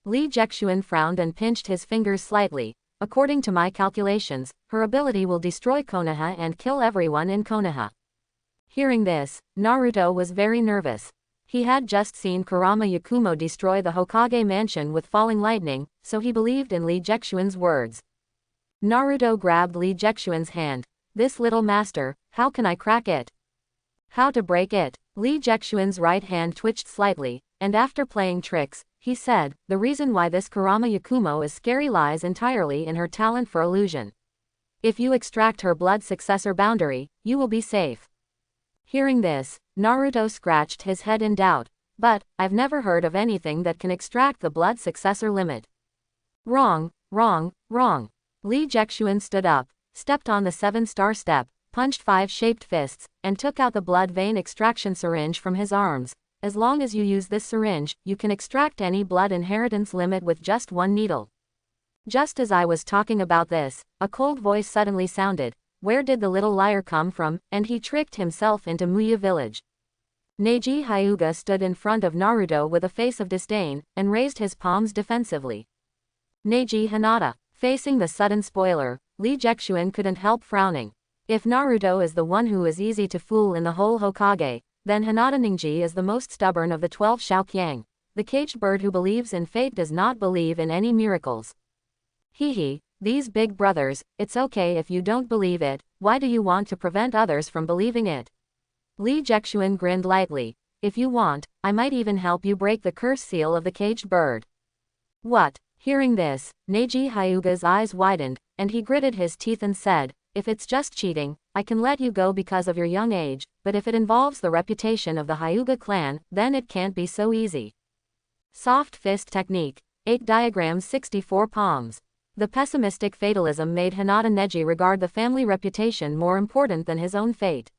Lee Jexuan frowned and pinched his fingers slightly. According to my calculations, her ability will destroy Konoha and kill everyone in Konoha. Hearing this, Naruto was very nervous. He had just seen Kurama Yakumo destroy the Hokage mansion with falling lightning, so he believed in Lee Jexuan's words. Naruto grabbed Lee Jexuan's hand. This little master, how can I crack it? How to break it? Lee Jexuan's right hand twitched slightly, and after playing tricks, he said, the reason why this Kurama Yakumo is scary lies entirely in her talent for illusion. If you extract her blood successor boundary, you will be safe. Hearing this, Naruto scratched his head in doubt, but, I've never heard of anything that can extract the blood successor limit. Wrong, wrong, wrong. Lee Jexuan stood up, stepped on the 7-star step, punched 5 shaped fists, and took out the blood vein extraction syringe from his arms. As long as you use this syringe, you can extract any blood inheritance limit with just 1 needle. Just as I was talking about this, a cold voice suddenly sounded. Where did the little liar come from? And he tricked himself into Muya village. Neji Hyuga stood in front of Naruto with a face of disdain, and raised his palms defensively. Neji Hinata. Facing the sudden spoiler, Lee Jexuan couldn't help frowning. If Naruto is the one who is easy to fool in the whole Hokage, then Hinata Ningji is the most stubborn of the 12 Xiaoqiang. The caged bird who believes in fate does not believe in any miracles. Hehe, these big brothers, it's okay if you don't believe it, why do you want to prevent others from believing it? Lee Jexuan grinned lightly. If you want, I might even help you break the curse seal of the caged bird. What? Hearing this, Neji Hyuga's eyes widened, and he gritted his teeth and said, if it's just cheating, I can let you go because of your young age, but if it involves the reputation of the Hyuga clan, then it can't be so easy. Soft fist technique. 8 diagrams 64 palms. The pessimistic fatalism made Hinata Neji regard the family reputation more important than his own fate.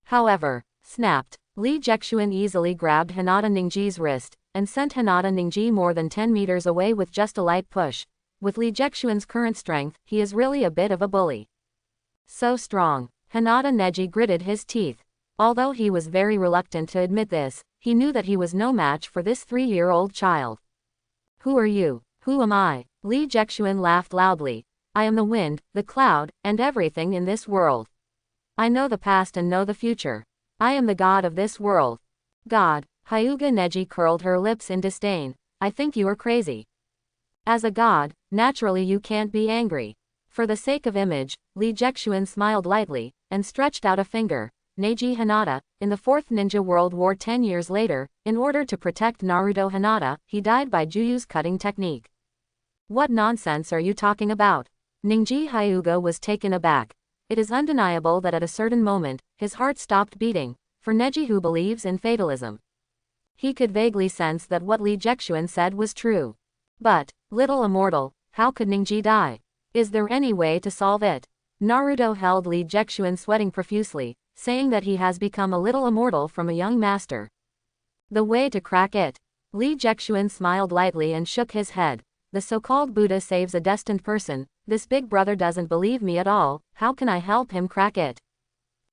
However, snapped. Lee Jexuan easily grabbed Hinata Ningji's wrist, and sent Hinata Ningji more than 10 meters away with just a light push. With Lee Jexuan's current strength, he is really a bit of a bully. So strong. Hinata Neji gritted his teeth. Although he was very reluctant to admit this, he knew that he was no match for this 3-year-old child. Who are you? Who am I? Lee Jexuan laughed loudly. I am the wind, the cloud, and everything in this world. I know the past and know the future. I am the god of this world. God. Hyuga Neji curled her lips in disdain. I think you are crazy. As a god, naturally you can't be angry. For the sake of image, Lee Jexuan smiled lightly, and stretched out a finger. Neji Hinata, in the 4th Ninja World War 10 years later, in order to protect Naruto Hinata, he died by Juyu's cutting technique. What nonsense are you talking about? Ningji Hyuga was taken aback. It is undeniable that at a certain moment, his heart stopped beating, for Neji who believes in fatalism. He could vaguely sense that what Lee Jexuan said was true. But, little immortal, how could Ningji die? Is there any way to solve it? Naruto held Lee Jexuan sweating profusely, saying that he has become a little immortal from a young master. The way to crack it? Lee Jexuan smiled lightly and shook his head. The so-called Buddha saves a destined person. This big brother doesn't believe me at all. How can I help him crack it?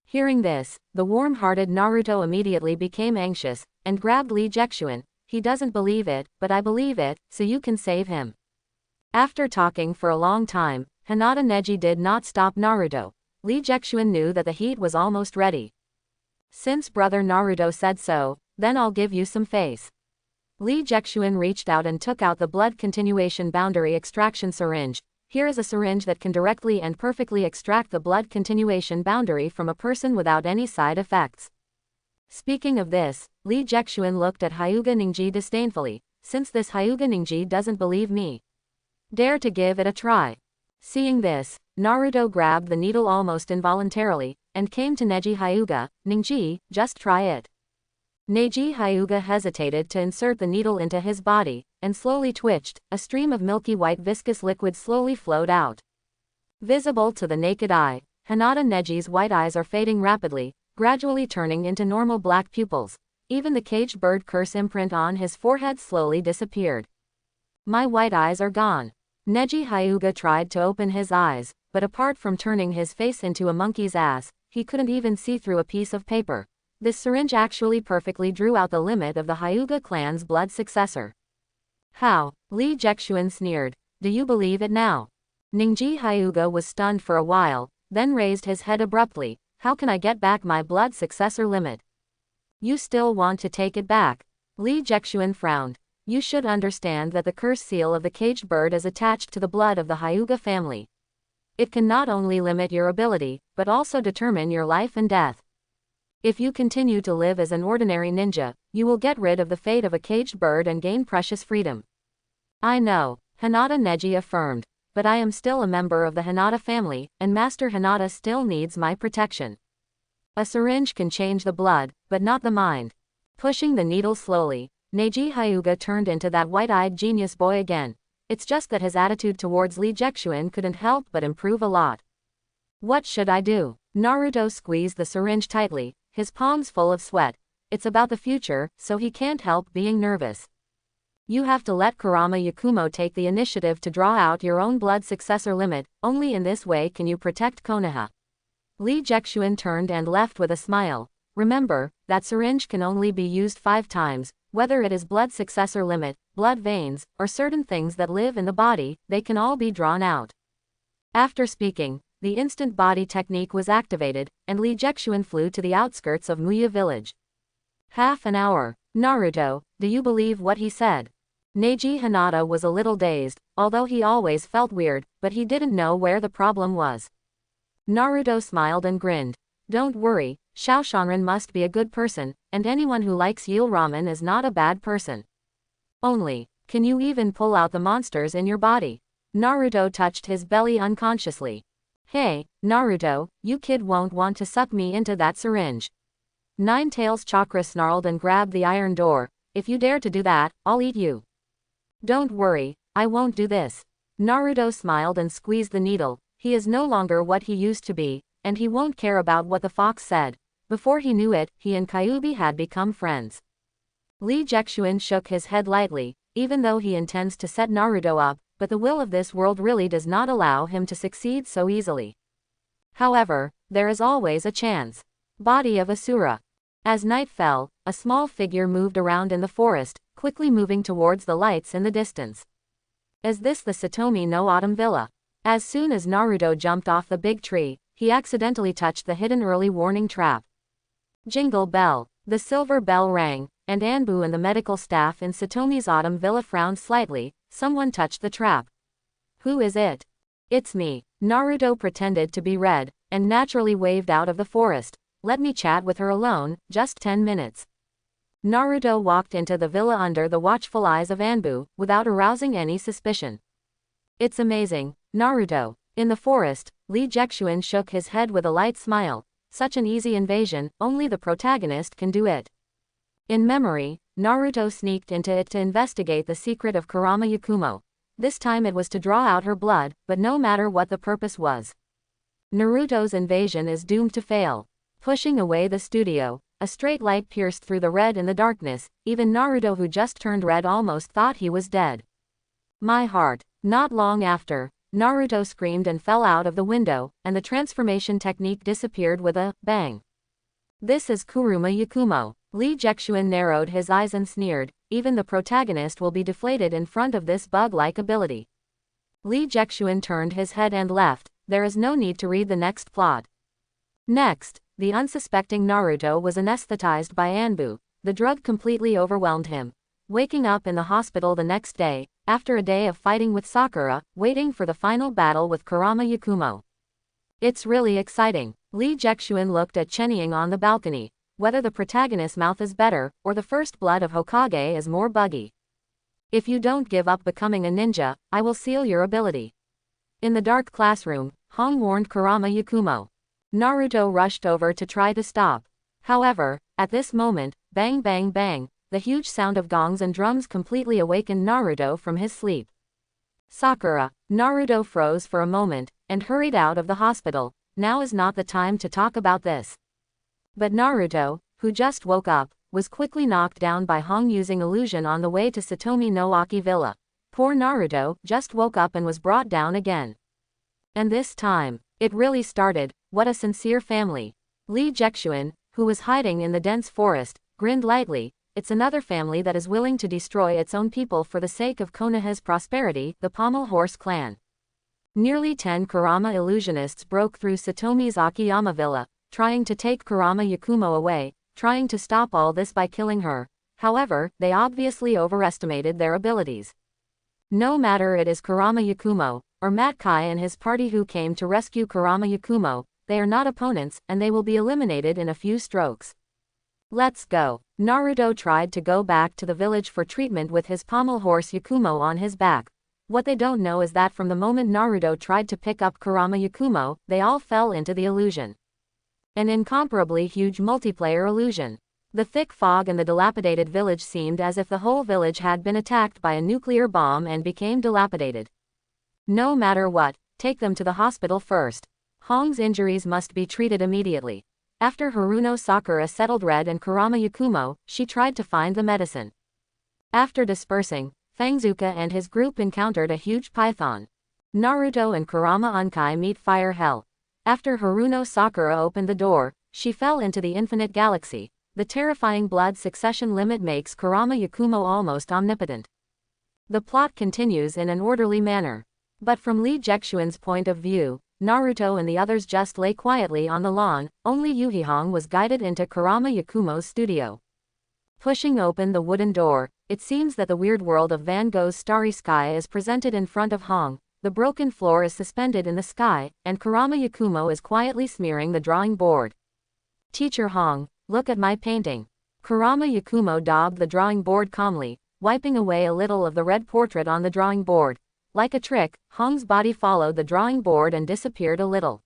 Hearing this, the warm-hearted Naruto immediately became anxious, and grabbed Lee Jexuan. He doesn't believe it, but I believe it, so you can save him. After talking for a long time, Hinata Neji did not stop Naruto. Lee Jexuan knew that the heat was almost ready. Since brother Naruto said so, then I'll give you some face. Lee Jexuan reached out and took out the blood continuation boundary extraction syringe. Here is a syringe that can directly and perfectly extract the blood continuation boundary from a person without any side effects. Speaking of this, Lee Jexuan looked at Hyuga Ningji disdainfully. Since this Hyuga Ningji doesn't believe me, dare to give it a try. Seeing this, Naruto grabbed the needle almost involuntarily, and came to Neji Hyuga. Ningji, just try it. Neji Hyuga hesitated to insert the needle into his body, and slowly twitched. A stream of milky white viscous liquid slowly flowed out. Visible to the naked eye, Hinata Neji's white eyes are fading rapidly, gradually turning into normal black pupils. Even the caged bird curse imprint on his forehead slowly disappeared. My white eyes are gone. Neji Hyuga tried to open his eyes, but apart from turning his face into a monkey's ass, he couldn't even see through a piece of paper. This syringe actually perfectly drew out the limit of the Hyuga clan's blood successor. How? Li Jexuan sneered. Do you believe it now? Ningji Hyuga was stunned for a while, then raised his head abruptly. How can I get back my blood successor limit? You still want to take it back? Li Jexuan frowned. You should understand that the curse seal of the caged bird is attached to the blood of the Hyuga family. It can not only limit your ability, but also determine your life and death. If you continue to live as an ordinary ninja, you will get rid of the fate of a caged bird and gain precious freedom. I know, Hinata Neji affirmed, but I am still a member of the Hinata family, and Master Hinata still needs my protection. A syringe can change the blood, but not the mind. Pushing the needle slowly, Neji Hyuga turned into that white-eyed genius boy again. It's just that his attitude towards Li Jexuan couldn't help but improve a lot. What should I do? Naruto squeezed the syringe tightly, his palms full of sweat. It's about the future, so he can't help being nervous. You have to let Kurama Yakumo take the initiative to draw out your own blood successor limit, only in this way can you protect Konoha. Li Jexuan turned and left with a smile. Remember, that syringe can only be used 5 times, whether it is blood successor limit, blood veins, or certain things that live in the body, they can all be drawn out. After speaking, the instant body technique was activated, and Li Jexuan flew to the outskirts of Muya village. Half an hour. Naruto, do you believe what he said? Neji Hinata was a little dazed, although he always felt weird, but he didn't know where the problem was. Naruto smiled and grinned. Don't worry, Xiao Shanren must be a good person, and anyone who likes eel ramen is not a bad person. Only, can you even pull out the monsters in your body? Naruto touched his belly unconsciously. Hey, Naruto, you kid won't want to suck me into that syringe. Nine-Tails Chakra snarled and grabbed the iron door. If you dare to do that, I'll eat you. Don't worry, I won't do this. Naruto smiled and squeezed the needle. He is no longer what he used to be, and he won't care about what the fox said. Before he knew it, he and Kyuubi had become friends. Li Jexuan shook his head lightly, even though he intends to set Naruto up, but the will of this world really does not allow him to succeed so easily. However, there is always a chance. Body of Asura. As night fell, a small figure moved around in the forest, quickly moving towards the lights in the distance. Is this the Satomi no Autumn Villa? As soon as Naruto jumped off the big tree, he accidentally touched the hidden early warning trap. Jingle bell. The silver bell rang, and Anbu and the medical staff in Satomi's Autumn Villa frowned slightly. Someone touched the trap. Who is it? It's me. Naruto pretended to be red, and naturally waved out of the forest. Let me chat with her alone, just 10 minutes. Naruto walked into the villa under the watchful eyes of Anbu, without arousing any suspicion. It's amazing, Naruto. In the forest, Li Jexuan shook his head with a light smile. Such an easy invasion, only the protagonist can do it. In memory, Naruto sneaked into it to investigate the secret of Kurama Yakumo. This time it was to draw out her blood, but no matter what the purpose was, Naruto's invasion is doomed to fail. Pushing away the studio, a straight light pierced through the red in the darkness. Even Naruto, who just turned red, almost thought he was dead. My heart. Not long after, Naruto screamed and fell out of the window, and the transformation technique disappeared with a bang. This is Kurama Yakumo. Li Jexuan narrowed his eyes and sneered. Even the protagonist will be deflated in front of this bug-like ability. Li Jexuan turned his head and left. There is no need to read the next plot. Next, the unsuspecting Naruto was anesthetized by Anbu. The drug completely overwhelmed him. Waking up in the hospital the next day, after a day of fighting with Sakura, waiting for the final battle with Kurama Yakumo. It's really exciting. Li Jexuan looked at Chenying on the balcony. Whether the protagonist's mouth is better, or the first blood of Hokage is more buggy. If you don't give up becoming a ninja, I will seal your ability. In the dark classroom, Hong warned Kurama Yakumo. Naruto rushed over to try to stop. However, at this moment, bang bang bang, the huge sound of gongs and drums completely awakened Naruto from his sleep. Sakura. Naruto froze for a moment, and hurried out of the hospital. Now is not the time to talk about this. But Naruto, who just woke up, was quickly knocked down by Hong using illusion on the way to Satomi no Aki Villa. Poor Naruto just woke up and was brought down again. And this time, it really started. What a sincere family. Lee Jexuan, who was hiding in the dense forest, grinned lightly. It's another family that is willing to destroy its own people for the sake of Konoha's prosperity, the Pommel Horse clan. Nearly 10 Kurama illusionists broke through Satomi's Akiyama villa, trying to take Kurama Yakumo away, trying to stop all this by killing her. However, they obviously overestimated their abilities. No matter it is Kurama Yakumo, or Matt Kai and his party who came to rescue Kurama Yakumo, they are not opponents, and they will be eliminated in a few strokes. Let's go. Naruto tried to go back to the village for treatment with his pommel horse Yakumo on his back. What they don't know is that from the moment Naruto tried to pick up Kurama Yakumo, they all fell into the illusion. An incomparably huge multiplayer illusion. The thick fog and the dilapidated village seemed as if the whole village had been attacked by a nuclear bomb and became dilapidated. No matter what, take them to the hospital first. Hong's injuries must be treated immediately. After Haruno Sakura settled Red and Kurama Yakumo, she tried to find the medicine. After dispersing, Fangzuka and his group encountered a huge python. Naruto and Kurama Unkai meet Fire Hell. After Haruno Sakura opened the door, she fell into the infinite galaxy. The terrifying blood succession limit makes Kurama Yakumo almost omnipotent. The plot continues in an orderly manner. But from Lee Jexuan's point of view, Naruto and the others just lay quietly on the lawn. Only Yuhihong was guided into Kurama Yakumo's studio. Pushing open the wooden door, it seems that the weird world of Van Gogh's Starry Sky is presented in front of Hong. The broken floor is suspended in the sky, and Kurama Yakumo is quietly smearing the drawing board. Teacher Hong, look at my painting. Kurama Yakumo daubed the drawing board calmly, wiping away a little of the red portrait on the drawing board. Like a trick, Hong's body followed the drawing board and disappeared a little.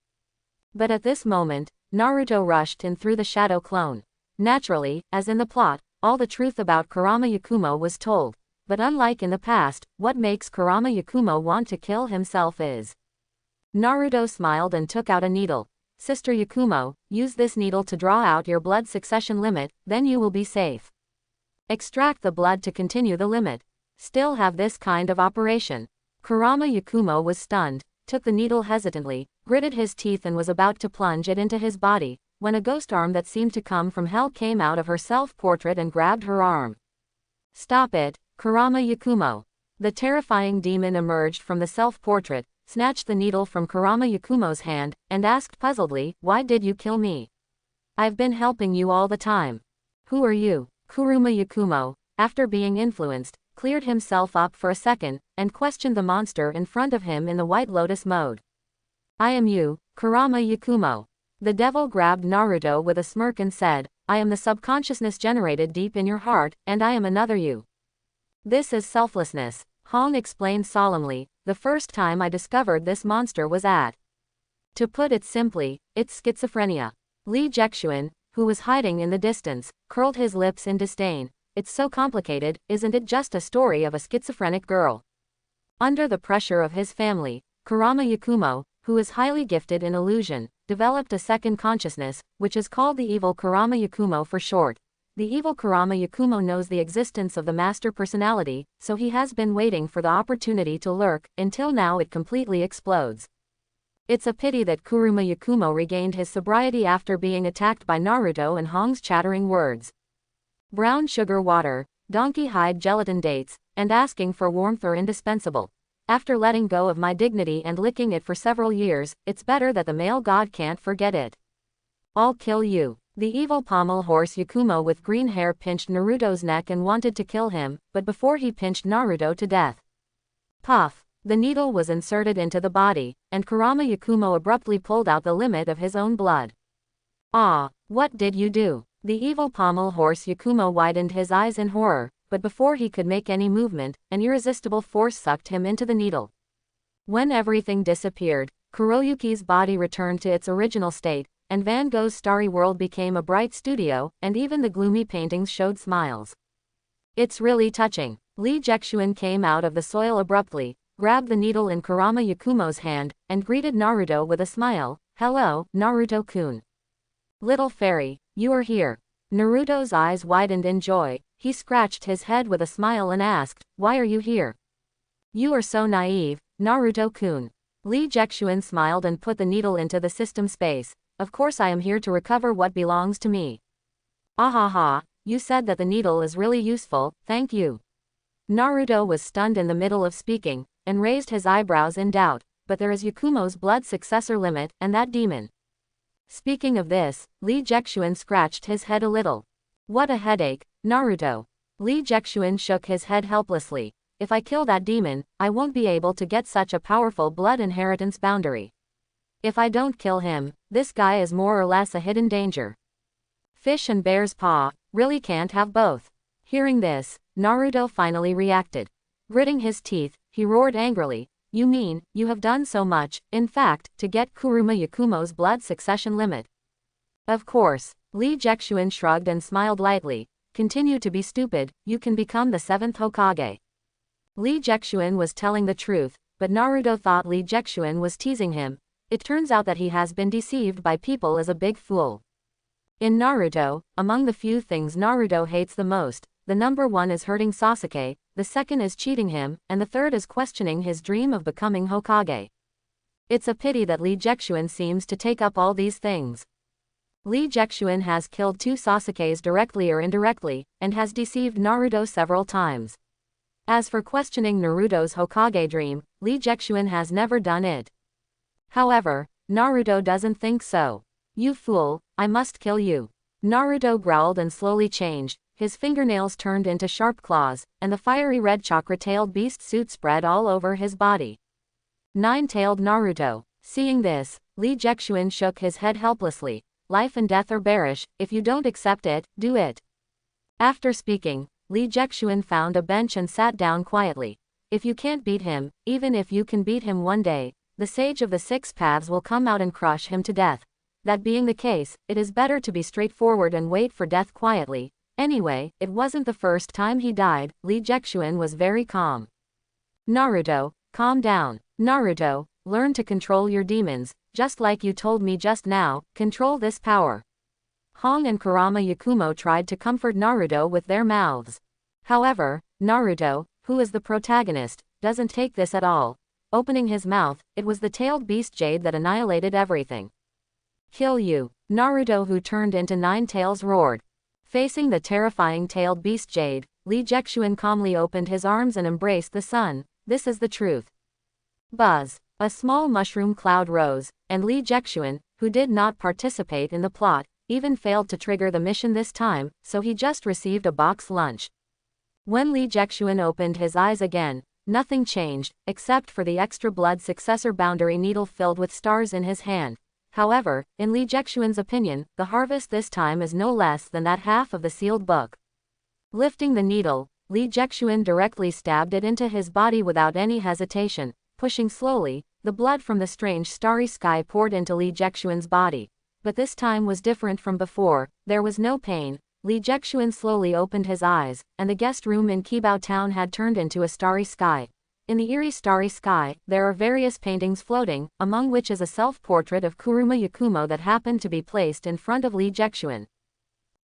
But at this moment, Naruto rushed in through the shadow clone. Naturally, as in the plot, all the truth about Kurama Yakumo was told. But unlike in the past, what makes Kurama Yakumo want to kill himself is. Naruto smiled and took out a needle. Sister Yakumo, use this needle to draw out your blood succession limit, then you will be safe. Extract the blood to continue the limit. Still have this kind of operation. Kurama Yakumo was stunned, took the needle hesitantly, gritted his teeth and was about to plunge it into his body, when a ghost arm that seemed to come from hell came out of her self-portrait and grabbed her arm. Stop it, Kurama Yakumo. The terrifying demon emerged from the self-portrait, snatched the needle from Kurama Yakumo's hand, and asked puzzledly, why did you kill me? I've been helping you all the time. Who are you? Kurama Yakumo, after being influenced, cleared himself up for a second, and questioned the monster in front of him in the White Lotus mode. I am you, Kurama Yakumo. The devil grabbed Naruto with a smirk and said, I am the subconsciousness generated deep in your heart, and I am another you. This is selflessness, Hong explained solemnly. The first time I discovered this monster was at. To put it simply, it's schizophrenia. Lee Jexuan, who was hiding in the distance, curled his lips in disdain. It's so complicated, isn't it just a story of a schizophrenic girl? Under the pressure of his family, Kurama Yakumo, who is highly gifted in illusion, developed a second consciousness, which is called the evil Kurama Yakumo for short. The evil Kurama Yakumo knows the existence of the master personality, so he has been waiting for the opportunity to lurk, until now it completely explodes. It's a pity that Kurama Yakumo regained his sobriety after being attacked by Naruto and Hong's chattering words. Brown sugar water, donkey hide gelatin dates, and asking for warmth are indispensable. After letting go of my dignity and licking it for several years, it's better that the male god can't forget it. I'll kill you. The evil pommel horse Yakumo with green hair pinched Naruto's neck and wanted to kill him, but before he pinched Naruto to death. Puff! The needle was inserted into the body, and Kurama Yakumo abruptly pulled out the limit of his own blood. Ah, what did you do? The evil pommel horse Yakumo widened his eyes in horror, but before he could make any movement, an irresistible force sucked him into the needle. When everything disappeared, Kuroyuki's body returned to its original state, and Van Gogh's starry world became a bright studio, and even the gloomy paintings showed smiles. It's really touching. Lee Jexuan came out of the soil abruptly, grabbed the needle in Kurama Yakumo's hand, and greeted Naruto with a smile. Hello, Naruto-kun. Little fairy, you are here. Naruto's eyes widened in joy. He scratched his head with a smile and asked, why are you here? You are so naive, Naruto-kun. Li Jexuan smiled and put the needle into the system space. Of course I am here to recover what belongs to me. Ahaha, you said that the needle is really useful, thank you. Naruto was stunned in the middle of speaking, and raised his eyebrows in doubt, but there is Yakumo's blood successor limit, and that demon. Speaking of this, Li Jexuan scratched his head a little. What a headache, Naruto. Li Jexuan shook his head helplessly. If I kill that demon, I won't be able to get such a powerful blood inheritance boundary. If I don't kill him, this guy is more or less a hidden danger. Fish and bear's paw, really can't have both. Hearing this, Naruto finally reacted. Gritting his teeth, he roared angrily, you mean, you have done so much, in fact, to get Kurama Yakumo's blood succession limit? Of course, Li Jexuan shrugged and smiled lightly. Continue to be stupid, you can become the 7th Hokage. Li Jexuan was telling the truth, but Naruto thought Li Jexuan was teasing him. It turns out that he has been deceived by people as a big fool. In Naruto, among the few things Naruto hates the most, the number one is hurting Sasuke, the second is cheating him, and the third is questioning his dream of becoming Hokage. It's a pity that Li Jexuan seems to take up all these things. Li Jexuan has killed 2 Sasukes directly or indirectly, and has deceived Naruto several times. As for questioning Naruto's Hokage dream, Li Jexuan has never done it. However, Naruto doesn't think so. You fool, I must kill you. Naruto growled and slowly changed, his fingernails turned into sharp claws, and the fiery red chakra-tailed beast suit spread all over his body. Nine-tailed Naruto. Seeing this, Li Jexuan shook his head helplessly. Life and death are bearish, if you don't accept it, do it. After speaking, Li Jexuan found a bench and sat down quietly. If you can't beat him, even if you can beat him one day, the sage of the 6 paths will come out and crush him to death. That being the case, it is better to be straightforward and wait for death quietly. Anyway, it wasn't the first time he died. Li Jexuan was very calm. Naruto, calm down. Naruto, learn to control your demons, just like you told me just now, control this power. Hong and Kurama Yakumo tried to comfort Naruto with their mouths. However, Naruto, who is the protagonist, doesn't take this at all. Opening his mouth, it was the tailed beast Jade that annihilated everything. Kill you. Naruto, who turned into 9 tails, roared. Facing the terrifying tailed beast Jade, Li Jexuan calmly opened his arms and embraced the sun. This is the truth. Buzz. A small mushroom cloud rose, and Li Jexuan, who did not participate in the plot, even failed to trigger the mission this time, so he just received a box lunch. When Li Jexuan opened his eyes again, nothing changed, except for the extra blood successor boundary needle filled with stars in his hand. However, in Li Jexuan's opinion, the harvest this time is no less than that half of the sealed book. Lifting the needle, Li Jexuan directly stabbed it into his body without any hesitation. Pushing slowly, the blood from the strange starry sky poured into Li Jexuan's body. But this time was different from before. There was no pain. Li Jexuan slowly opened his eyes, and the guest room in Kibao Town had turned into a starry sky. In the eerie starry sky, there are various paintings floating, among which is a self-portrait of Kurama Yakumo that happened to be placed in front of Li Jexuan.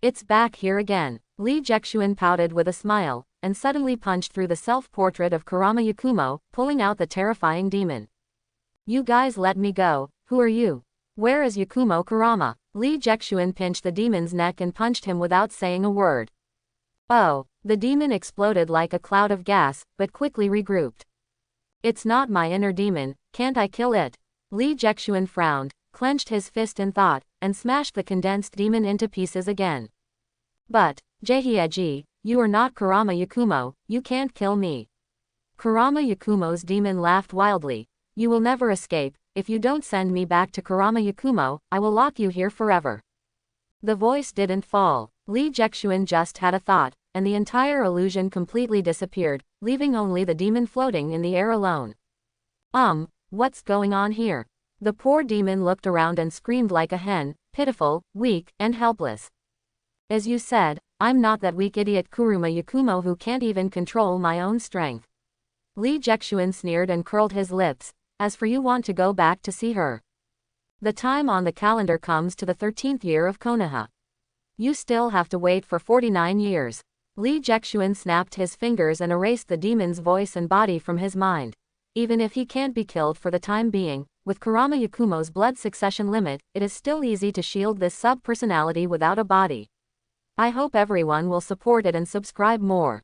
It's back here again. Li Jexuan pouted with a smile, and suddenly punched through the self-portrait of Kurama Yakumo, pulling out the terrifying demon. You guys let me go. Who are you? Where is Yakumo Kurama? Li Jexuan pinched the demon's neck and punched him without saying a word. Oh, the demon exploded like a cloud of gas, but quickly regrouped. It's not my inner demon, can't I kill it? Li Jexuan frowned, clenched his fist in thought, and smashed the condensed demon into pieces again. But, Jihyeji, you are not Kurama Yakumo, you can't kill me. Kurama Yakumo's demon laughed wildly. You will never escape. If you don't send me back to Kurama Yakumo, I will lock you here forever. The voice didn't fall. Li Jexuan just had a thought, and the entire illusion completely disappeared, leaving only the demon floating in the air alone. What's going on here? The poor demon looked around and screamed like a hen, pitiful, weak, and helpless. As you said, I'm not that weak idiot Kurama Yakumo who can't even control my own strength. Li Jexuan sneered and curled his lips. As for you want to go back to see her. The time on the calendar comes to the 13th year of Konoha. You still have to wait for 49 years. Li Jexuan snapped his fingers and erased the demon's voice and body from his mind. Even if he can't be killed for the time being, with Kurama Yakumo's blood succession limit, it is still easy to shield this sub-personality without a body. I hope everyone will support it and subscribe more.